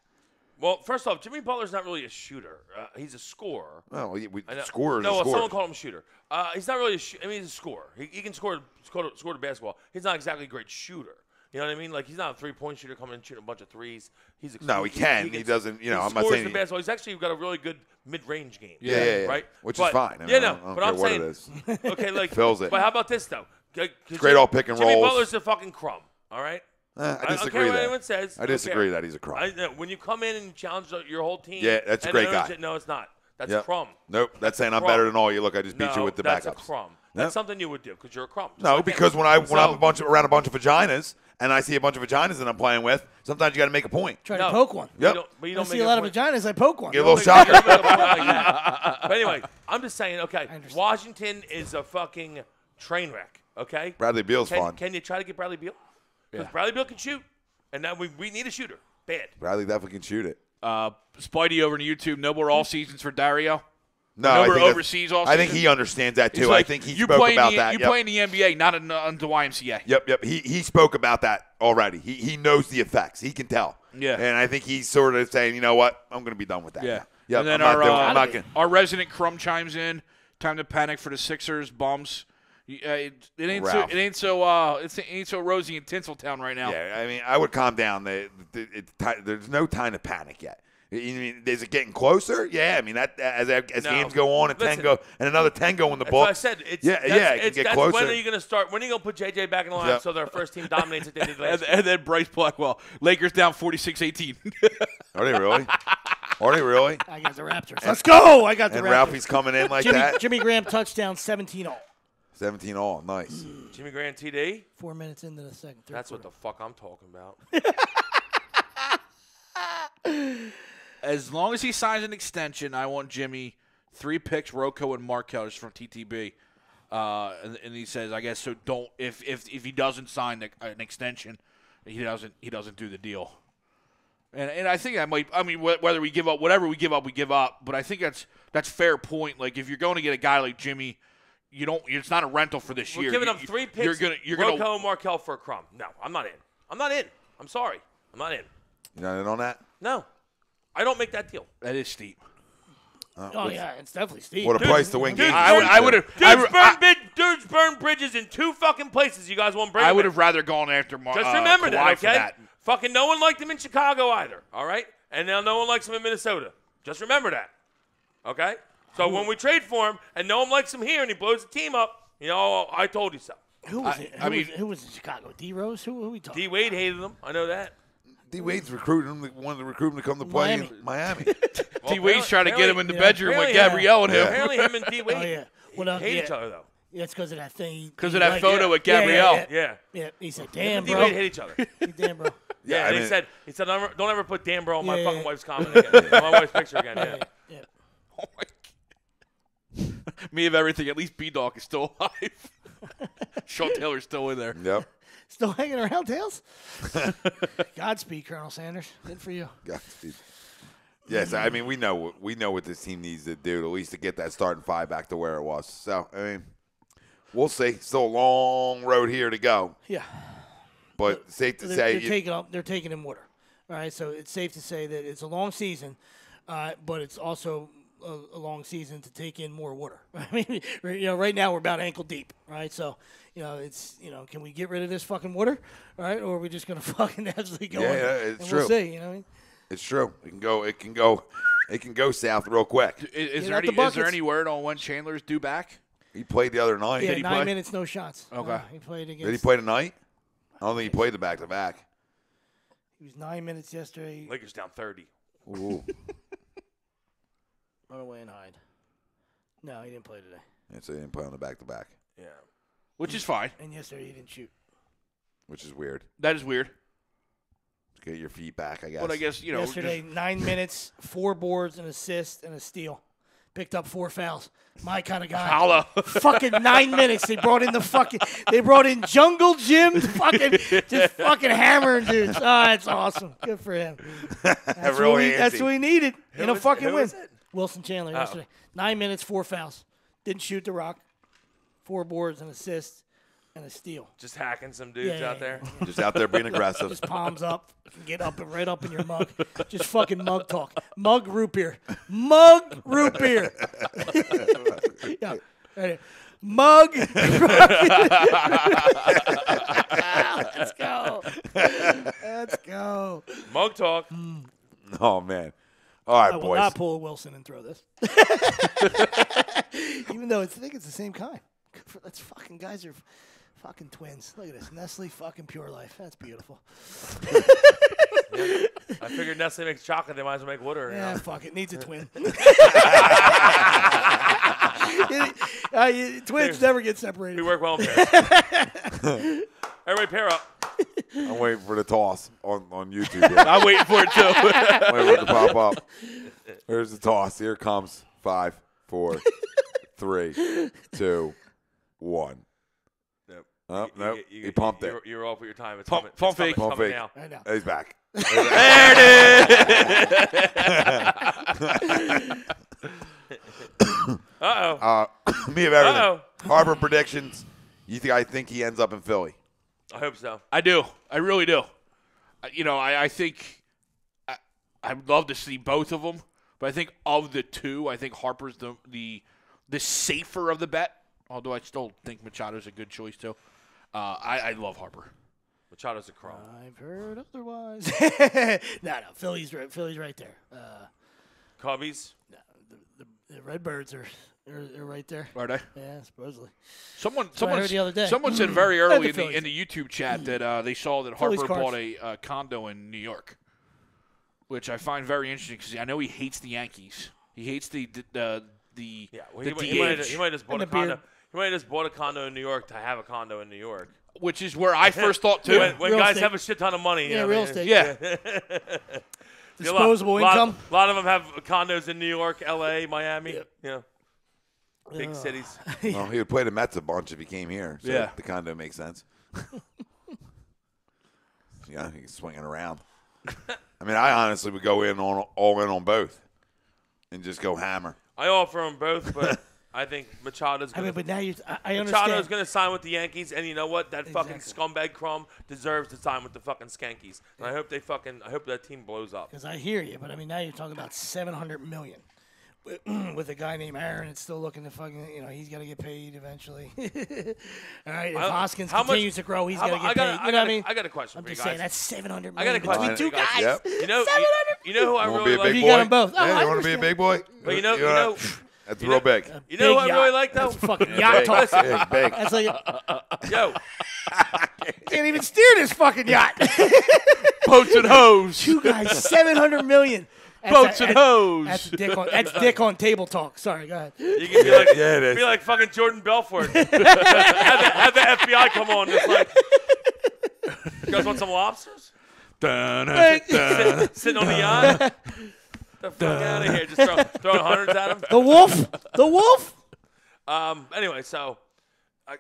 Well, first off, Jimmy Butler's not really a shooter. He's a scorer. Well, scorers. No, someone called him a shooter. He's not really he's a scorer. He can score the basketball. He's not exactly a great shooter. You know what I mean? Like, he's not a 3-point shooter coming and shooting a bunch of threes. He can. He doesn't, I'm not saying. He scores the basketball. He's actually got a really good mid-range game. Yeah. Right? Which is fine. I don't care I'm saying. What it is. Okay, like. Fills it. But how about this, though? It's great all pick and rolls. Jimmy Butler's a fucking crumb, all right? I disagree. I don't care what anyone says. I disagree that he's a crumb. When you come in and you challenge your whole team. Yeah, that's a great guy. No, it's not. That's a crumb. Nope. That's saying I'm better than all you. Look, I just beat you with the backups. That's a crumb. That's something you would do because you're a crumb. No, because when I'm around a bunch of vaginas and I see a bunch of vaginas that I'm playing with, sometimes you got to make a point. Try to poke one. Yep. But you I don't see make a lot of point. vaginas. I poke one. Get a little You shocker. don't make a point like that. But anyway, I'm just saying. Okay, Washington is a fucking train wreck. Okay. Bradley Beal's fun. Can you try to get Bradley Beal? Because Bradley Beal can shoot, and now we need a shooter. Bad. Bradley definitely can shoot it. Spidey over on YouTube. No more all seasons for Dario. No, No I more think overseas all I think season? he understands that too. He's like, I think he you spoke play about in that. You Yep. play in the NBA, not in the YMCA. Yep. He spoke about that already. He knows the effects. He can tell. Yeah. And I think he's sort of saying, you know what, I'm going to be done with that. Yeah. now. Yep. And then I'm not gonna. our resident Crumb chimes in. Time to panic for the Sixers bums. It ain't so. Ralph. It ain't so. It ain't so rosy in Tinseltown right now. Yeah, I mean, I would calm down. There's no time to panic yet. You mean, is it getting closer? Yeah, I mean that as games go on and Listen, 10 go and another 10 go in the That's book. what I said. it can get that's closer. When are you going to start? When are you going to put JJ back in the lineup Yep. so their first team dominates it? They did last year? And then Bryce Blackwell. Lakers down 46-18. Are they really? Are they really? I got the Raptors. Let's go. I got the And Raptors. Ralphie's coming in like that. Jimmy Graham touchdown, 17-all. 17 all, nice. Jimmy Grant TD. 4 minutes into the second. That's what the fuck I'm talking about. As long as he signs an extension, I want Jimmy 3 picks, Rocco and Markel from TTB. And he says, I guess so. Don't if he doesn't sign an extension, he doesn't do the deal. And I think that might. I mean, whether we give up whatever we give up, we give up. But I think that's fair point. Like if you're going to get a guy like Jimmy, you don't. It's not a rental for this year. We're giving up 3 picks. You're gonna Rocco and Markel for a crumb. No, I'm not in. I'm sorry. I'm not in. You not in on that? No, I don't make that deal. That is steep. Oh, yeah, it's definitely Steve. What a price to win games. I would have. Dudes burn bridges in 2 fucking places. You guys won't bring. I them would in. have rather gone after Just remember Kawhi that, for okay? that. Fucking no one liked him in Chicago either, all right? And now no one likes him in Minnesota. Just remember that, okay? So when we trade for him and no one likes him here and he blows the team up, you know, I told you so. Who was in Chicago? D Rose? Who are we talking? D Wade hated him. I know that. D Wade's recruiting him. Wanted to recruit him to come to play in Miami. D Wade's trying to get him in the apparently- bedroom with apparently, Gabrielle and him. Apparently him and D Wade Oh yeah. Well, hate each other though. Yeah, it's because of that thing. Because of that photo with Gabrielle. Yeah. Yeah. He said, Him "Damn, and D bro." Wade hate each other. Damn, bro. Yeah, I and mean- he said, don't ever put Dan Bro on my Yeah, fucking yeah. wife's comment again. On my wife's picture again. Yeah. Yeah. Oh my God. Me of everything. At least B-Dog is still alive. Sean Taylor's still in there. Yep. Still hanging around, Tails? Godspeed, Colonel Sanders. Good for you. Godspeed. Yes, I mean we know what this team needs to do to at least to get that starting 5 back to where it was. So I mean, we'll see. Still a long road here to go, Yeah. but safe to They're say they're taking in water. All right, so it's safe to say that it's a long season, but it's also a long season to take in more water. I mean, right now we're about ankle deep, right? So, it's can we get rid of this fucking water, all right, or are we just gonna fucking absolutely go? Yeah, on? it's and true. We'll see. You know what I mean? it's true. It can go south real quick. Is Get out the there buckets. any word on when Chandler's due back? He played the other night. Yeah, he 9 play? minutes, no shots. Okay. He played against. Did he play tonight? I don't think he played the back to back. He was 9 minutes yesterday. Lakers down 30. Ooh. Run away and hide. No, he didn't play today. And so he didn't play on the back to back, Yeah. Which is fine. And yesterday he didn't shoot. which is weird. That is weird. Get your feet back, I guess. But I guess, Yesterday, just- 9 minutes, 4 boards, an assist, and a steal. Picked up 4 fouls. My kind of guy. Holla. Fucking 9 minutes. They brought in Jungle Jim to just fucking hammering dudes. Oh, that's awesome. Good for him. That's, Really that's antsy. what we needed in a fucking who win. was it? Wilson Chandler yesterday. 9 minutes, 4 fouls. Didn't shoot the rock. 4 boards, an assist, and a steal. Just hacking some dudes Yeah, out there. Just out there being aggressive. Just palms up, get up and right up in your mug. Just fucking mug talk. Mug root beer. Mug root beer. Yeah. Right. Mug. Let's go. Let's go. Mug talk. Oh, man. All right, I will boys. not pull a Wilson and throw this. Even though I think it's the same kind. That's fucking guys are fucking twins. Look at this. Nestle fucking Pure Life. That's beautiful. I figured Nestle makes chocolate. They might as well make water. Yeah, fuck it. Needs a twin. Twins never get separated. We work well in pairs. Everybody pair up. I'm waiting for the toss on YouTube. Yeah. I'm waiting for it too. I'm waiting for it to pop up. There's the toss. Here it comes. 5, 4, 3, 2, 1. Nope. Oh, nope. He pumped it. You're off with your time. It's Pump fake. Pump fake. now. I know. He's back. There it is. Uh-oh. Me of everything. Uh-oh. Harbor predictions. I think he ends up in Philly. I hope so. I do. I really do. I think I'd love to see both of them, but I think of the two, I think Harper's the safer of the bet. Although I still think Machado's a good choice too. I love Harper. Machado's a chrome. I've heard otherwise. No, Philly's right there. Cubbies. The Redbirds are right there. Are they? Yeah, supposedly. Someone I heard the other day. Someone said very early the in the YouTube chat that they saw that Harper Phillies bought cards. a condo in New York, which I find very interesting because I know he hates the Yankees. He hates the Yeah, well, DH, he might have just bought And a the condo. beard. He might have just bought a condo in New York to have a condo in New York. which is where I first thought too. When Real guys estate. have a shit ton of money. you Yeah, know, real I mean, estate. Yeah. Disposable income. A lot of them have condos in New York, L.A., Miami. Big cities. Well, he would play the Mets a bunch if he came here. So Yeah. the condo makes sense. Yeah, he's swinging around. I mean, I honestly would go all in on both and just go hammer. I offer them both, but I think Machado's I going mean, but now I Machado's understand. going to sign with the Yankees, and you know what? That fucking Exactly. scumbag Crumb deserves to sign with the fucking Skankies. And I hope that team blows up. Because I hear you, but I mean, now you're talking about $700 million with a guy named Aaron. It's still looking to fucking, he's got to get paid eventually. All right, if Hoskins continues to grow, he's got to get paid. You know what I mean? I got a question I'm for you just guys. saying that's $700 million I got a question between for two you guys. guys. Yep. You know, you know who I You want to really be a big like? You boy? got 'em both. Oh, Yeah, I you want to be a understand. big boy? But you know, That's real big. you know who I Big really yacht. like though? That's fucking yacht talk. Big, big. That's like Yo, can't even steer this fucking yacht. Boats and hose. Two guys, $700 million. Boats and hose. That's dick on table talk. Sorry, go ahead. you can be like, Yeah, it is. be like fucking Jordan Belfort. have the FBI come on. It's like, you guys want some lobsters? Sitting on the yacht? The fuck out of here. Just throwing hundreds at him. The wolf. Anyway, so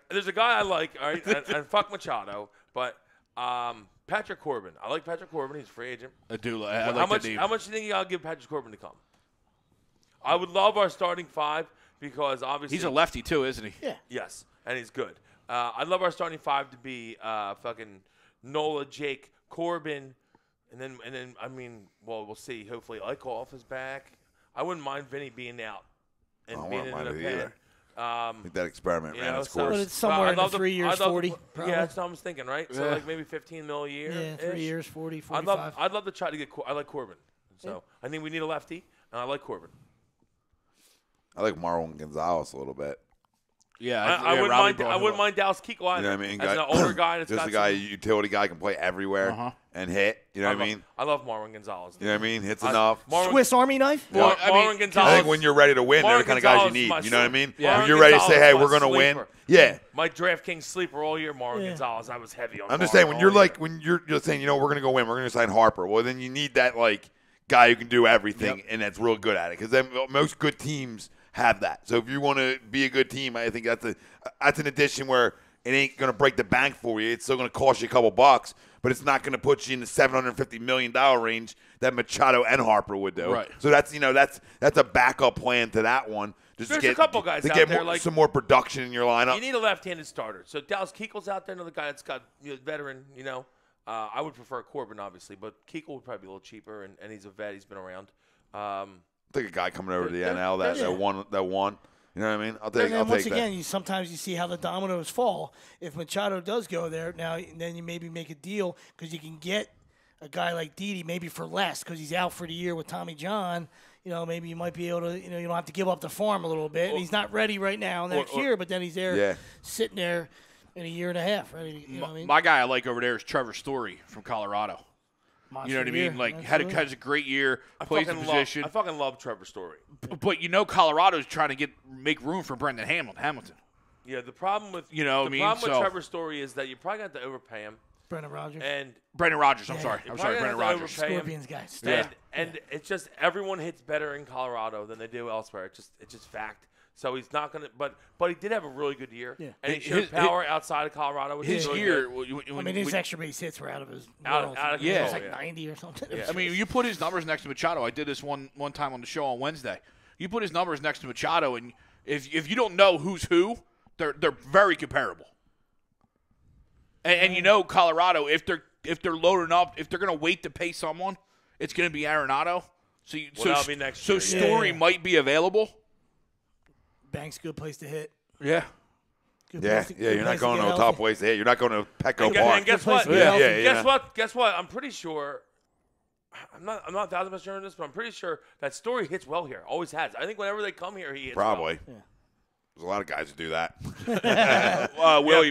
there's a guy I like, all right, and fuck Machado, but Patrick Corbin. I like Patrick Corbin. He's a free agent. I do. I like how much? the name. How much do you think you gotta give Patrick Corbin to come? I would love our starting five because obviously He's a lefty too, isn't he? Yeah. yes, and he's good. I'd love our starting five to be fucking Nola, Jake, Corbin, and then I mean, well, we'll see. Hopefully, Eichhoff is back. I wouldn't mind Vinny being out and I being wouldn't in mind the it pen. either. I think that experiment you ran know, its so- But course. it's somewhere in the 3 years, 40. Yeah, Probably. that's what I was thinking, right? So like maybe 15 mil a year. Yeah, 3 years, 40, I'd 45. love to try to get. I like Corbin, so I think we need a lefty, and I like Corbin. I like Marlon Gonzalez a little bit. Yeah, I wouldn't Robbie mind. brought I him wouldn't up. mind Dallas Keuchel either. You know what I mean? As an older guy that's just got a guy, some- utility guy, can play everywhere and hit. You know what I mean? I love Marwin Gonzalez. You know what I mean? Hits enough. Swiss Army knife. Marwin I think Gonzalez. when you're ready to win, they're the kind of guys you Marwin need. Gonzalez You know what I is my mean? sleeper. When you're ready to say, Marwin hey, Gonzalez we're is going to my win. sleeper. Yeah. My DraftKings sleeper all year, Marwin Yeah. Gonzalez. I was heavy on. I'm just Marwin saying, when all you're year. like, when you're just saying, we're going to go win, we're going to sign Harper. Well, then you need that, like, guy who can do everything and that's real good at it. Because then most good teams have that. So if you want to be a good team, I think that's an addition where it ain't going to break the bank for you. It's still going to cost you a couple bucks, but it's not going to put you in the $750 million range that Machado and Harper would do. Right. So that's a backup plan to that one. Just There's to get, a couple guys to out get there, more, like- some more production in your lineup. You need a left-handed starter. So Dallas Keuchel's out there, another guy that's got veteran. I would prefer Corbin, obviously, but Keuchel would probably be a little cheaper, and he's a vet. He's been around. I think a guy coming over to the Yeah, NL that won. You know what I mean? I'll And take then once that. again, sometimes you see how the dominoes fall. If Machado does go there, now then you maybe make a deal because you can get a guy like Didi maybe for less because he's out for the year with Tommy John. Maybe you might be able to, you don't have to give up the farm a little bit. And he's not ready right now next year, but then he's there sitting there in a year and a half, ready. You know what I mean? My guy I like over there is Trevor Story from Colorado. You know what I mean? Like Absolutely. has a great year, plays the position. I fucking love Trevor Story. But Colorado's trying to make room for Brendan Hamilton. Yeah, the problem with problem with Trevor Story is that you probably got to overpay him. Brendan Rodgers. And Brendan Rodgers. I'm sorry, Brendan Rodgers. Scorpions guys. And it's just everyone hits better in Colorado than they do elsewhere. It's just fact. So he's not gonna. But he did have a really good year. Yeah. And he showed power outside of Colorado. Which His really year. good. His extra base hits were out of his Out world. of It was control, like 90 or something. Yeah. I mean, you put his numbers next to Machado. I did this one time on the show on Wednesday. You put his numbers next to Machado, and if you don't know who's who, they're very comparable. And Colorado, if they're loading up, if they're going to wait to pay someone, it's going to be Arenado. That'll be next year. Story might be available. Bank's good place to hit. Yeah. You're not going to a top place to hit. You're not going to Petco Park. And guess what? Guess what? I'm pretty sure. I'm not 1,000% sure on this, but I'm pretty sure that Story hits well here. Always has. I think whenever they come here, he hits Probably. well. Yeah. There's a lot of guys who do that.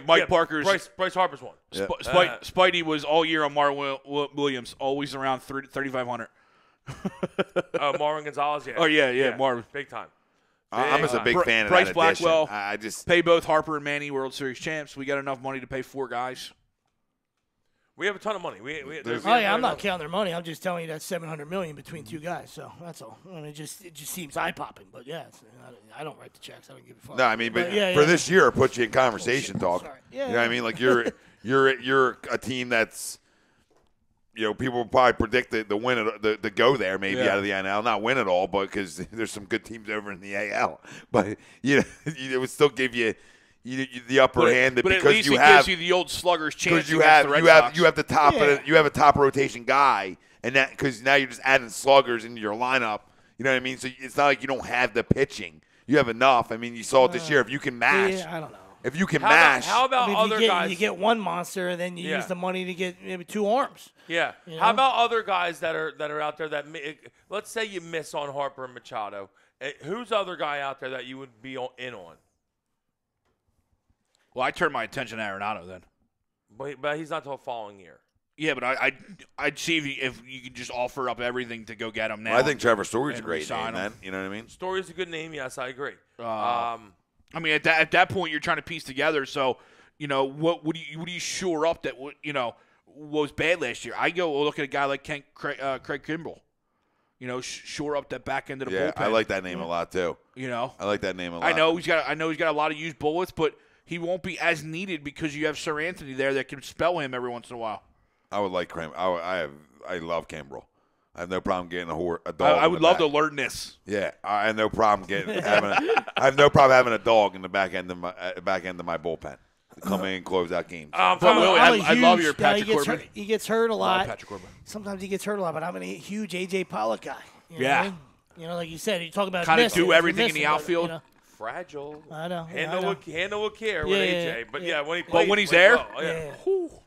Mike Parker's. Bryce Harper's one. Spidey was all year on Marvin Williams, always around 3,500. Marvin Gonzalez, yeah. Oh, yeah, Marvin. Big time. I'm just a big fan of Bryce that Blackwell. I just pay both Harper and Manny World Series champs. We got enough money to pay 4 guys. We have a ton of money. I'm not counting their money. I'm just telling you that's $700 million between 2 guys. So that's all. I mean, it just seems eye popping. But yeah, I don't write the checks. I don't give a fuck. No, I mean, but for this year, it puts you in conversation talk. Sorry. You know what I mean? Like you're a team that's, people will probably predict the win the go there maybe out of the NL, not win it all, but because there's some good teams over in the AL. But it would still give you the upper hand that because at least you it have gives you the old sluggers chance. Because you have the top you have a top rotation guy, and that because now you're just adding sluggers into your lineup. You know what I mean? So it's not like you don't have the pitching. You have enough. I mean, you saw it this year. If you can mash, I don't know. If you can mash, how about other guys? You get one monster, and then you use the money to get maybe 2 arms. Yeah. How about other guys that are out there that let's say you miss on Harper and Machado? Who's the other guy out there that you would be in on? Well, I turned my attention to Arenado then. But he's not till the following year. Yeah, but I'd see if you could just offer up everything to go get him now. Well, I think Trevor Story's a great name, man. You know what I mean? Story's a good name. Yes, I agree. I mean, at that point, you're trying to piece together. So, what do you shore up that was bad last year? I go look at a guy like Craig Kimbrell. Shore up that back end of the bullpen. I like that name a lot too. I like that name a lot. I know he's got a lot of used bullets, but he won't be as needed because you have Sir Anthony there that can spell him every once in a while. I would like Cram. I love Kimbrell. I have no problem getting a dog. I would love to learn this. Yeah, I have no problem I have no problem having a dog in the back end of my bullpen to come in and close out games. I love your Patrick Corbin. He gets hurt a lot. Patrick Corbin. Sometimes he gets hurt a lot, but I'm a huge AJ Pollock guy. Yeah. Like you said, you talk about kind of do everything in the outfield. Fragile. I know. Handle with care with AJ. But when he plays, but when he's there,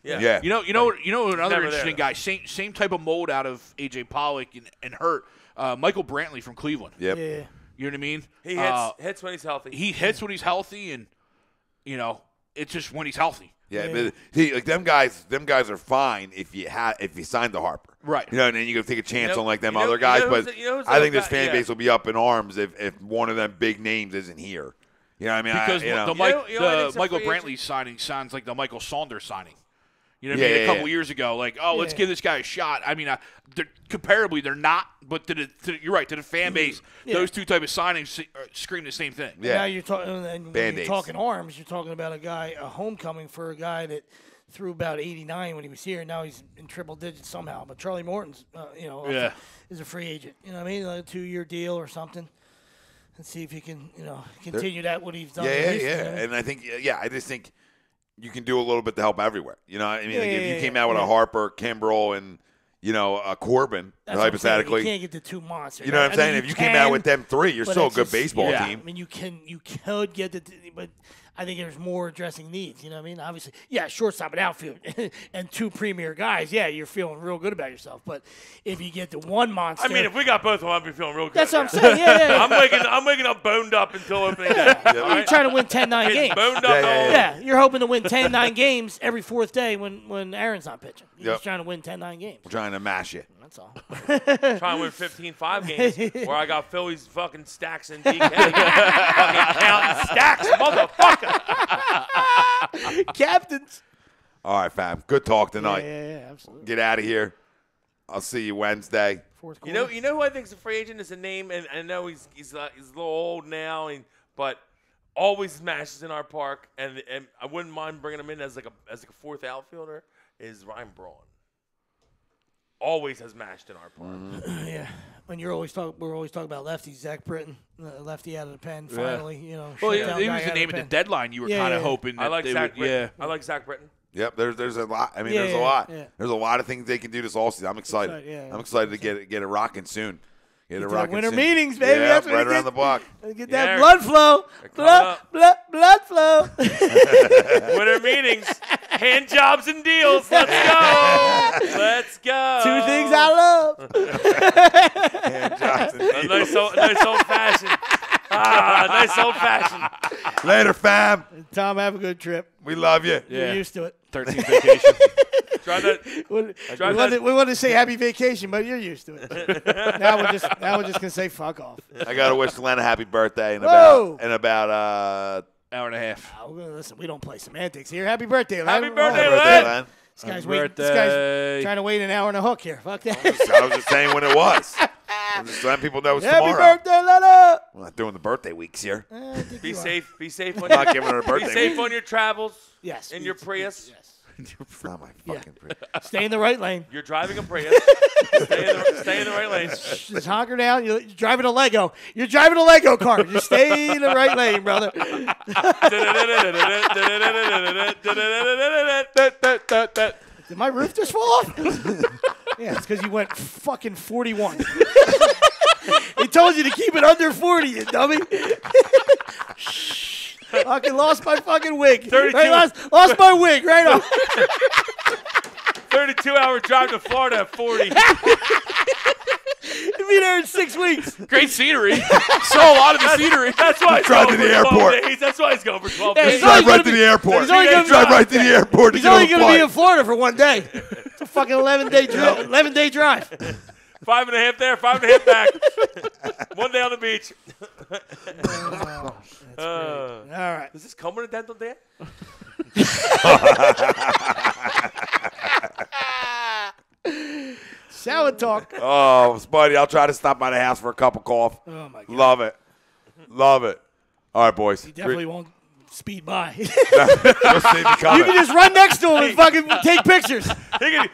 yeah. You know another interesting guy, same type of mold out of AJ Pollock and Hurt, Michael Brantley from Cleveland. Yep. Yeah. You know what I mean? He hits when he's healthy. He hits when he's healthy, and it's just when he's healthy. Yeah, but them guys are fine if you sign the Harper. Right. And then you can take a chance on them other guys. But I think this fan base will be up in arms if one of them big names isn't here. You know what I mean? Because the Michael Brantley signing sounds like the Michael Saunders signing. You know what I mean? A couple years ago, let's give this guy a shot. I mean, comparably, they're not, but you're right. To the fan base, those two type of signings scream the same thing. Yeah. Now you're talking arms. You're talking about a homecoming for a guy that threw about 89 when he was here. Now he's in triple digits somehow. But Charlie Morton's, is a free agent. You know what I mean? Like a 2-year deal or something. And see if he can, continue what he's done. And I think, I just think you can do a little bit to help everywhere. You know, I mean, if you came out with a Harper, Kimbrell, and a Corbin, hypothetically, you can't get the 2 monsters. You know what I'm saying? If you came out with them 3, you're still a good baseball team. I mean, you could get but I think there's more addressing needs. You know what I mean? Obviously, yeah, shortstop and outfield and 2 premier guys. Yeah, you're feeling real good about yourself. But if you get the one monster, I mean, if we got both of them, I'd be feeling real good. That's what I'm saying. Yeah. I'm waking up boned up until opening day. You're trying to win 10-9 games. Boned up. Yeah, you're hoping to win 10-9 games every 4th day when Aaron's not pitching. You're just trying to win 10-9 games. We're trying to mash you. That's all. Trying to win 15-5 games where I got Phillies fucking stacks and DK. Fucking counting stacks, motherfucker. Captains. All right, fam. Good talk tonight. Yeah, absolutely. Get out of here. I'll see you Wednesday. 4th quarter. You know who I think is a free agent is a name, and I know he's a little old now, but always smashes in our park, and I wouldn't mind bringing him in as like a 4th outfielder. Is Ryan Braun. Always has mashed in our park. Yeah, when we're always talking about lefties. Zach Britton, lefty out of the pen. Finally, Well, he was the name at the deadline. You were kind of hoping. That I like Zach Britton. Yeah, I like Zach Britton. Yep, there's a lot. I mean, there's a lot. Yeah. There's a lot of things they can do this offseason. I'm excited. I'm excied to get it rocking soon. Get it rocking winter soon. meetings, baby. Yeah, That's what right around the block. Get that blood flow. Blood flow. Winter meetings, hand jobs and deals. Let's go. Let's go. 2 things I love. Hand jobs and A nice old fashioned. Nice old fashioned. Later, fam. Tom, have a good trip. We love you. You're used to it. 13th vacation. Try that. We wanted to say happy vacation, but you're used to it. now we're just gonna say fuck off. I gotta wish Glenn a happy birthday in Whoa. about hour and a half. Listen, we don't play semantics here. Happy birthday, Len. Happy birthday, birthday, Len. Len. This guy's trying to wait an hour and a hook here. Fuck that. I was just saying when it was. I'm just letting people know it's Happy tomorrow. birthday, Lena. We're not doing the birthday weeks here. Be safe. Be safe. I'm not giving her a Be birthday safe week. on your travels. Yes. In your Prius. Yes. It's not my fucking Prius. Stay in the right lane. You're driving a Prius. Stay in the right lane. Just honker down. You're driving a Lego. You're driving a Lego car. Just stay in the right lane, brother. Did my roof just fall off? Yeah, it's because you went fucking 41. He told you to keep it under 40, you dummy. Fucking lost my fucking wig. 32. Right, lost my wig right off. 32-hour drive to Florida at 40. You'll be there in 6 weeks. Great scenery. Saw a lot of the scenery. That's why he's Drive going to the for 12 airport. days. That's why he's going for 12 Yeah, days. he's Drive only right gonna to be- the airport. he's only gonna Drive right to the airport. He's only going to be in Florida for 1 day. It's a fucking 11-day drive. 5.5 there, 5.5 back. 1 day on the beach. All right. Does this come with a dental dam? Sour talk. Oh, Spuddy, I'll try to stop by the house for a cup of coffee. Oh, my God. Love it. Love it. All right, boys. He definitely won't speed by. You'll see me coming. You can just run next to him and fucking take pictures. You can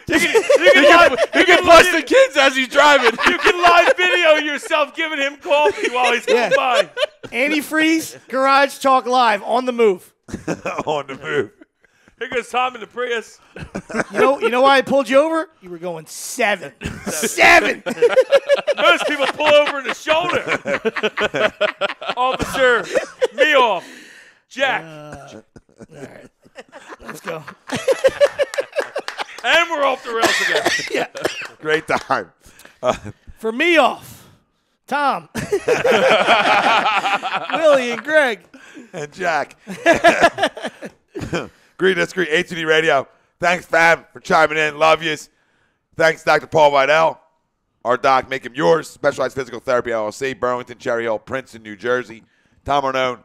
Bust the kids as he's driving. You can live video yourself giving him coffee while he's going by. Antifreeze, Garage Talk Live, on the move. On the move. Here goes Tom in the Prius. You know why I pulled you over? You were going 7. 7. Most people pull over in the shoulder. Officer, me off. Jack. All right. Let's go. And we're off the rails again. Yeah. Great time. For me off. Tom. Willie and Greg. And Jack. Green, that's great. A2D Radio. Thanks, fam, for chiming in. Love yous. Thanks, Dr. Paul Vidal. Our doc, make him yours. Specialized Physical Therapy LLC, Burlington, Cherry Hill, Princeton, New Jersey. Tom Arnone,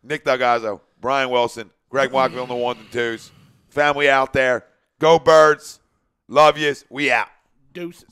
Nick Delgazzo, Brian Wilson, Greg Wackville on the 1s and 2s. Family out there. Go Birds. Love yous. We out. Deuces.